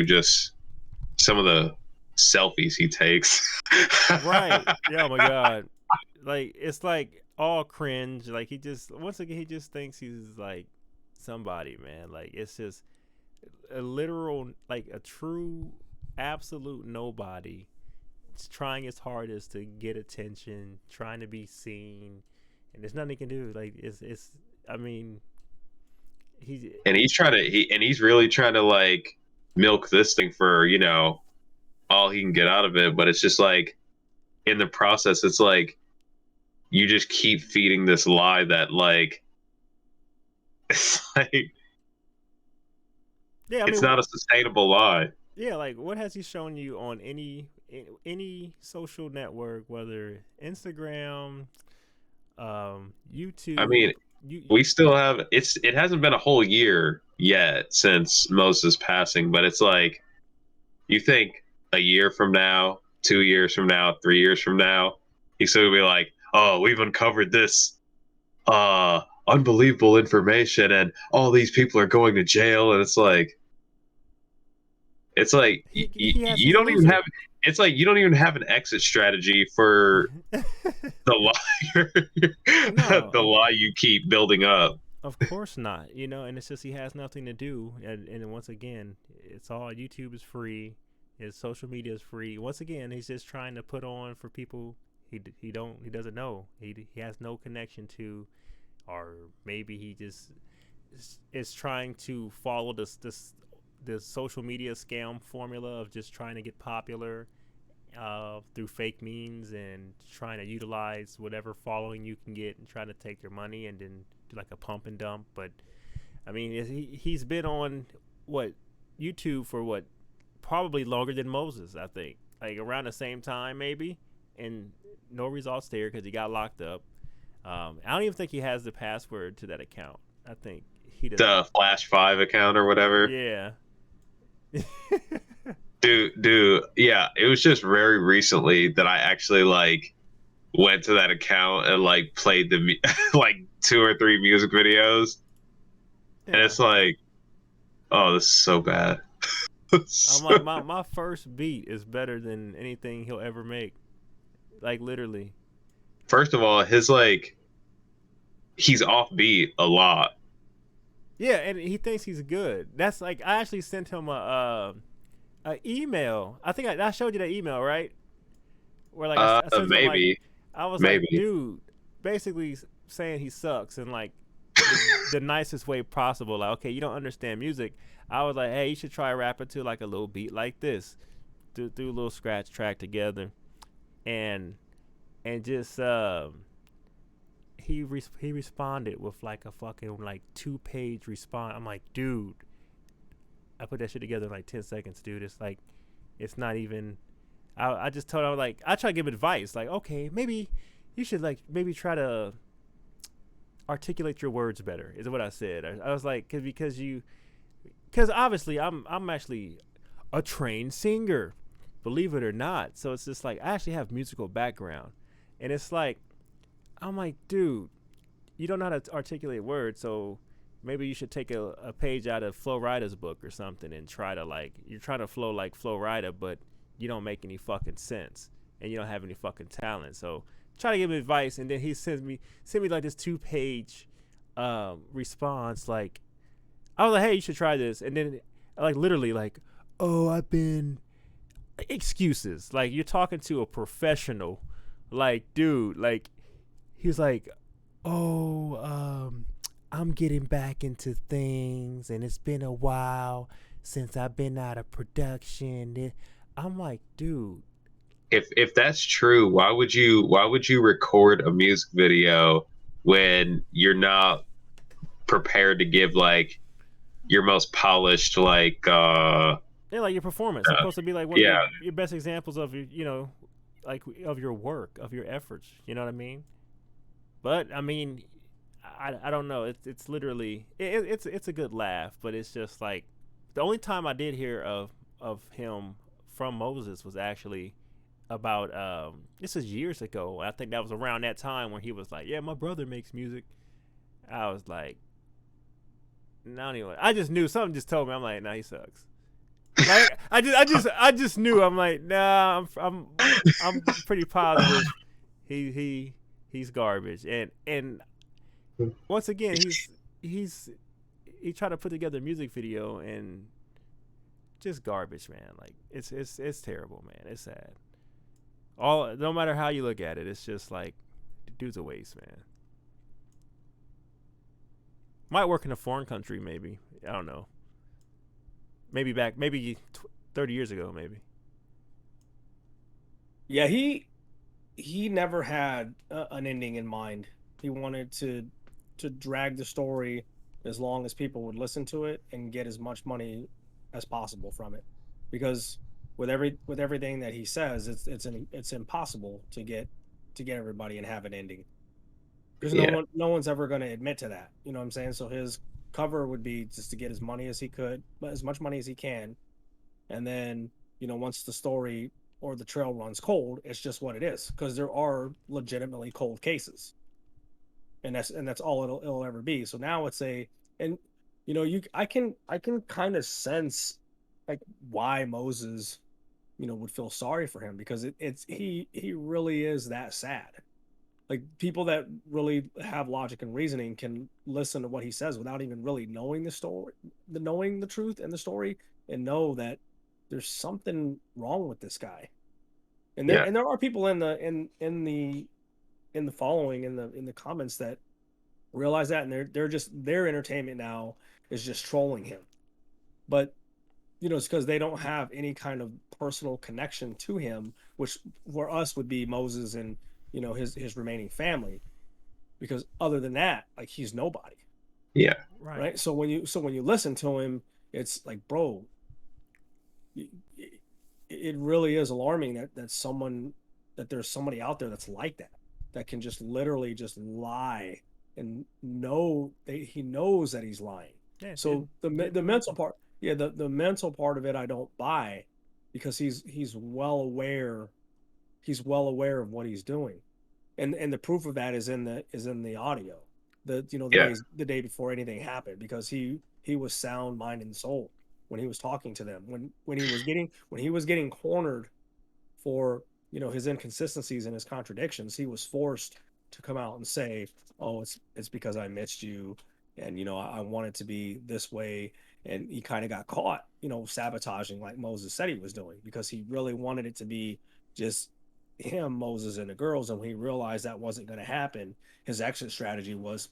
just some of the selfies he takes. right. Yeah, oh my god, like it's like all cringe. Like he just thinks he's like somebody, man. Like it's just a literal, like a true absolute nobody. It's trying his hardest to get attention, trying to be seen, and there's nothing he can do. Like it's I mean, he's really trying to like milk this thing for all he can get out of it, but it's just like in the process it's like you just keep feeding this lie that like it's like yeah, it's not a sustainable lie. Yeah, like what has he shown you on any social network, whether Instagram, YouTube? I mean, we still have it hasn't been a whole year yet since Moses' passing, but it's like you think a year from now, 2 years from now, 3 years from now, he's still gonna be like, oh, we've uncovered this unbelievable information and all these people are going to jail, and it's like you don't even have it's like you don't even have an exit strategy for the lie the lie you keep building up. Of course not, and it's just he has nothing to do, and once again, it's all YouTube is free, his social media is free. Once again, he's just trying to put on for people he doesn't know, he has no connection to, or maybe he just is trying to follow this social media scam formula of just trying to get popular through fake means and trying to utilize whatever following you can get and trying to take your money and then do like a pump and dump. But I mean, he's been on YouTube for probably longer than Moses, I think, like around the same time maybe, and no results there because he got locked up. I don't even think he has the password to that account. I think he does. The Flash 5 account or whatever. Yeah. Dude, yeah, it was just very recently that I actually like went to that account and like played the like 2 or 3 music videos, and it's like, oh, this is so bad. I'm like, my first beat is better than anything he'll ever make, like literally. First of all, he's offbeat a lot. Yeah, and he thinks he's good. That's like, I actually sent him a email. I think I showed you that email, right? Where like I sent maybe him, like, I was maybe. like, dude, basically saying he sucks in like the nicest way possible. Like, okay, you don't understand music. I was like, hey, you should try rapping to like a little beat like this, do a little scratch track together, and just he responded with like a fucking like 2-page response. I'm like, dude, I put that shit together in like 10 seconds, dude. It's like, it's not even. I just told him, like, I try to give advice, like, okay, maybe you should like maybe try to articulate your words better, is what I said. I was like, because because obviously I'm actually a trained singer, believe it or not. So it's just like I actually have musical background, and it's like I'm like, dude, you don't know how to articulate words, so maybe you should take a page out of Flo Rida's book or something and try to like you're trying to flow like Flo Rida, but you don't make any fucking sense and you don't have any fucking talent. So try to give him advice, and then he sent me like this 2 page response like I was like, hey, you should try this, and then like literally like, oh, I've been excuses. Like you're talking to a professional, like dude, like he was like, oh, I'm getting back into things, and it's been a while since I've been out of production. I'm like, dude. If that's true, why would you record a music video when you're not prepared to give like your most polished Yeah, like your performance. It's supposed to be like one of yeah, your best examples of your, like of your work, of your efforts. You know what I mean? But I mean, I don't know. It's literally it's a good laugh, but it's just like the only time I did hear of him from Moses was actually about this is years ago. I think that was around that time when he was like, yeah, my brother makes music. I was like, no, anyway, I just knew something just told me. I'm like, nah, he sucks. Like I just knew. I'm like, nah, I'm pretty positive he's garbage. And once again, he tried to put together a music video and just garbage, man. Like it's terrible, man. It's sad. All no matter how you look at it, it's just like the dude's a waste, man. Might work in a foreign country, maybe. I don't know. Maybe 30 years ago, maybe. Yeah, he never had an ending in mind. He wanted to drag the story as long as people would listen to it and get as much money as possible from it, because with everything that he says, it's impossible to get everybody and have an ending, because yeah, no one's ever going to admit to that. You know what I'm saying? So his cover would be just to get as money as he could, as much money as he can, and then once the story or the trail runs cold, it's just what it is, because there are legitimately cold cases, and that's all it'll ever be. So now it's a and you I can kind of sense like why Moses would feel sorry for him, because it's he really is that sad. Like people that really have logic and reasoning can listen to what he says without even really knowing the story, knowing the truth and the story, and know that there's something wrong with this guy. And yeah, there are people in the in the following in the comments that realize that, and they're just their entertainment now is just trolling him. But it's because they don't have any kind of personal connection to him, which for us would be Moses and his remaining family. Because other than that, like he's nobody, yeah, Right. right? So when you listen to him, it's like, bro, it really is alarming that there's somebody out there that's like that, that can just literally just lie and know he knows that he's lying. Yeah. So the mental part, yeah, the mental part of it I don't buy, because he's well aware of what he's doing, and the proof of that is in the audio, yeah, the day before anything happened, because he was sound mind and soul when he was talking to them, when he was getting cornered for his inconsistencies and his contradictions. He was forced to come out and say, oh, it's because I missed you, and I want it to be this way. And he kind of got caught sabotaging, like Moses said he was doing, because he really wanted it to be just him, Moses, and the girls. And when he realized that wasn't going to happen, his exit strategy was,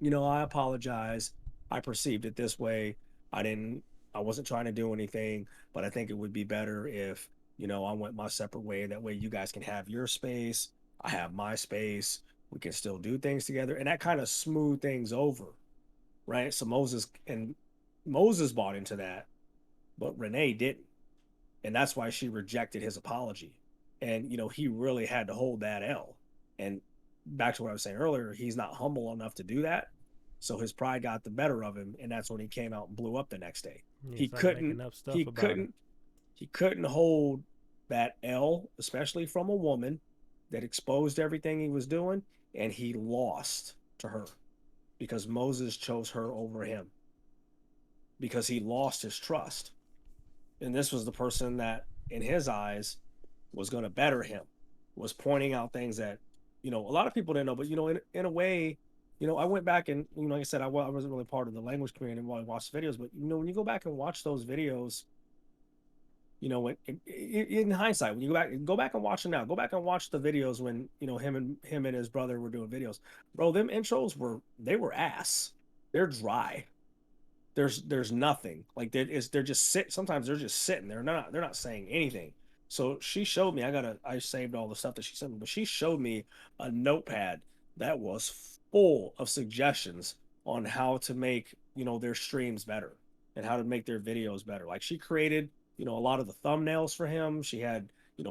I apologize, I perceived it this way, I didn't I wasn't trying to do anything, but I think it would be better if I went my separate way. That way you guys can have your space, I have my space, we can still do things together, and that kind of smoothed things over, right? So Moses bought into that, but Renee didn't, and that's why she rejected his apology. And he really had to hold that L. And back to what I was saying earlier, he's not humble enough to do that. So his pride got the better of him, and that's when he came out and blew up the next day. Yeah, He started making couldn't up stuff he about her. couldn't he couldn't hold that L, especially from a woman that exposed everything he was doing, and he lost to her because Moses chose her over him because he lost his trust. And this was the person that, in his eyes, was going to better him, was pointing out things that, a lot of people didn't know. But, in a way, I went back and, like I said, I wasn't really part of the language community while I watched the videos. But, when you go back and watch those videos, in hindsight, when you go back and watch them now, go back and watch the videos when, him and his brother were doing videos. Bro, them intros were ass. They're dry. There's nothing like they're just sometimes they're just sitting there. They're not saying anything. So she showed me, I saved all the stuff that she sent me, but she showed me a notepad that was full of suggestions on how to make, their streams better and how to make their videos better. Like she created, a lot of the thumbnails for him. She had,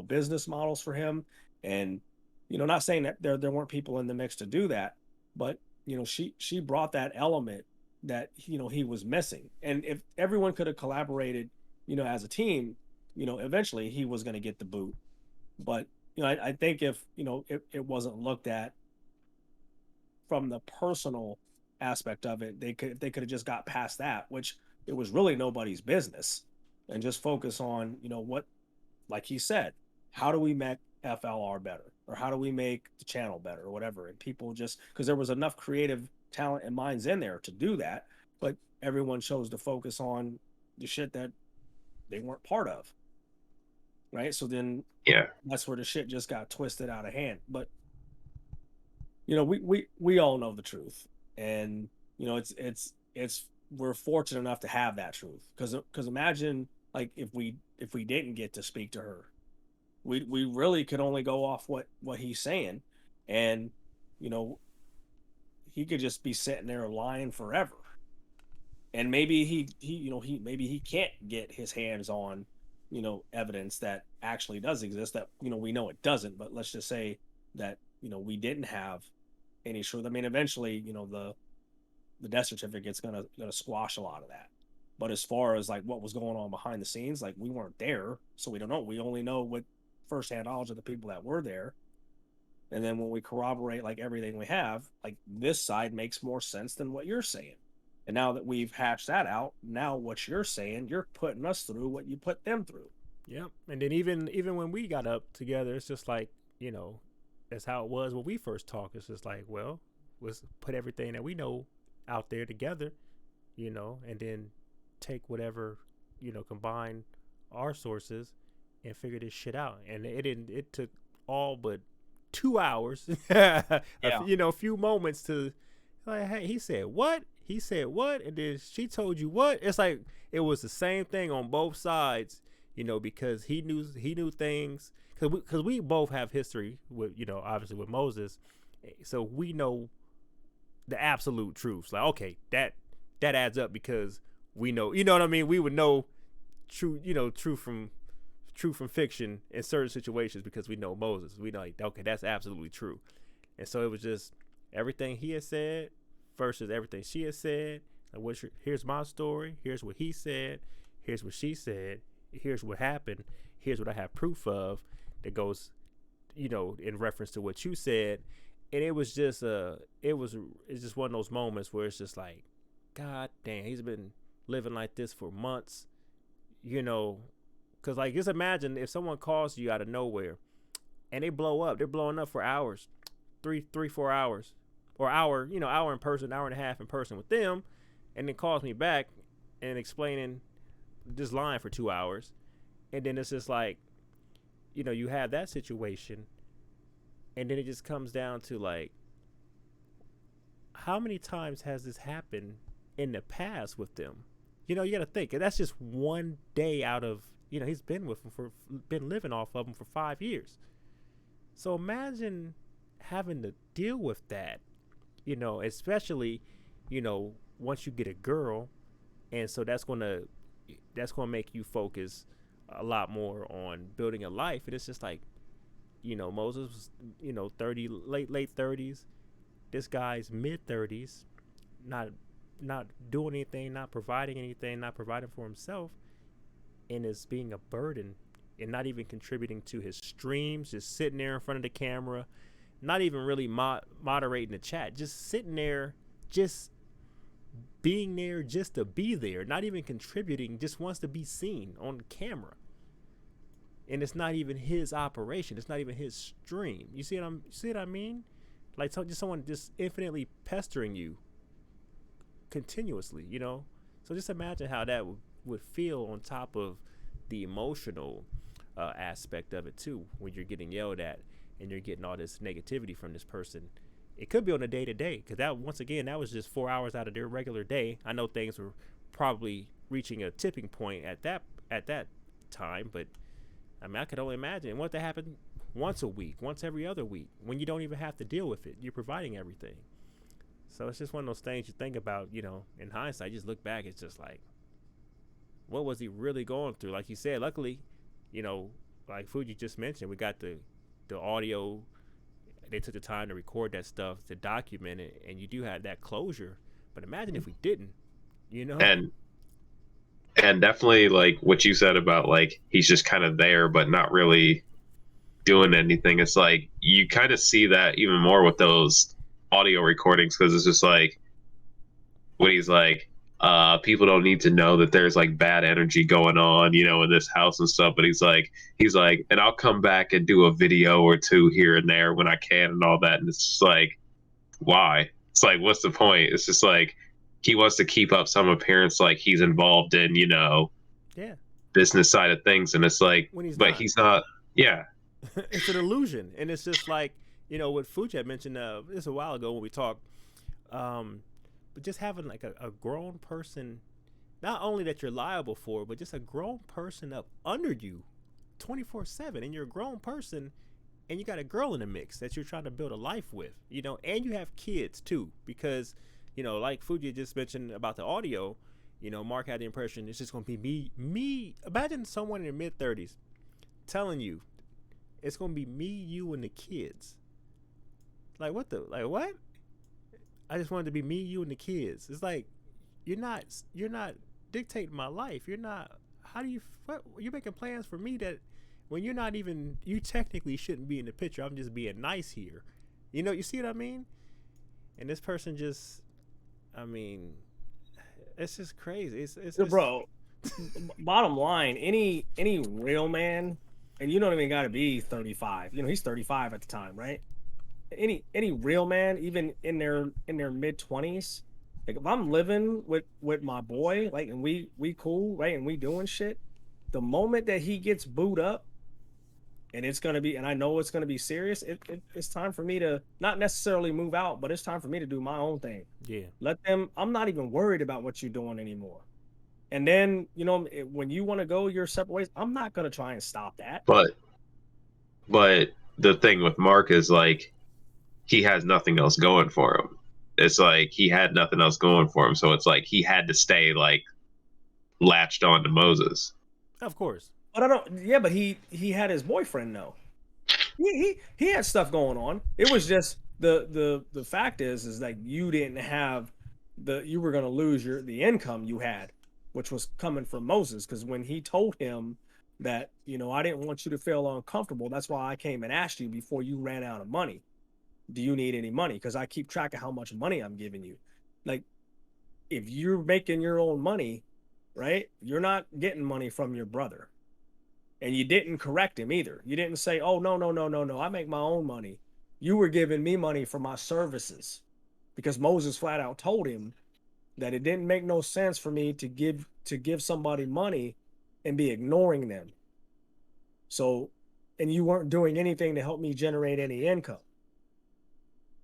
business models for him. And, not saying that there weren't people in the mix to do that, but she brought that element that he was missing. And if everyone could have collaborated, as a team, eventually he was going to get the boot. But I think if it wasn't looked at from the personal aspect of it, they could have just got past that, which it was really nobody's business, and just focus on what, like he said, how do we make FLR better, or how do we make the channel better, or whatever. And people, just because there was enough creative talent and minds in there to do that, but everyone chose to focus on the shit that they weren't part of, right? So then Yeah. that's where the shit just got twisted out of hand. But we all know the truth, and it's we're fortunate enough to have that truth, because imagine, like, if we didn't get to speak to her, we really could only go off what he's saying, and he could just be sitting there lying forever. And maybe maybe he can't get his hands on evidence that actually does exist, that we know it doesn't. But let's just say that we didn't have any truth. I mean, eventually the death certificate's gonna squash a lot of that. But as far as like what was going on behind the scenes, like, we weren't there, so we don't know. We only know what firsthand knowledge of the people that were there. And then when we corroborate like everything we have, like, this side makes more sense than what you're saying. And now that we've hatched that out, now what you're saying, you're putting us through what you put them through. Yep. And then even when we got up together, it's just like, that's how it was when we first talked. It's just like, well, let's put everything that we know out there together, and then take whatever, combine our sources and figure this shit out. And it took all but 2 hours, Yeah. a few moments to, like, hey, he said what? He said what? And then she told you what? It's like it was the same thing on both sides, because he knew things, because we both have history with, obviously with Moses, so we know the absolute truths. Like, okay, that adds up, because we know, what I mean? We would know true from fiction in certain situations, because we know Moses. We know, like, okay, that's absolutely true. And so it was just everything he had said versus everything she had said. Like, here's my story. Here's what he said. Here's what she said. Here's what happened. Here's what I have proof of that goes, in reference to what you said. And it was just it's just one of those moments where it's just like, God damn, he's been living like this for months, because, like, just imagine if someone calls you out of nowhere and they blow up. They're blowing up for hours, 4 hours, or hour in person, hour and a half in person with them, and then calls me back and explaining this line for 2 hours. And then it's just like, you have that situation, and then it just comes down to, like, how many times has this happened in the past with them? You got to think, that's just one day out of, he's been with them been living off of them for 5 years. So imagine having to deal with that, especially, once you get a girl. And so that's going to make you focus a lot more on building a life. And it's just like, Moses was, 30, late 30s. This guy's mid 30s. not not doing anything, not providing anything, not providing for himself, and is being a burden and not even contributing to his streams, just sitting there in front of the camera, not even really moderating the chat, just sitting there, just being there just to be there, not even contributing, just wants to be seen on camera. And it's not even his operation. It's not even his stream. You see what I mean? Like, so just someone just infinitely pestering you continuously, you know? So just imagine how that would feel on top of the emotional aspect of it too, when you're getting yelled at and you're getting all this negativity from this person. It could be on a day to day, because that, once again, that was just 4 hours out of their regular day. I know things were probably reaching a tipping point at that time, but I mean, I could only imagine what that happened once a week, once every other week, when you don't even have to deal with it. You're providing everything. So it's just one of those things you think about, you know, in hindsight. You just look back, it's just like, what was he really going through? Like you said, luckily, you know, like Fuji just mentioned, we got the audio. They took the time to record that stuff, to document it, and you do have that closure. But imagine if we didn't, you know? And definitely, like what you said about, like, he's just kind of there but not really doing anything. It's like you kind of see that even more with those audio recordings, because it's just like when he's like, people don't need to know that there's like bad energy going on, you know, in this house and stuff. But he's like, and I'll come back and do a video or two here and there when I can and all that. And it's just like, why? It's like, what's the point? It's just like he wants to keep up some appearance like he's involved in, you know, Yeah. business side of things. And it's like, When he's but not. he's not. Yeah. It's an illusion. And it's just like, you know, what Fuji had mentioned this a while ago when we talked, but just having like a grown person, not only that you're liable for, but just a grown person up under you 24/7, and you're a grown person and you got a girl in the mix that you're trying to build a life with, you know, and you have kids too, because, you know, like Fuji just mentioned about the audio, you know, Mark had the impression it's just going to be me. Imagine someone in their mid 30s telling you it's going to be me, you, and the kids. Like, what? I just wanted to be me, you, and the kids. It's like, you're not dictating my life. You're not. How do you? You're making plans for me that when you're not even. You technically shouldn't be in the picture. I'm just being nice here. You know. You see what I mean? And this person just. I mean, it's just crazy. It's bro. Bottom line, any real man, and you don't even got to be 35. You know, he's 35 at the time, right? Any real man, even in their mid 20s, like if I'm living with my boy, like, and we cool, right, and we doing shit, the moment that he gets booed up, and it's gonna be, and I know it's gonna be serious, it's time for me to not necessarily move out, but it's time for me to do my own thing. Yeah. Let them. I'm not even worried about what you're doing anymore. And then, you know, when you want to go your separate ways, I'm not gonna try and stop that. But the thing with Mark is, like, he has nothing else going for him. It's like he had nothing else going for him, so it's like he had to stay like latched on to Moses. Of course. But I don't. Yeah, but he had his boyfriend though. He had stuff going on. It was just the fact is like you didn't have you were gonna lose the income you had, which was coming from Moses, because when he told him that, you know, I didn't want you to feel uncomfortable, that's why I came and asked you before you ran out of money. Do you need any money? Because I keep track of how much money I'm giving you. Like, if you're making your own money, right, you're not getting money from your brother. And you didn't correct him either. You didn't say, oh, no, I make my own money. You were giving me money for my services, because Moses flat out told him that it didn't make no sense for me to give somebody money and be ignoring them. So, and you weren't doing anything to help me generate any income.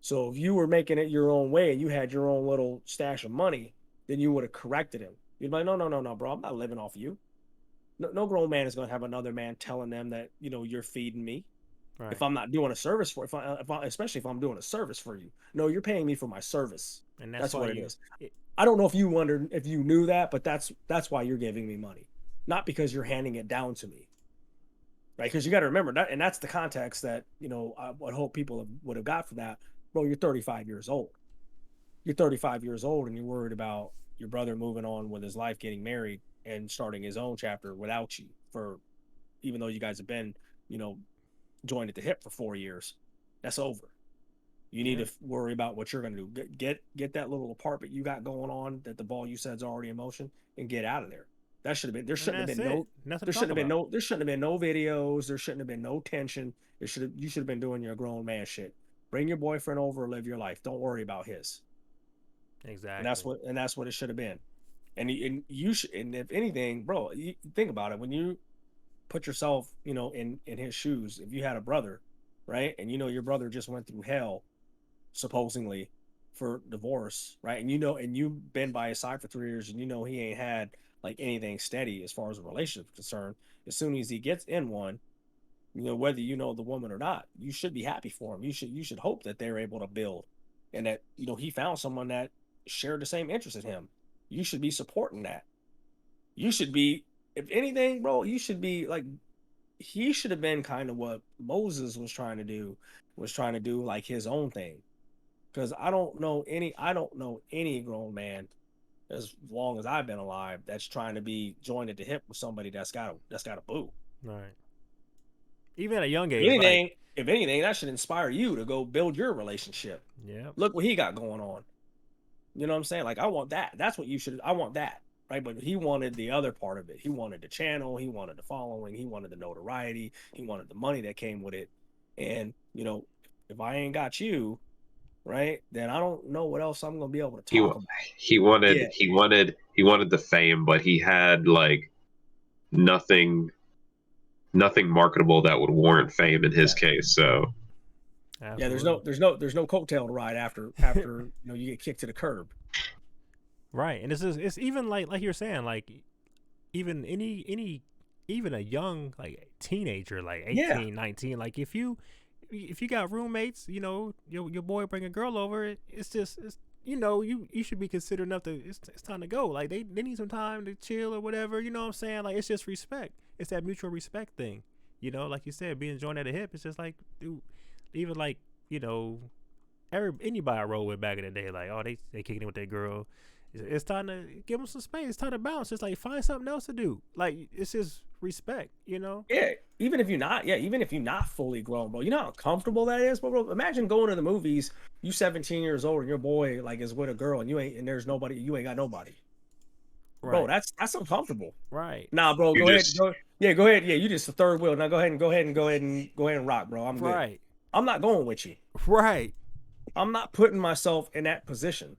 So if you were making it your own way and you had your own little stash of money, then you would have corrected him. You'd be like, no, bro, I'm not living off you. No grown man is going to have another man telling them that, you know, you're feeding me. Right. If I'm not doing a service for, especially if I'm doing a service for you. No, you're paying me for my service. And that's what it is. I don't know if you knew that, but that's why you're giving me money, not because you're handing it down to me. Right? Because you got to remember that, and that's the context that, you know, I would hope people would have got for that. Bro, you're 35 years old. you're 35 years old and you're worried about your brother moving on with his life, getting married, and starting his own chapter without you, for even though you guys have been, you know, joined at the hip for 4 years. That's over. You need Yeah. to worry about what you're going to do. Get that little apartment you got going on, that the ball you said is already in motion, and get out of there. That should have been. There And shouldn't have that's been it. no. Nothing There to talk shouldn't have been about. no. There shouldn't have been no videos. There shouldn't have been no tension. There should have. You should have been doing your grown man shit. Bring your boyfriend over, live your life. Don't worry about his. And that's Exactly. what. And that's what it should have been. And you should. And if anything, bro, you think about it. When you put yourself, in his shoes. If you had a brother, right, and your brother just went through hell, supposedly, for divorce, right? And you've been by his side for 3 years, and he ain't had like anything steady as far as a relationship is concerned. As soon as he gets in one, whether you know the woman or not, you should be happy for him. You should hope that they're able to build, and that he found someone that shared the same interest in him. You should be supporting that. You should be, if anything, bro, you should be like, he should have been kind of what Moses was trying to do, like his own thing. Because I don't know any grown man, as long as I've been alive, that's trying to be joined at the hip with somebody that's got a boo. Right. Even at a young If age, like, anything, that should inspire you to go build your relationship. yeah, Look what he got going on. You know what I'm saying? Like, I want that. That's what you should. I want that, right? But he wanted the other part of it. He wanted the channel. He wanted the following. He wanted the notoriety. He wanted the money that came with it. And if I ain't got you, right, then I don't know what else I'm gonna be able to He talk about. he wanted Yeah, the fame, but he had like nothing marketable that would warrant fame in his yeah, case. So yeah. absolutely. There's no coattail to ride after you get kicked to the curb. Right. And it's even like you're saying, like, even any even a young, like, teenager, like Yeah, 18, 19, like, if you got roommates, your boy bring a girl over, it's just it's you should be considered enough to, it's time to go. Like, they need some time to chill or whatever, you know what I'm saying? Like, it's just respect. It's that mutual respect thing. Like you said, being joined at the hip, it's just like, dude, even like, you know, anybody I roll with back in the day, like, oh, they kicking it with that girl. It's time to give them some space. It's time to bounce. It's like, find something else to do. Like, it's just respect. yeah. Even if you're not fully grown, bro, you know how comfortable that is, bro. Imagine going to the movies. You 17 years old, and your boy like is with a girl, and there's nobody. You ain't got nobody, bro. Right. That's uncomfortable. Right. Nah, bro, you go ahead. just Go ahead. Yeah, you just the third wheel. Now go ahead and rock, bro. I'm good. Right. I'm not going with you. Right. I'm not putting myself in that position.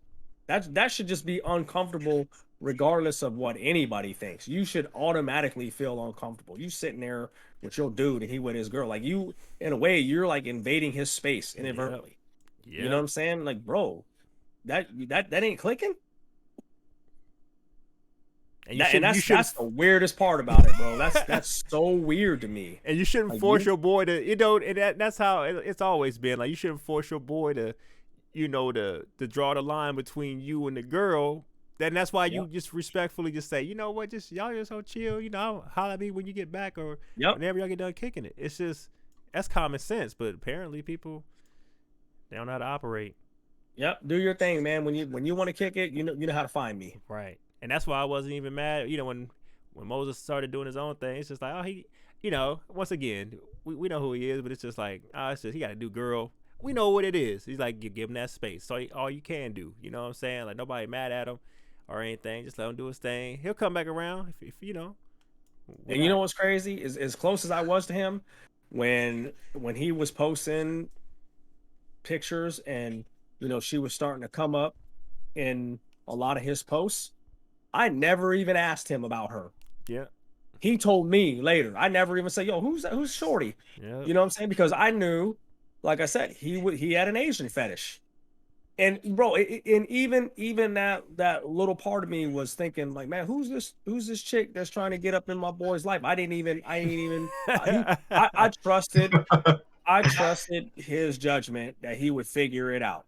That should just be uncomfortable, regardless of what anybody thinks. You should automatically feel uncomfortable. You sitting there with your dude and he with his girl, like, you, in a way, you're like invading his space Yep. inadvertently. You know what Yep. I'm saying? Like, bro, that ain't clicking. And That's the weirdest part about it, bro. That's so weird to me. and you shouldn't Like, force your boy to, and that's how it's always been. Like, you shouldn't force your boy to, to draw the line between you and the girl. Then that's why you yep, just respectfully just say, you know what, just y'all just so chill, holler at me when you get back, or yep, whenever y'all get done kicking it. It's just, that's common sense, but apparently people, they don't know how to operate. yep. Do your thing, man. When you want to kick it, you know how to find me. Right. And that's why I wasn't even mad, when Moses started doing his own thing. It's just like, oh, he, once again, we know who he is, but it's just like, oh, it's just, he got to do girl. We know what it is. He's like, give him that space. So all you can do, you know what I'm saying? Like, nobody mad at him or anything. Just let him do his thing. He'll come back around if we're And you know not. what's crazy is, as close as I was to him, when he was posting pictures, and she was starting to come up in a lot of his posts, I never even asked him about her. Yeah. He told me later. I never even said, "Yo, who's that? Who's Shorty?" Yeah. You know what I'm saying? Because I knew, like I said, he had an Asian fetish. And bro, and even that little part of me was thinking, like, man, who's this chick that's trying to get up in my boy's life? I ain't even I trusted his judgment that he would figure it out.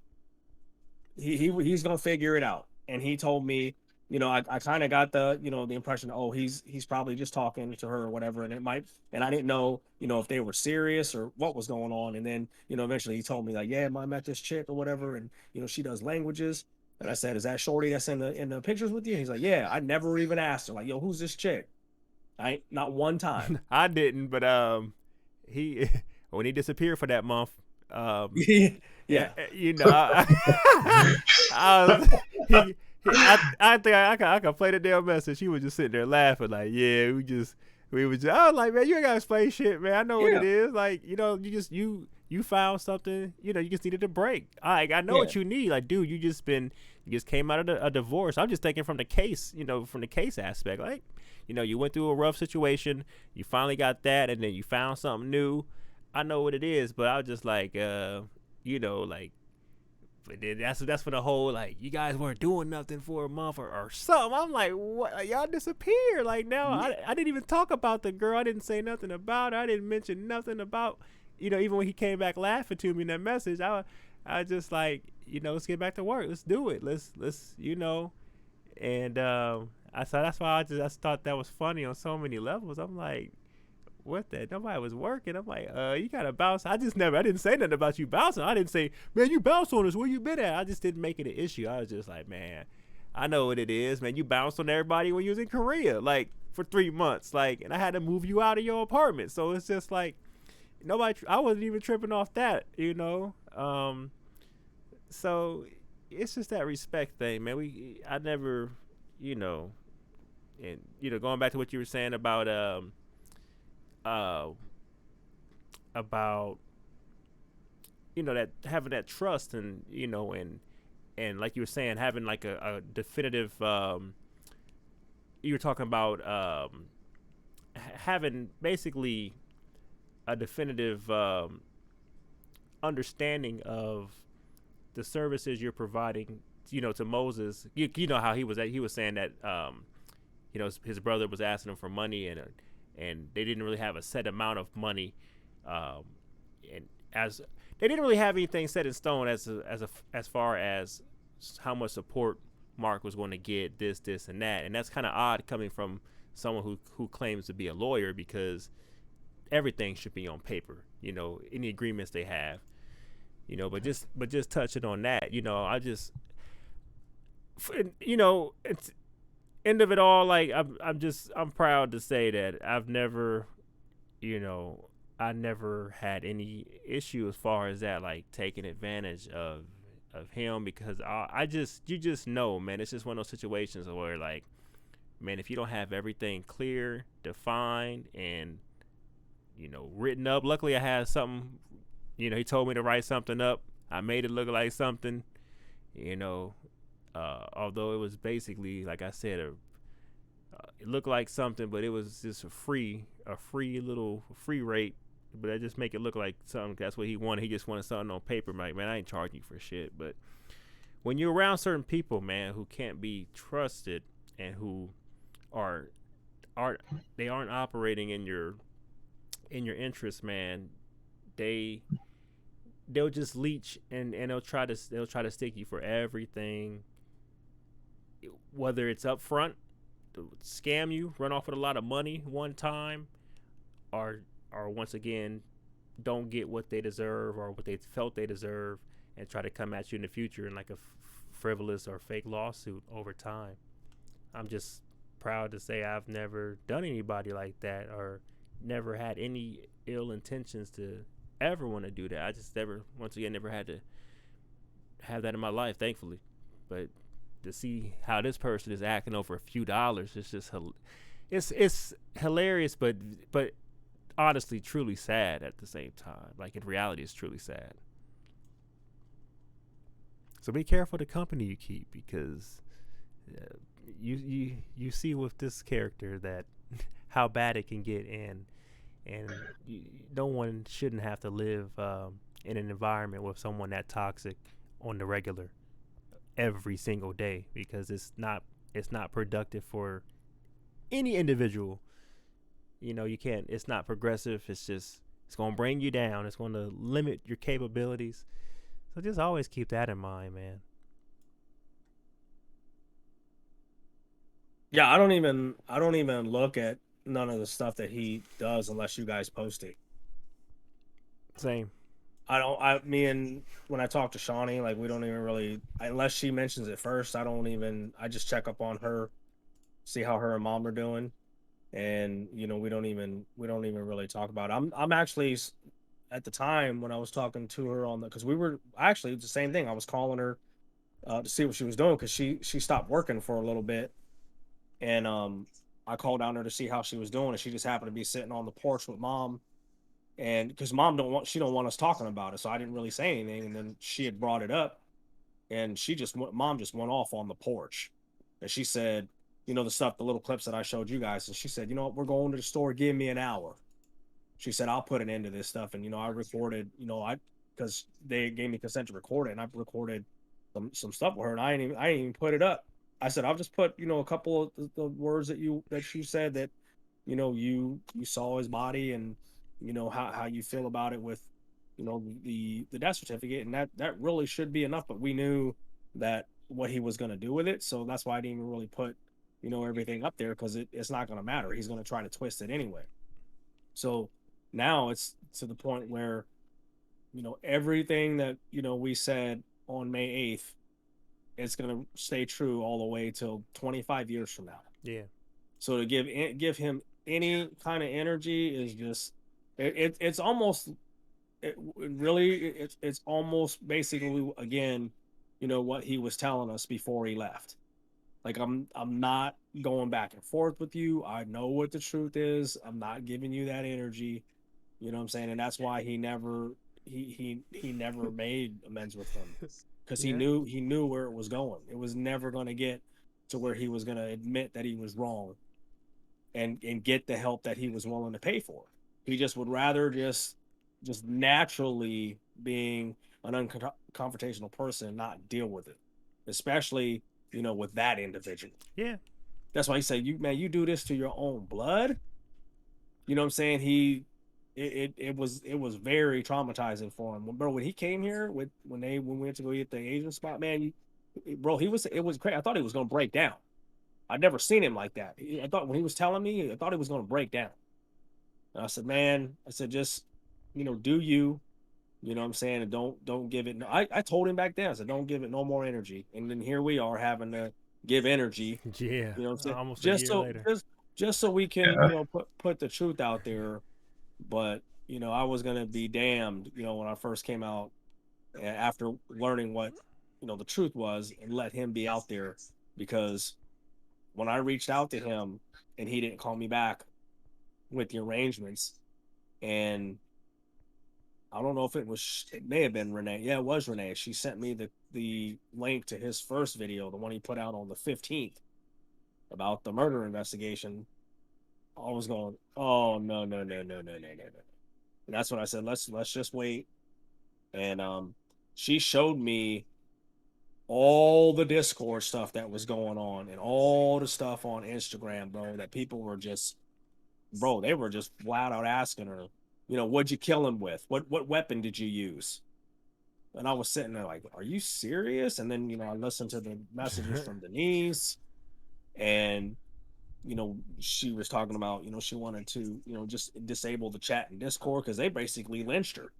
He's gonna figure it out. And he told me, I kind of got the impression, oh, he's probably just talking to her or whatever, and I didn't know, if they were serious or what was going on. And then, eventually he told me, like, yeah, I met this chick or whatever, and she does languages. And I said, "Is that Shorty that's in the pictures with you?" He's like, "Yeah." I never even asked her, like, "Yo, who's this chick?" I ain't not one time. I didn't, but he when he disappeared for that month, Yeah. you know, I was, I think I could play the damn message. He was just sitting there laughing, like, yeah, we was just, I was like, man, you ain't gotta explain shit, man. I know what it is. Like, you know, you found something, you know, you just needed a break. I know what you need. Like, dude, you just came out of a divorce. I'm just thinking from the case, you know, from the case aspect. Like, you know, you went through a rough situation, you finally got that, and then you found something new. I know what it is, but I was just like, you know, like, but then that's for the whole, like, you guys weren't doing nothing for a month or something. I'm like, what? Like, y'all disappeared. Like, now I didn't even talk about the girl. I didn't say nothing about her. I didn't mention nothing about, you know, even when he came back laughing to me in that message, I just like, you know, let's get back to work. Let's do it. Let's you know, and I thought that's why I just thought that was funny on so many levels. I'm like, what that? Nobody was working. I'm like, you gotta bounce. I didn't say nothing about you bouncing. I didn't say, man, you bounced on us. Where you been at? I just didn't make it an issue. I was just like, man, I know what it is, man. You bounced on everybody when you was in Korea, like, for 3 months, like, and I had to move you out of your apartment. So it's just like, I wasn't even tripping off that, you know. So it's just that respect thing, man. I never, you know, and, you know, going back to what you were saying about you know, that having that trust, and, you know, and like you were saying, having like a definitive you were talking about having basically a definitive understanding of the services you're providing, you know, to Moses. You know how he was saying that you know, his brother was asking him for money, and they didn't really have a set amount of money, and as they didn't really have anything set in stone as far as how much support Mark was going to get, this and that. And that's kind of odd coming from someone who claims to be a lawyer, because everything should be on paper, you know, any agreements they have, you know. But just touching on that, you know, you know, it's end of it all, like, I'm proud to say that I've never, you know, I never had any issue as far as that, like, taking advantage of him, because you just know, man, it's just one of those situations where, like, man, if you don't have everything clear, defined, and, you know, written up. Luckily I had something, you know, he told me to write something up. I made it look like something, you know, although it was basically, like I said, it looked like something, but it was just a free rate. But I just make it look like something. That's what he wanted. He just wanted something on paper. I'm like, man, I ain't charging you for shit. But when you're around certain people, man, who can't be trusted, and who aren't operating in your interest, man, they'll just leech, and they'll try to stick you for everything, whether it's up front to scam you, run off with a lot of money one time, or once again don't get what they deserve or what they felt they deserve, and try to come at you in the future in like a frivolous or fake lawsuit over time. I'm just proud to say I've never done anybody like that, or never had any ill intentions to ever want to do that. I just never had to have that in my life, thankfully. But to see how this person is acting over a few dollars, it's just it's hilarious, but honestly, truly sad at the same time. Like, in reality, it's truly sad. So be careful the company you keep, because you see with this character that how bad it can get, and no one shouldn't have to live in an environment with someone that toxic on the regular every single day, because it's not productive for any individual. You know, it's not progressive. It's going to bring you down. It's going to limit your capabilities. So just always keep that in mind, man. Yeah, I don't even look at none of the stuff that he does unless you guys post it. Same. I don't. Me and when I talk to Shawnee, like we don't even really, unless she mentions it first. I don't even. I just check up on her, see how her and mom are doing, and we don't even really talk about it. I'm actually at the time when I was talking to her on the because we were actually the same thing. I was calling her to see what she was doing because she stopped working for a little bit, and I called down there to see how she was doing, and she just happened to be sitting on the porch with mom, and because mom don't want us talking about it, so I didn't really say anything, and then she had brought it up, and mom just went off on the porch, and she said, the stuff, the little clips that I showed you guys, and she said, you know what, we're going to the store, give me an hour. She said, I'll put an end to this stuff. And, I recorded, because they gave me consent to record it, and I recorded some stuff with her, and I didn't even put it up. I said, I'll just put, a couple of the words that you said that, you saw his body, and, how you feel about it with, the death certificate. And that really should be enough. But we knew that what he was going to do with it. So that's why I didn't even really put, everything up there, because it's not going to matter. He's going to try to twist it anyway. So now it's to the point where, everything that, we said on May 8th, it's going to stay true all the way till 25 years from now. Yeah. So to give him any kind of energy is just, it's almost, it's almost basically, again, what he was telling us before he left. Like, I'm not going back and forth with you. I know what the truth is. I'm not giving you that energy. You know what I'm saying? And that's why he never made amends with them, because he Yeah. knew where it was going. It was never going to get to where he was going to admit that he was wrong, and get the help that he was willing to pay for. He just would rather just naturally, being an unconfrontational person, not deal with it, especially, with that individual. Yeah. That's why he said, you do this to your own blood. You know what I'm saying? It was very traumatizing for him, bro. When he came here, when we went to go eat the Asian spot, man, bro, it was crazy. I thought he was gonna break down. I'd never seen him like that. I thought when he was telling me, I thought he was gonna break down. And I said, man, I said, just, do you. You know what I'm saying? And don't give it. I told him back then, I said, don't give it no more energy. And then here we are having to give energy. Yeah. You know what I'm saying? Almost a Just year so later. just so we can, Yeah. put the truth out there. But, I was gonna be damned, when I first came out, after learning what, the truth was, and let him be out there, because when I reached out to him and he didn't call me back with the arrangements, and I don't know if it may have been Renee. Yeah, it was Renee. She sent me the link to his first video, the one he put out on the 15th, about the murder investigation. I was going, oh, no, no, no, no, no, no, no, no. And that's when I said, let's just wait. And she showed me all the Discord stuff that was going on, and all the stuff on Instagram, bro, that people were just, bro, they were just flat out asking her, what'd you kill him with? What weapon did you use? And I was sitting there like, are you serious? And then, I listened to the messages from Denise, and, she was talking about, she wanted to, just disable the chat and Discord, because they basically lynched her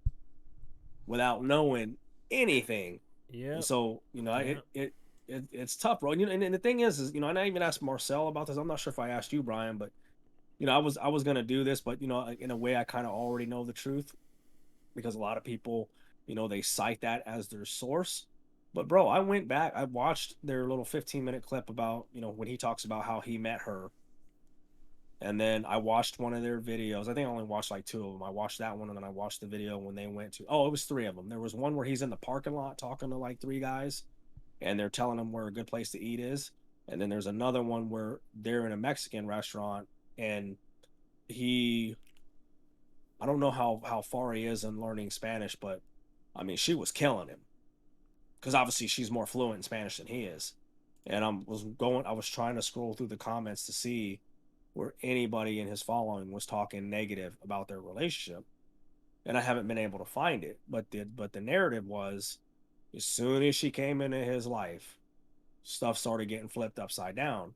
without knowing anything. And Yep. so, Yeah. it's tough, bro. And the thing is, and I even asked Marcel about this. I'm not sure if I asked you, Brian, but, I was gonna do this, but, in a way, I kind of already know the truth, because a lot of people, they cite that as their source. But, bro, I went back, I watched their little 15-minute clip about, when he talks about how he met her. And then I watched one of their videos. I think I only watched like two of them. I watched that one, and then I watched the video when they went to, oh, it was three of them. There was one where he's in the parking lot talking to like three guys, and they're telling him where a good place to eat is. And then there's another one where they're in a Mexican restaurant, and he, I don't know how far he is in learning Spanish, but I mean, she was killing him, because obviously she's more fluent in Spanish than he is. And I was trying to scroll through the comments to see where anybody in his following was talking negative about their relationship, and I haven't been able to find it. But the narrative was, as soon as she came into his life, stuff started getting flipped upside down,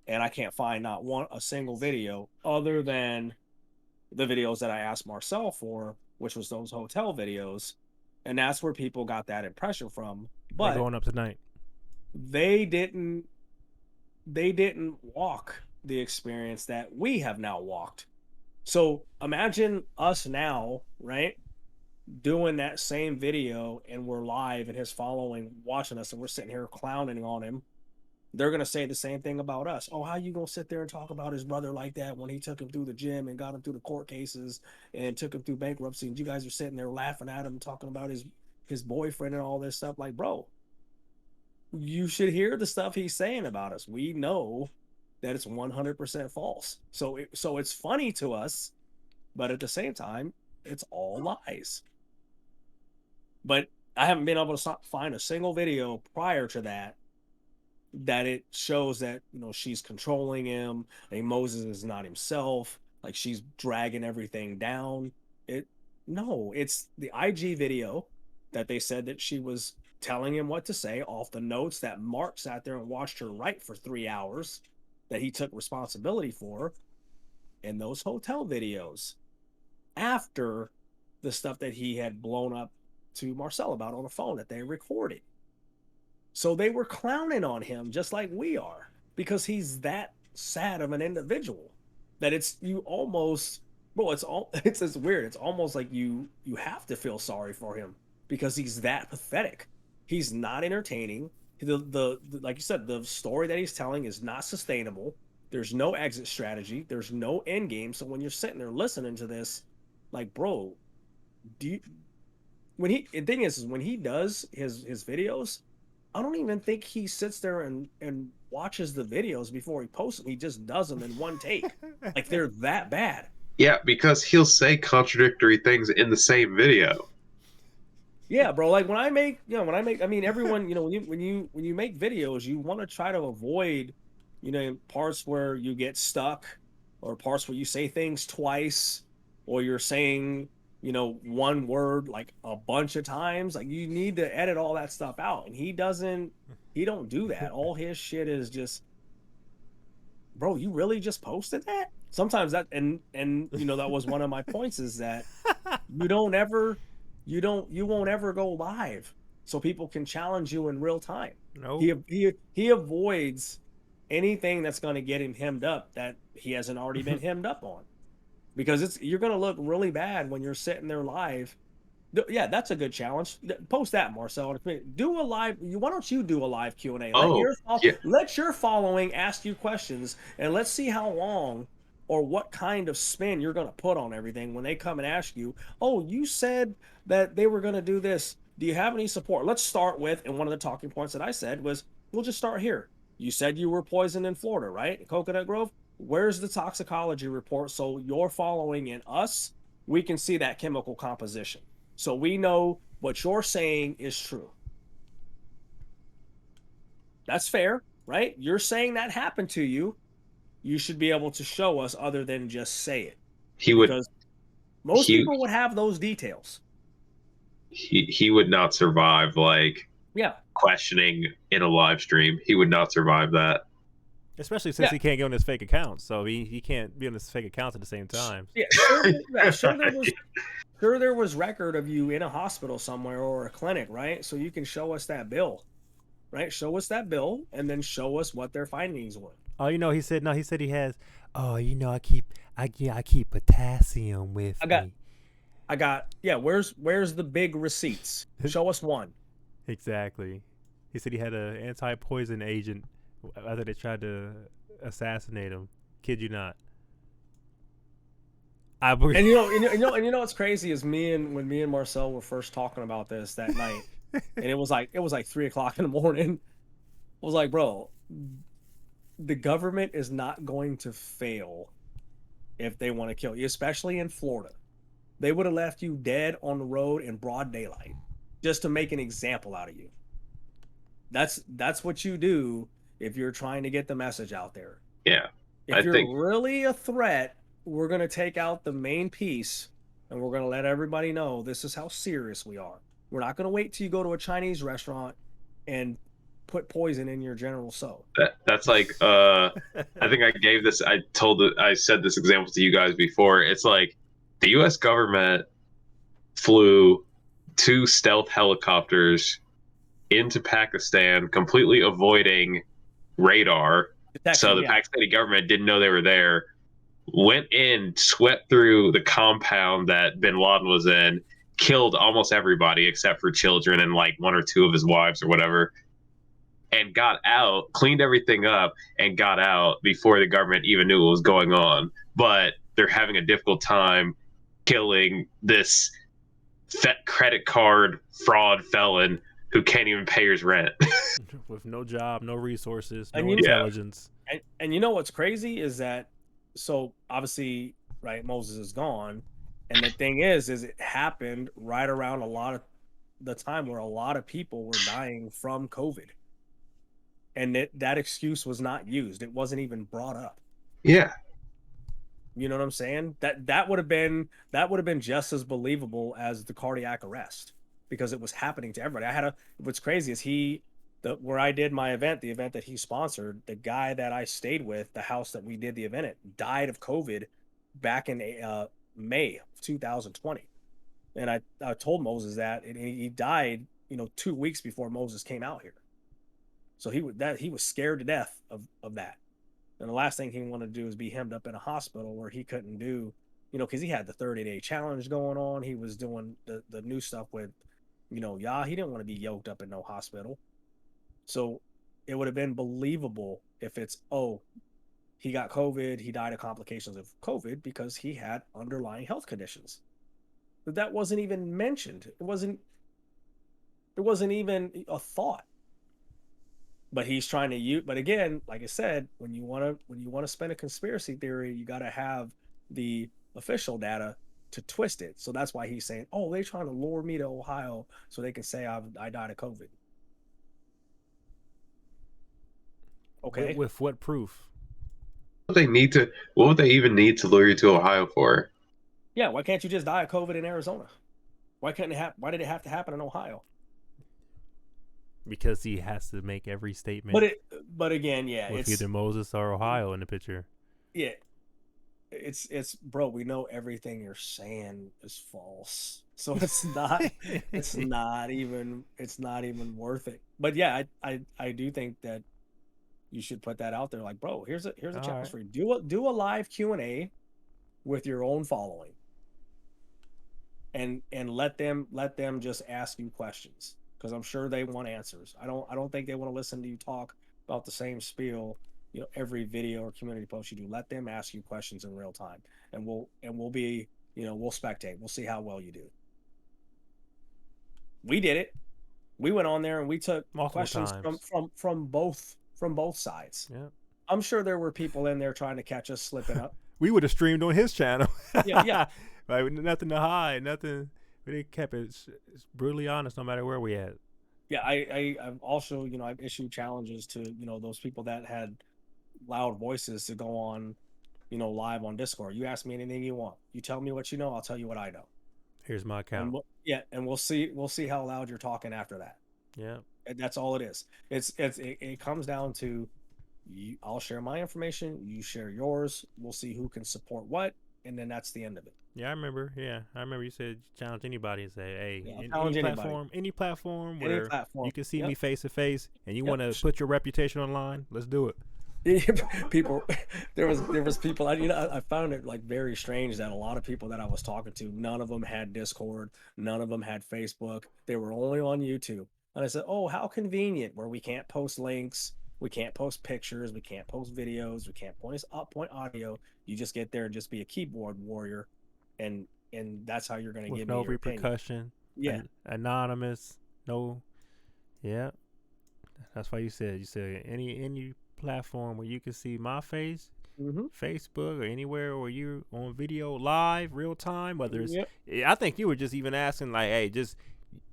and I can't find not a single video other than the videos that I asked Marcel for, which was those hotel videos. And that's where people got that impression from. They're But going up tonight. they didn't walk the experience that we have now walked. So imagine us now, right, doing that same video, and we're live and his following watching us, and we're sitting here clowning on him. They're gonna say the same thing about us. Oh, how you gonna sit there and talk about his brother like that when he took him through the gym and got him through the court cases and took him through bankruptcy, and you guys are sitting there laughing at him, talking about his boyfriend and all this stuff. Like, bro, you should hear the stuff he's saying about us. We know that it's 100% false. So it's funny to us, but at the same time, it's all lies. But I haven't been able to find a single video prior to that it shows that, you know, she's controlling him, like Moses is not himself, like she's dragging everything down. It's the IG video that they said that she was telling him what to say off the notes that Mark sat there and watched her write for 3 hours, that he took responsibility for, and those hotel videos after the stuff that he had blown up to Marcel about on the phone that they recorded. So they were clowning on him just like we are, because he's that sad of an individual that it's weird. It's almost like you have to feel sorry for him because he's that pathetic. He's not entertaining. The like you said, the story that he's telling is not sustainable. There's no exit strategy. There's no end game. So when you're sitting there listening to this, like, bro, the thing is when he does his videos, I don't even think he sits there and watches the videos before he posts them. He just does them in one take. Like, they're that bad. Yeah, because he'll say contradictory things in the same video. Yeah, bro. Like I mean, everyone, you know, when you make videos, you want to try to avoid, you know, parts where you get stuck, or parts where you say things twice, or you're saying, you know, one word like a bunch of times. Like, you need to edit all that stuff out, and he don't do that. All his shit is just, bro, you really just posted that? Sometimes that, and you know, that was one of my points, is that you won't ever go live so people can challenge you in real time. No. He avoids anything that's going to get him hemmed up that he hasn't already been hemmed up on, because you're going to look really bad when you're sitting there live. Yeah, that's a good challenge. Post that, Marcel. Do a live. Why don't you do a live Q&A? Let your following ask you questions, and let's see how long or what kind of spin you're going to put on everything when they come and ask you, oh, you said that they were going to do this. Do you have any support? Let's start with, and one of the talking points that I said was, we'll just start here. You said you were poisoned in Florida, right? Coconut Grove. Where's the toxicology report? So your following and us, we can see that chemical composition. So we know what you're saying is true. That's fair, right? You're saying that happened to you. You should be able to show us other than just say it. Because most people would have those details. He would not survive, like, questioning in a live stream. He would not survive that. Especially since he can't get on his fake accounts, so he can't be on his fake accounts at the same time. Yeah, sure there was record of you in a hospital somewhere or a clinic, right? So you can show us that bill, right? Show us that bill, and then show us what their findings were. Oh, you know, he said he has. Oh, you know, I keep potassium with me. I got. Yeah, where's the big receipts? Show us one. Exactly. He said he had an anti-poison agent after they tried to assassinate him. Kid you not. And you know what's crazy is when me and Marcel were first talking about this that night, and it was like 3:00 in the morning. I was like, bro, the government is not going to fail if they want to kill you, especially in Florida. They would have left you dead on the road in broad daylight just to make an example out of you. That's what you do if you're trying to get the message out there. Yeah. If you're really a threat, we're going to take out the main piece, and we're going to let everybody know this is how serious we are. We're not going to wait till you go to a Chinese restaurant and put poison in your General Tso. That's like, I think I said this example to you guys before. It's like the U.S. government flew 2 stealth helicopters into Pakistan, completely avoiding radar. So Detection, the yeah. Pakistani government didn't know they were there. Went in, swept through the compound that bin Laden was in, killed almost everybody except for children and like 1 or 2 of his wives or whatever, and got out, cleaned everything up, and got out before the government even knew what was going on. But they're having a difficult time killing this credit card fraud felon who can't even pay his rent. With no job, no resources, And no you, intelligence. and you know what's crazy is that, so obviously, right, Moses is gone, and the thing is it happened right around a lot of the time where a lot of people were dying from COVID, and that excuse was not used. It wasn't even brought up. Yeah. You know what I'm saying? That would have been just as believable as the cardiac arrest, because it was happening to everybody. What's crazy is where I did my event, the event that he sponsored, the guy that I stayed with, the house that we did the event at, died of COVID back in May of 2020. And I told Moses that, and he died, 2 weeks before Moses came out here. So he was scared to death of that. And the last thing he wanted to do was be hemmed up in a hospital where he couldn't do, because he had the 30-day challenge going on. He was doing the new stuff with, he didn't want to be yoked up in no hospital. So it would have been believable if it's, oh, he got COVID, he died of complications of COVID because he had underlying health conditions. But that wasn't even mentioned. It wasn't even a thought. But he's trying to use, but again, like I said, when you want to spin a conspiracy theory, you got to have the official data to twist it. So that's why he's saying, oh, they're trying to lure me to Ohio so they can say I died of COVID. Okay. With what proof? What would they even need to lure you to Ohio for? Yeah, why can't you just die of COVID in Arizona? Why did it have to happen in Ohio? Because he has to make every statement. But again, yeah, with either Moses or Ohio in the picture. Yeah, it's bro. We know everything you're saying is false, so it's not even worth it. But yeah, I do think that you should put that out there. Like, bro, here's a challenge for you. Do a live Q&A with your own following, and let them just ask you questions, because I'm sure they want answers. I don't think they want to listen to you talk about the same spiel, every video or community post you do. Let them ask you questions in real time, and we'll be, we'll spectate. We'll see how well you do. We did it. We went on there and we took questions from both sides. Yeah. I'm sure there were people in there trying to catch us slipping up. We would have streamed on his channel. Yeah. Like, nothing to hide, nothing. We kept it brutally honest no matter where we at. Yeah, I've also, I've issued challenges to, those people that had loud voices to go on, live on Discord. You ask me anything you want. You tell me what you know, I'll tell you what I know. Here's my account. And we'll see how loud you're talking after that. Yeah. And that's all it is. It comes down to I'll share my information, you share yours. We'll see who can support what, and then that's the end of it. Yeah, I remember. Yeah, I remember you said challenge anybody and say, hey, any platform where you can see me face to face, and you want to put your reputation online, let's do it. People, there was people. I found it like very strange that a lot of people that I was talking to, none of them had Discord, none of them had Facebook. They were only on YouTube, and I said, oh, how convenient, where we can't post links. We can't post pictures. We can't post videos. We can't point audio. You just get there and just be a keyboard warrior, and that's how you're going to give no me your repercussion. Opinion. Yeah, anonymous. No. Yeah, that's why you said any platform where you can see my face, Facebook or anywhere where you're on video live, real time. Whether it's, I think you were just even asking like, hey, just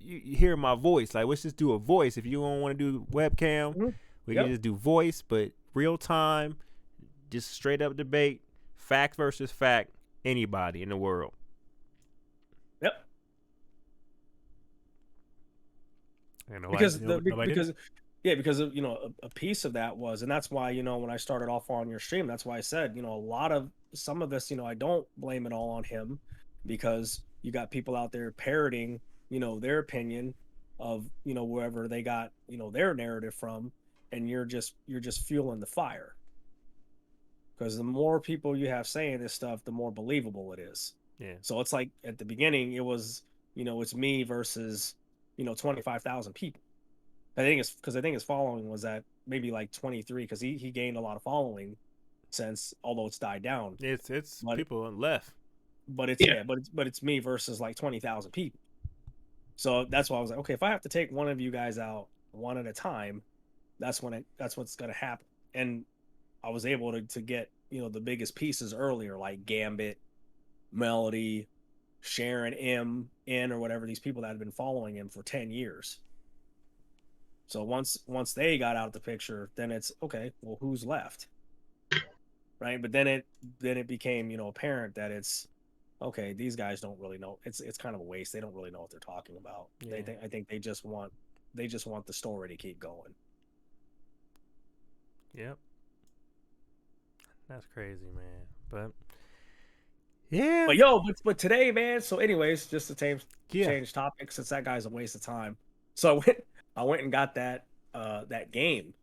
you hear my voice. Like, let's just do a voice. If you don't want to do webcam. We can just do voice, but real time, just straight up debate, fact versus fact, anybody in the world. Yep. Because of, a piece of that was, and that's why, when I started off on your stream, that's why I said, a lot of some of this, I don't blame it all on him, because you got people out there parroting their opinion of, wherever they got, their narrative from, and you're just fueling the fire. Because the more people you have saying this stuff, the more believable it is. Yeah. So it's like at the beginning, it was, it's me versus, 25,000 people. I think his following was at maybe like 23, because he gained a lot of following since, although it's died down. It's But people left. but it's Yeah. but it's me versus like 20,000 people. So that's why I was like, okay, if I have to take one of you guys out one at a time, that's what's gonna happen. And I was able to get, the biggest pieces earlier, like Gambit, Melody, Sharon M, N, or whatever, these people that had been following him for 10 years. So once they got out of the picture, then it's okay, well, who's left? Right? But then it became, apparent that it's okay, these guys don't really know. It's kind of a waste. They don't really know what they're talking about. Yeah. I think they just want the story to keep going. Yep. That's crazy, man. But yeah. But today, man. So, anyways, just to change topic, since that guy's a waste of time. So I went and got that game,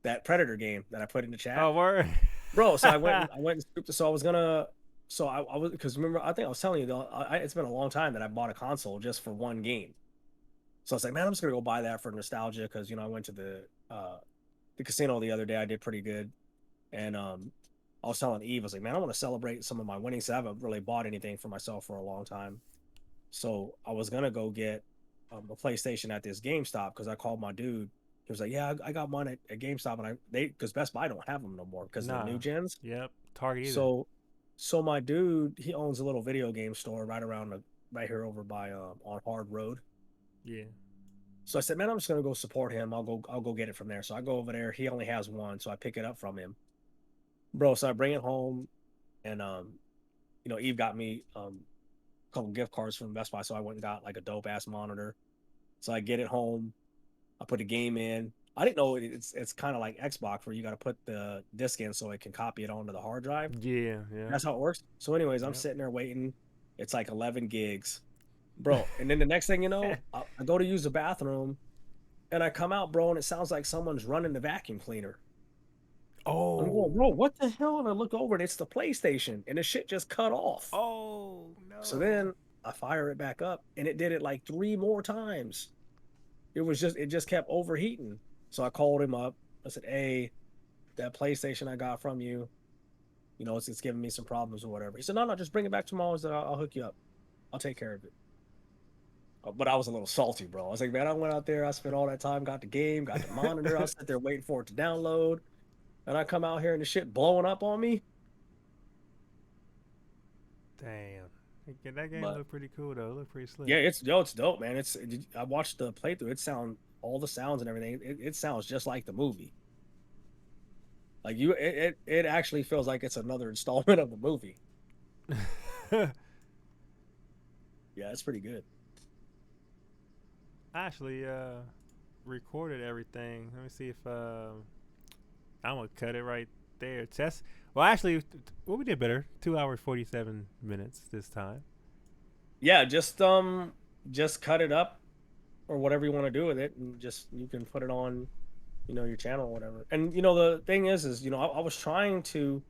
that Predator game that I put in the chat. Oh, word. Bro. So I went and scooped it. So I was gonna. So I was, because remember, I think I was telling you though, it's been a long time that I bought a console just for one game. So I was like, man, I'm just gonna go buy that for nostalgia, because I went to the casino the other day. I did pretty good, and I was telling Eve, I was like, man, I want to celebrate some of my winnings. I haven't really bought anything for myself for a long time, so I was gonna go get a PlayStation at this GameStop, because I called my dude. He was like, yeah, I got mine at GameStop, and because Best Buy don't have them no more because of the new gens. Yep. Target either. So my dude, he owns a little video game store right here over by on Hard Road. Yeah. So I said, man, I'm just gonna go support him. I'll go get it from there. So I go over there. He only has one, so I pick it up from him, bro. So I bring it home, and Eve got me a couple gift cards from Best Buy. So I went and got like a dope ass monitor. So I get it home. I put a game in. I didn't know it's kind of like Xbox, where you got to put the disc in so it can copy it onto the hard drive. Yeah. Yeah. That's how it works. So, anyways, I'm sitting there waiting. It's like 11 gigs, bro. And then the next thing you know, I go to use the bathroom, and I come out, bro, and it sounds like someone's running the vacuum cleaner. Oh. I'm going, bro, what the hell? And I look over, and it's the PlayStation, and the shit just cut off. Oh no. So then I fire it back up, and it did it like 3 more times. It just kept overheating. So I called him up. I said, hey, that PlayStation I got from you, it's giving me some problems or whatever. He said, no, just bring it back tomorrow. I said, I'll hook you up. I'll take care of it. But I was a little salty, bro. I was like, man, I went out there. I spent all that time, got the game, got the monitor. I was sitting there waiting for it to download. And I come out here and the shit blowing up on me. Damn. That game looked pretty cool though. It looked pretty slick. Yeah, it's dope, man. I watched the playthrough. All the sounds and everything. It sounds just like the movie. Like it actually feels like it's another installment of the movie. Yeah, it's pretty good. I actually recorded everything. Let me see if I'm gonna cut it right there. Actually, we did better. 2 hours 47 minutes this time. Yeah, just cut it up, or whatever you want to do with it, and you can put it on, your channel or whatever. And the thing is I was trying to,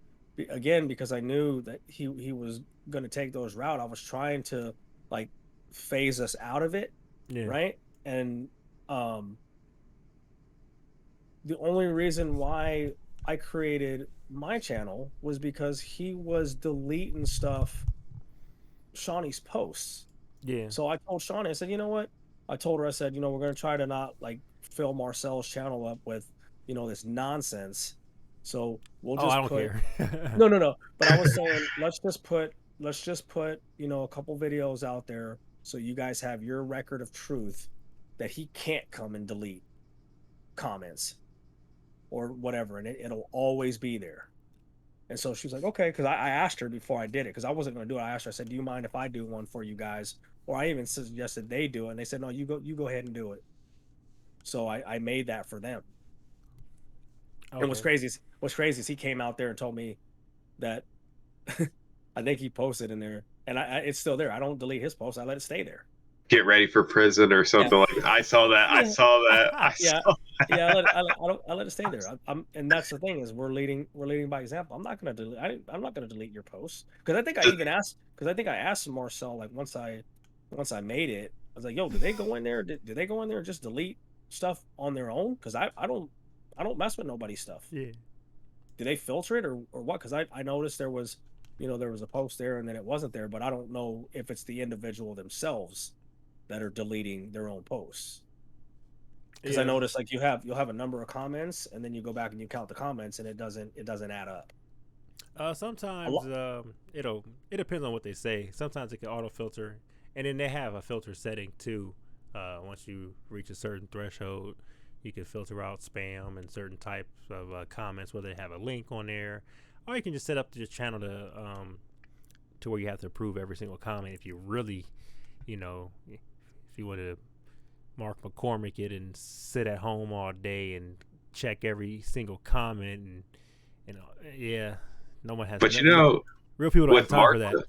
again, because I knew that he was going to take those route. I was trying to like phase us out of it, right? And the only reason why I created my channel was because he was deleting stuff, Shawnee's posts. Yeah. So I told Shawnee, I said, you know what? I told her, I said, we're going to try to not like fill Marcel's channel up with, this nonsense. So we'll just I don't care. No. But I was saying, let's just put, a couple videos out there, so you guys have your record of truth, that he can't come and delete comments or whatever, and it'll always be there. And so she was like, okay, because I asked her before I did it, because I wasn't going to do it. I asked her, I said, do you mind if I do one for you guys? Or I even suggested they do it, and they said, no, you go ahead and do it. So I made that for them. Okay. And what's crazy is he came out there and told me that I think he posted in there, and it's still there. I don't delete his post. I let it stay there. get ready for prison or something like that. I saw that. I Yeah. saw that. I Yeah, saw. yeah. I let it stay there. And that's the thing is we're leading by example. I'm not gonna delete. I'm not gonna delete your posts because I think I even asked because I think I asked Marcel like once I made it. I was like, yo, did they go in there? Did they go in there and just delete stuff on their own? Because I don't mess with nobody's stuff. Yeah. Do they filter it or what? Because I noticed there was there was a post there and then it wasn't there, but I don't know if it's the individual themselves that are deleting their own posts. Because I Yeah. noticed like you'll have a number of comments and then you go back and you count the comments and it doesn't add up. A Sometimes lot. it depends on what they say. Sometimes it can auto filter, and then they have a filter setting too. Once you reach a certain threshold, you can filter out spam and certain types of comments, whether they have a link on there, or you can just set up your channel to where you have to approve every single comment. If you really, if you want to Mark McCormick it and sit at home all day and check every single comment and yeah, no one has. But Real people don't have with time Mark, for that.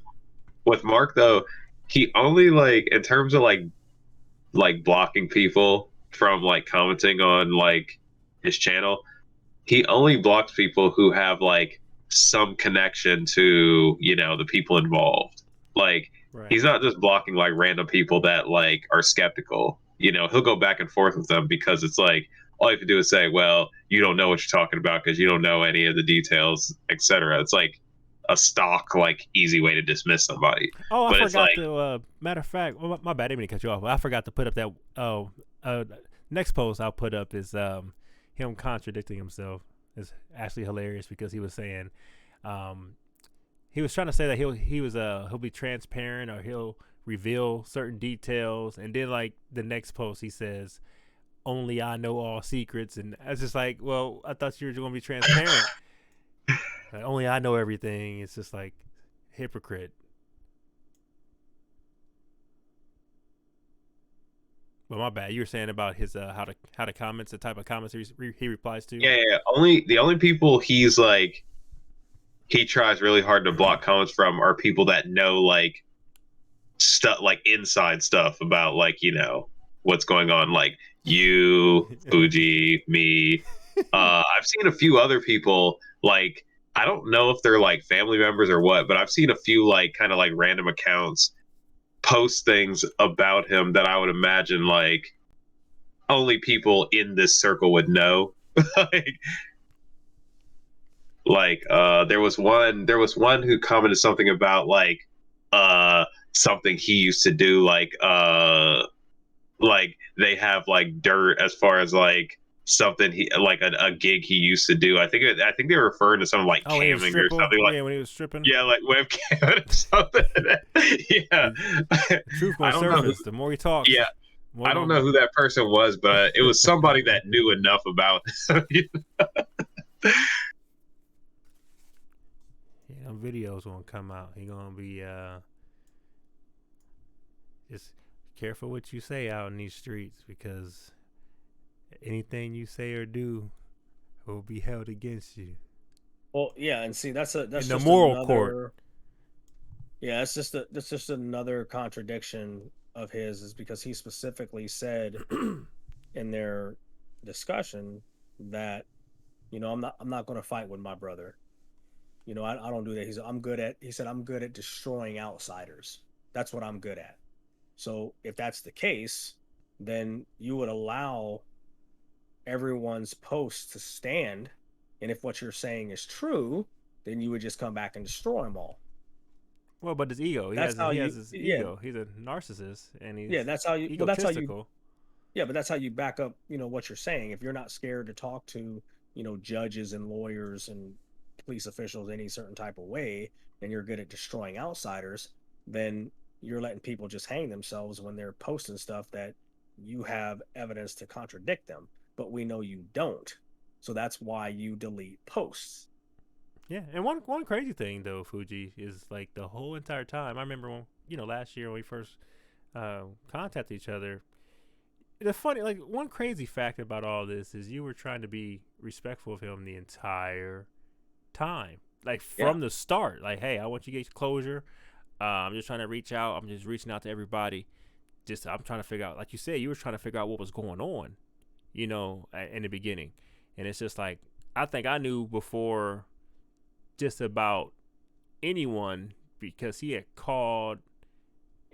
with Mark though, he only like in terms of like blocking people from like commenting on like his channel. He only blocks people who have like some connection to the people involved. Like Right. he's not just blocking like random people that like are skeptical. He'll go back and forth with them because it's like all you have to do is say, well, you don't know what you're talking about because you don't know any of the details, etc. It's like a stock like easy way to dismiss somebody. Oh, I But it's forgot like to. Matter of fact, well, my bad. I didn't mean to cut you off. I forgot to put up that. Oh, next post I'll put up is him contradicting himself. It's actually hilarious because he was saying, um, he was trying to say that he'll be transparent or he'll reveal certain details, and then like the next post he says, "Only I know all secrets," and I was just like, well, I thought you were going to be transparent. Like, only I know everything. It's just like hypocrite. But my bad. You were saying about his how to comments, the type of comments he replies to. yeah. The only people he's like he tries really hard to block comments from are people that know like stuff like inside stuff about like what's going on, like you, Fuji, me. I've seen a few other people like I don't know if they're like family members or what, but I've seen a few like kind of like random accounts post things about him that I would imagine like only people in this circle would know. like there was one who commented something about uh something he used to do like they have like dirt as far as like something he like a gig he used to do. I think they were referring to something like Oh, when he was camming or something like yeah, when he was stripping. yeah, like webcam or something. Yeah. The truth I gonna don't know who, surface. The more he talks, yeah, more I don't know gonna. who that person was, but it was somebody that knew enough about Yeah, videos gonna come out. He gonna be just careful what you say out in these streets because anything you say or do will be held against you Well, yeah, and see that's in the just moral court. another. Yeah, that's just another contradiction of his is because he specifically said in their discussion that I'm not going to fight with my brother. I don't do that. He said I'm good at destroying outsiders. That's what I'm good at. So if that's the case, then you would allow everyone's posts to stand, and if what you're saying is true, then you would just come back and destroy them all. Well, but his ego. That's how He you has his yeah, ego. He's a narcissist and yeah, he's that's how you well that's how you egotistical. yeah, but that's how you back up, what you're saying. If you're not scared to talk to, judges and lawyers and police officials any certain type of way, and you're good at destroying outsiders, then you're letting people just hang themselves when they're posting stuff that you have evidence to contradict them, but we know you don't. So that's why you delete posts. Yeah, and one crazy thing though, Fuji, is like the whole entire time. I remember when last year when we first contacted each other. The funny, like one crazy fact about all this is you were trying to be respectful of him the entire time, like Yeah. from the start. Like, hey, I want you to get closure. I'm just trying to reach out. I'm just reaching out to everybody. I'm trying to figure out, like you said, you were trying to figure out what was going on, in the beginning. And it's just like, I think I knew before just about anyone, because he had called,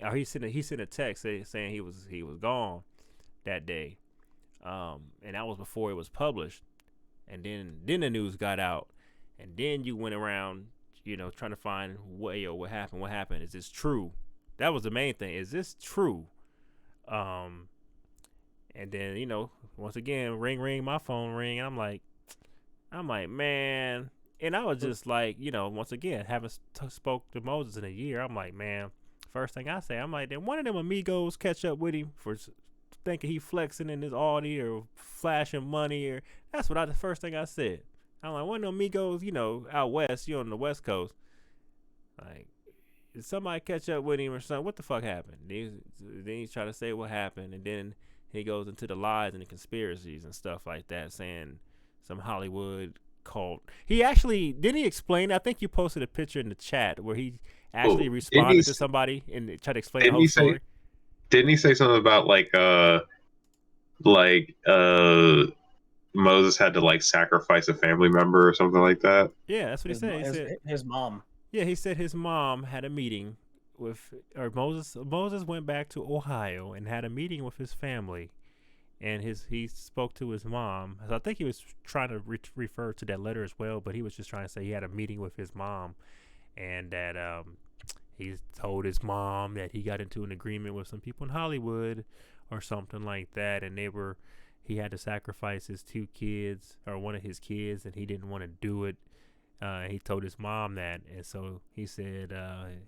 or he sent a text saying he was gone that day. And that was before it was published. And then the news got out, and then you went around, trying to find what happened. Is this true? That was the main thing. Is this true? And then, once again, ring, my phone ring, and I'm like, man. And I was just like, once again, haven't spoke to Moses in a year. I'm like, man, first thing I say, I'm like, then one of them amigos catch up with him for thinking he flexing in his Audi or flashing money, or that's what the first thing I said. I'm like, one of them amigos, out west, on the West Coast. Like, did somebody catch up with him or something? What the fuck happened? Then he's trying to say what happened, and then he goes into the lies and the conspiracies and stuff like that, saying some Hollywood cult. He actually, didn't he explain? I think you posted a picture in the chat where he actually responded to somebody and tried to explain the whole story. Didn't he say something about Moses had to like sacrifice a family member or something like that? Yeah, that's what he said. He said his mom. Yeah, he said his mom had a meeting with, or Moses went back to Ohio and had a meeting with his family, and he spoke to his mom. So I think he was trying to refer to that letter as well, but he was just trying to say he had a meeting with his mom, and that he told his mom that he got into an agreement with some people in Hollywood or something like that, and he had to sacrifice his 2 kids, or one of his kids, and he didn't want to do it. He told his mom that, and so he said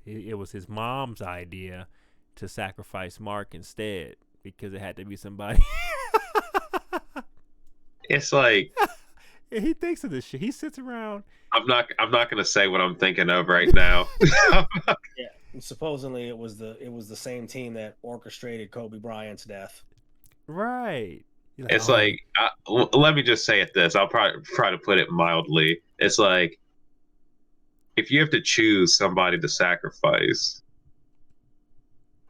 it was his mom's idea to sacrifice Mark instead, because it had to be somebody. It's like, he thinks of this shit. He sits around. I'm not gonna say what I'm thinking of right now. Yeah, and supposedly it was the same team that orchestrated Kobe Bryant's death. Right. It's like, let me just say it this. I'll probably try to put it mildly. It's like, if you have to choose somebody to sacrifice,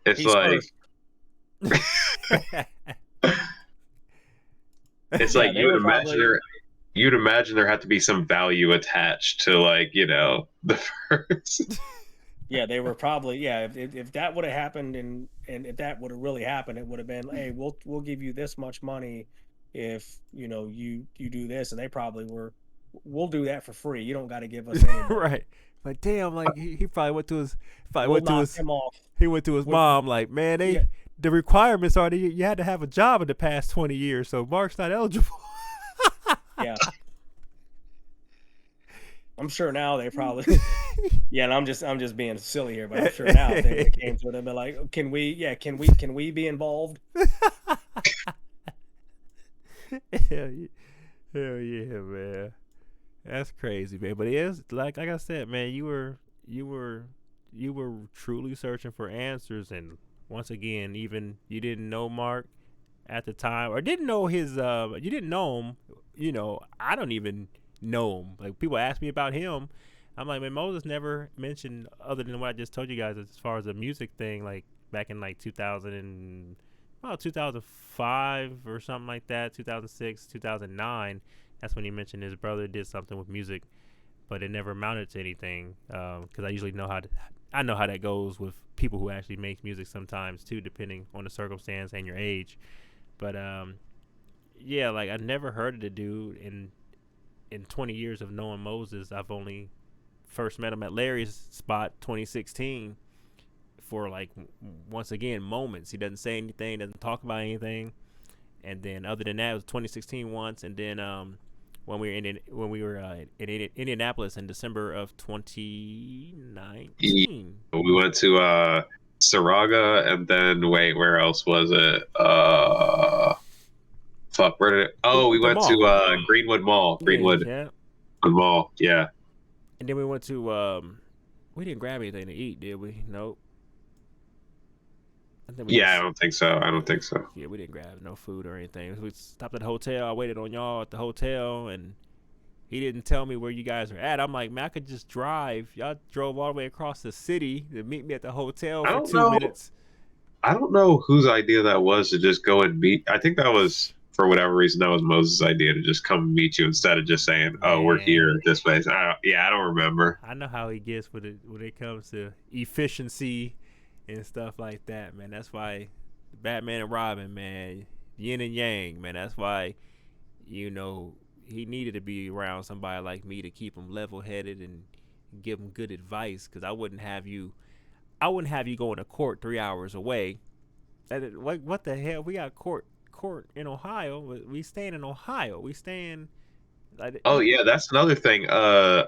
it's like, it's like you'd imagine there had to be some value attached to, like, the first. Yeah, they were probably, if that would have happened, and if that would have really happened, it would have been, hey, we'll give you this much money if you do this, and they probably were, we'll do that for free. You don't got to give us any money. Right. Like, damn, like he probably went to his he went to his mom, like, man, the requirements are that you had to have a job in the past 20 years, so Mark's not eligible. Yeah. I'm sure now they probably and I'm just being silly here, but I'm sure now if they came to it and been like, can we be involved? Hell yeah, man. That's crazy, man. But it is like I said, man, you were truly searching for answers, and once again, even you didn't know Mark at the time, or didn't know his you didn't know him. I don't even know him. Like, people ask me about him, I'm like, man, Moses never mentioned, other than what I just told you guys as far as the music thing, like back in like 2005 or something like that, 2006, 2009. That's when he mentioned his brother did something with music, but it never amounted to anything. Because I usually know I know how that goes with people who actually make music sometimes too, depending on the circumstance and your age. But yeah, like, I never heard of the dude. In 20 years of knowing Moses, I've only first met him at Larry's spot 2016 for, like, once again, moments. He doesn't say anything, doesn't talk about anything. And then other than that, it was 2016 once, and then when we were in Indianapolis in December of 2019. We went to Saraga, and then where else was it? We went to Greenwood Mall. Greenwood Mall, yeah. And then we went to we didn't grab anything to eat, did we? Nope. I don't think so. Yeah, we didn't grab no food or anything. We stopped at the hotel. I waited on y'all at the hotel, and he didn't tell me where you guys are at. I'm like, man, I could just drive. Y'all drove all the way across the city to meet me at the hotel for 2 minutes. I don't know whose idea that was to just go and meet. I think that was, for whatever reason, that was Moses' idea to just come and meet you instead of just saying, "Oh, we're here Man, at this place." I don't remember. I know how he gets when it comes to efficiency and stuff like that, man. That's why Batman and Robin, man, yin and yang, man. That's why, you know, he needed to be around somebody like me to keep him level headed and give him good advice. Because I wouldn't have you going to court 3 hours away. What the hell? We got court in Ohio. We staying in Ohio. We staying like Oh yeah, that's another thing. I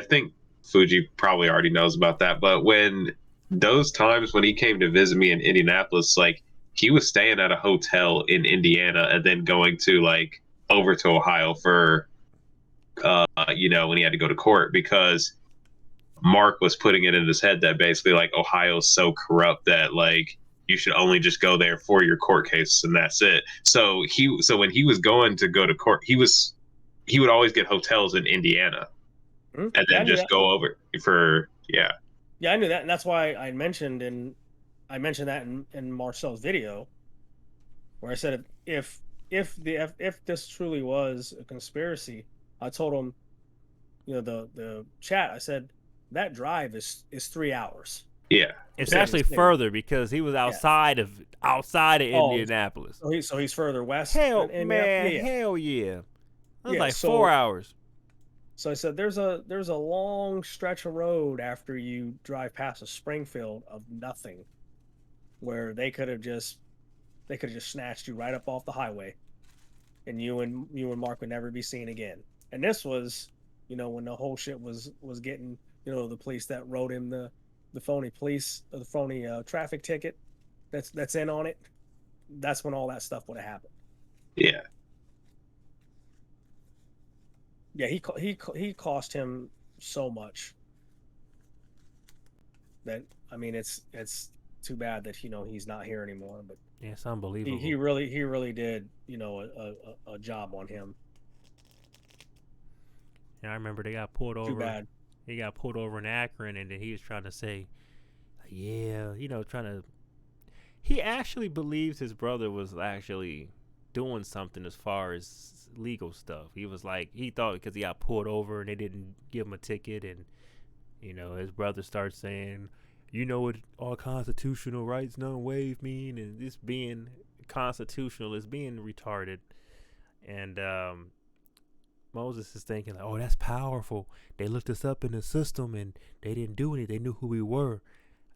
think Fuji probably already knows about that. But when those times when he came to visit me in Indianapolis, like he was staying at a hotel in Indiana and then going to like over to Ohio for when he had to go to court because Mark was putting it in his head that basically like Ohio's so corrupt that like you should only just go there for your court case and that's it. So when he was going to go to court, he would always get hotels in Indiana and Yeah, I then knew just that. go over for yeah. Yeah, I knew that, and that's why I mentioned that in Marcel's video where I said if this truly was a conspiracy, I told him, the chat. I said that drive is 3 hours. Yeah. it's Same actually as me. further because he was Yeah. outside of Oh, Indianapolis. so he's further west Hell, than Indiana. man, Yeah, hell yeah. That was yeah. like 4 hours. So I said there's a long stretch of road after you drive past a Springfield of nothing, where they could have just snatched you right up off the highway, and you and Mark would never be seen again. And this was, when the whole shit was getting, the police that wrote him the phony traffic ticket that's in on it. That's when all that stuff would have happened. Yeah. Yeah, he cost him so much that, I mean, it's too bad that he's not here anymore. But Yeah, it's he unbelievable. really did a job on him. And I remember they got pulled Too over. bad. He got pulled over in Akron, and then he was trying to say, yeah, trying to. He actually believes his brother was actually doing something as far as legal stuff. He was like, he thought because he got pulled over and they didn't give him a ticket, and his brother starts saying, what all constitutional rights none waive mean, and this being constitutional is being retarded. And Moses is thinking like, oh, that's powerful. They looked us up in the system and they didn't do anything. They knew who we were.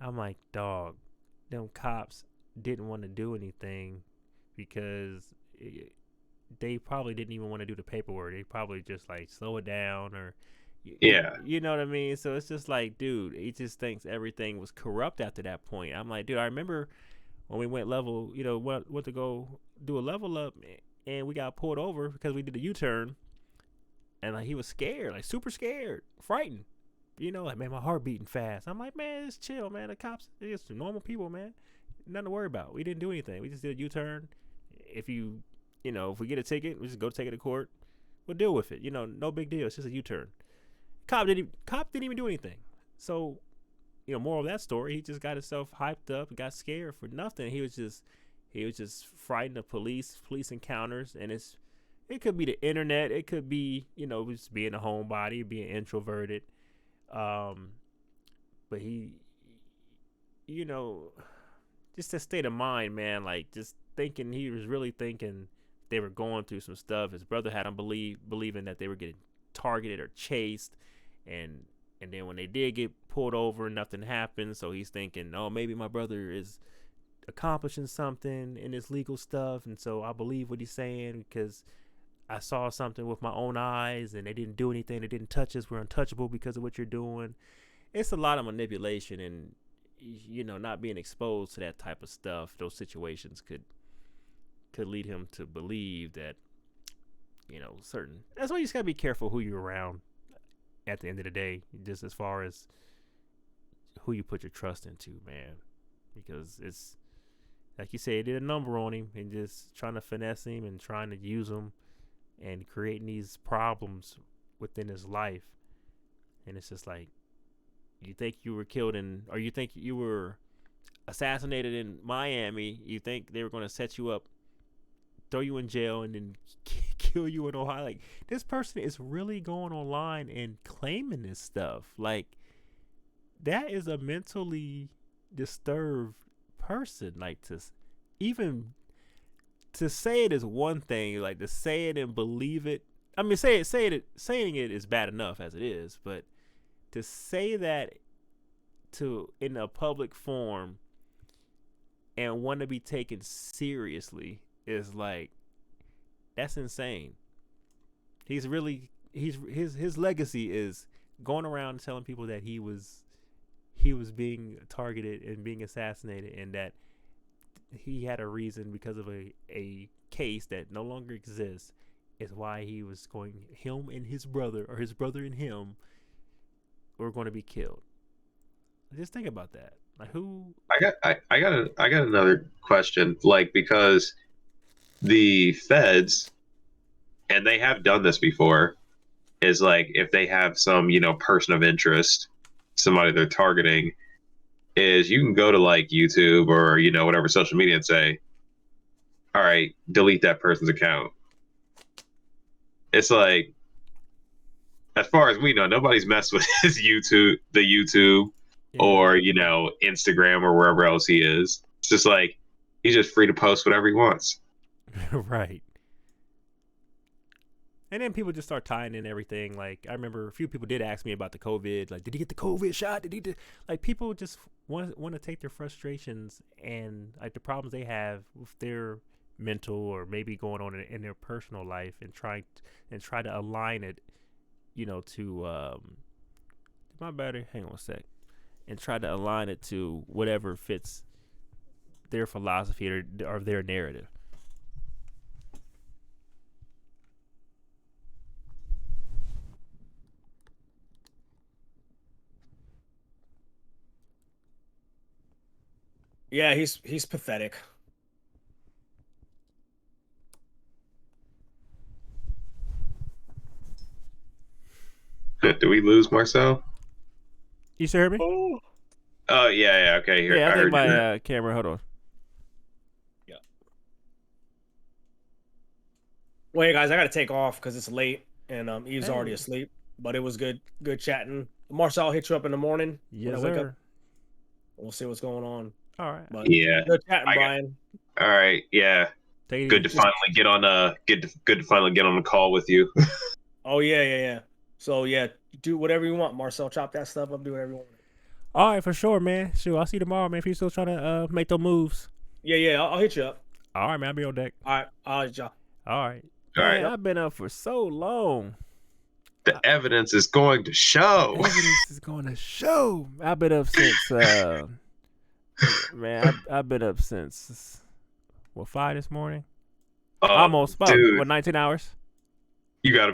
I'm like, dog, them cops didn't want to do anything because they probably didn't even want to do the paperwork. They probably just like slow it down or Yeah. you know what I mean? So it's just like, dude, he just thinks everything was corrupt after that point. I'm like, dude, I remember when we went level, went to go do a level up and we got pulled over because we did a U-turn. And like he was scared, like super scared, frightened. Like, man, my heart beating fast. I'm like, man, it's chill, man. The cops, they're just normal people, man. Nothing to worry about. We didn't do anything. We just did a U-turn. If if we get a ticket, we just go take it to court. We'll deal with it. No big deal. It's just a U-turn. Cop didn't even do anything. So, moral of that story, he just got himself hyped up, got scared for nothing. He was just frightened of police encounters, and it could be the internet. It could be, just being a homebody, being introverted. But he, just a state of mind, man. Like just thinking, he was really thinking they were going through some stuff. His brother had him believing that they were getting targeted or chased, and then when they did get pulled over, nothing happened. So he's thinking, oh, maybe my brother is accomplishing something in his legal stuff, and so I believe what he's saying because I saw something with my own eyes and they didn't do anything. They didn't touch us. We're untouchable because of what you're doing. It's a lot of manipulation and, not being exposed to that type of stuff. Those situations could lead him to believe that, certain. That's why you just got to be careful who you're around at the end of the day, just as far as who you put your trust into, man. Because it's, like you said, it did a number on him and just trying to finesse him and trying to use him and creating these problems within his life. And it's just like, you think you were killed or you think you were assassinated in Miami, you think they were going to set you up, throw you in jail, and then kill you in Ohio? Like, this person is really going online and claiming this stuff. Like, that is a mentally disturbed person. Like, even to say it is one thing. Like, to say it and believe it. I mean, saying it is bad enough as it is, but to say that in a public forum and want to be taken seriously is like, that's insane. His legacy is going around telling people that he was being targeted and being assassinated, and that he had a reason because of a case that no longer exists, is why him and his brother, or his brother and him, were going to be killed. Just think about that. Like, who? I got another question. Like, because the feds, and they have done this before, is like, if they have some, person of interest, somebody they're targeting, is you can go to like YouTube or whatever social media and say, all right, delete that person's account. It's like, as far as we know, nobody's messed with his YouTube, or Instagram or wherever else he is. It's just like, he's just free to post whatever he wants. Right. And then people just start tying in everything. Like, I remember a few people did ask me about the COVID. Like, did he get the COVID shot? Like, people just want to take their frustrations and like the problems they have with their mental or maybe going on in their personal life, and try to align it, to my battery. Hang on a sec. And try to align it to whatever fits their philosophy or their narrative. Yeah, he's pathetic. Do we lose Marcel? You still hear me? Oh yeah, okay. Here, Yeah, I think heard my camera. Hold on. Yeah. Well, hey guys, I got to take off because it's late and Eve's already asleep. But it was good chatting. Marcel, I'll hit you up in the morning. Yes, when I wake sir. up. We'll see what's going on. All right. But yeah. Good chatting, Brian. All right. Yeah. Good to finally get on. Good to finally get on the call with you. Oh yeah. So yeah, do whatever you want, Marcel. Chop that stuff up. Do whatever you want. All right, for sure, man. Sure, I'll see you tomorrow, man. If you're still trying to make those moves. Yeah. I'll hit you up. All right, man. I'll be on deck. All right. I'll hit y'all. All right. All right. Man, I've been up for so long. The evidence is going to show. Evidence is going to show. I've been up since. Man, I've been up since 5 this morning. Almost about 19 hours. You got to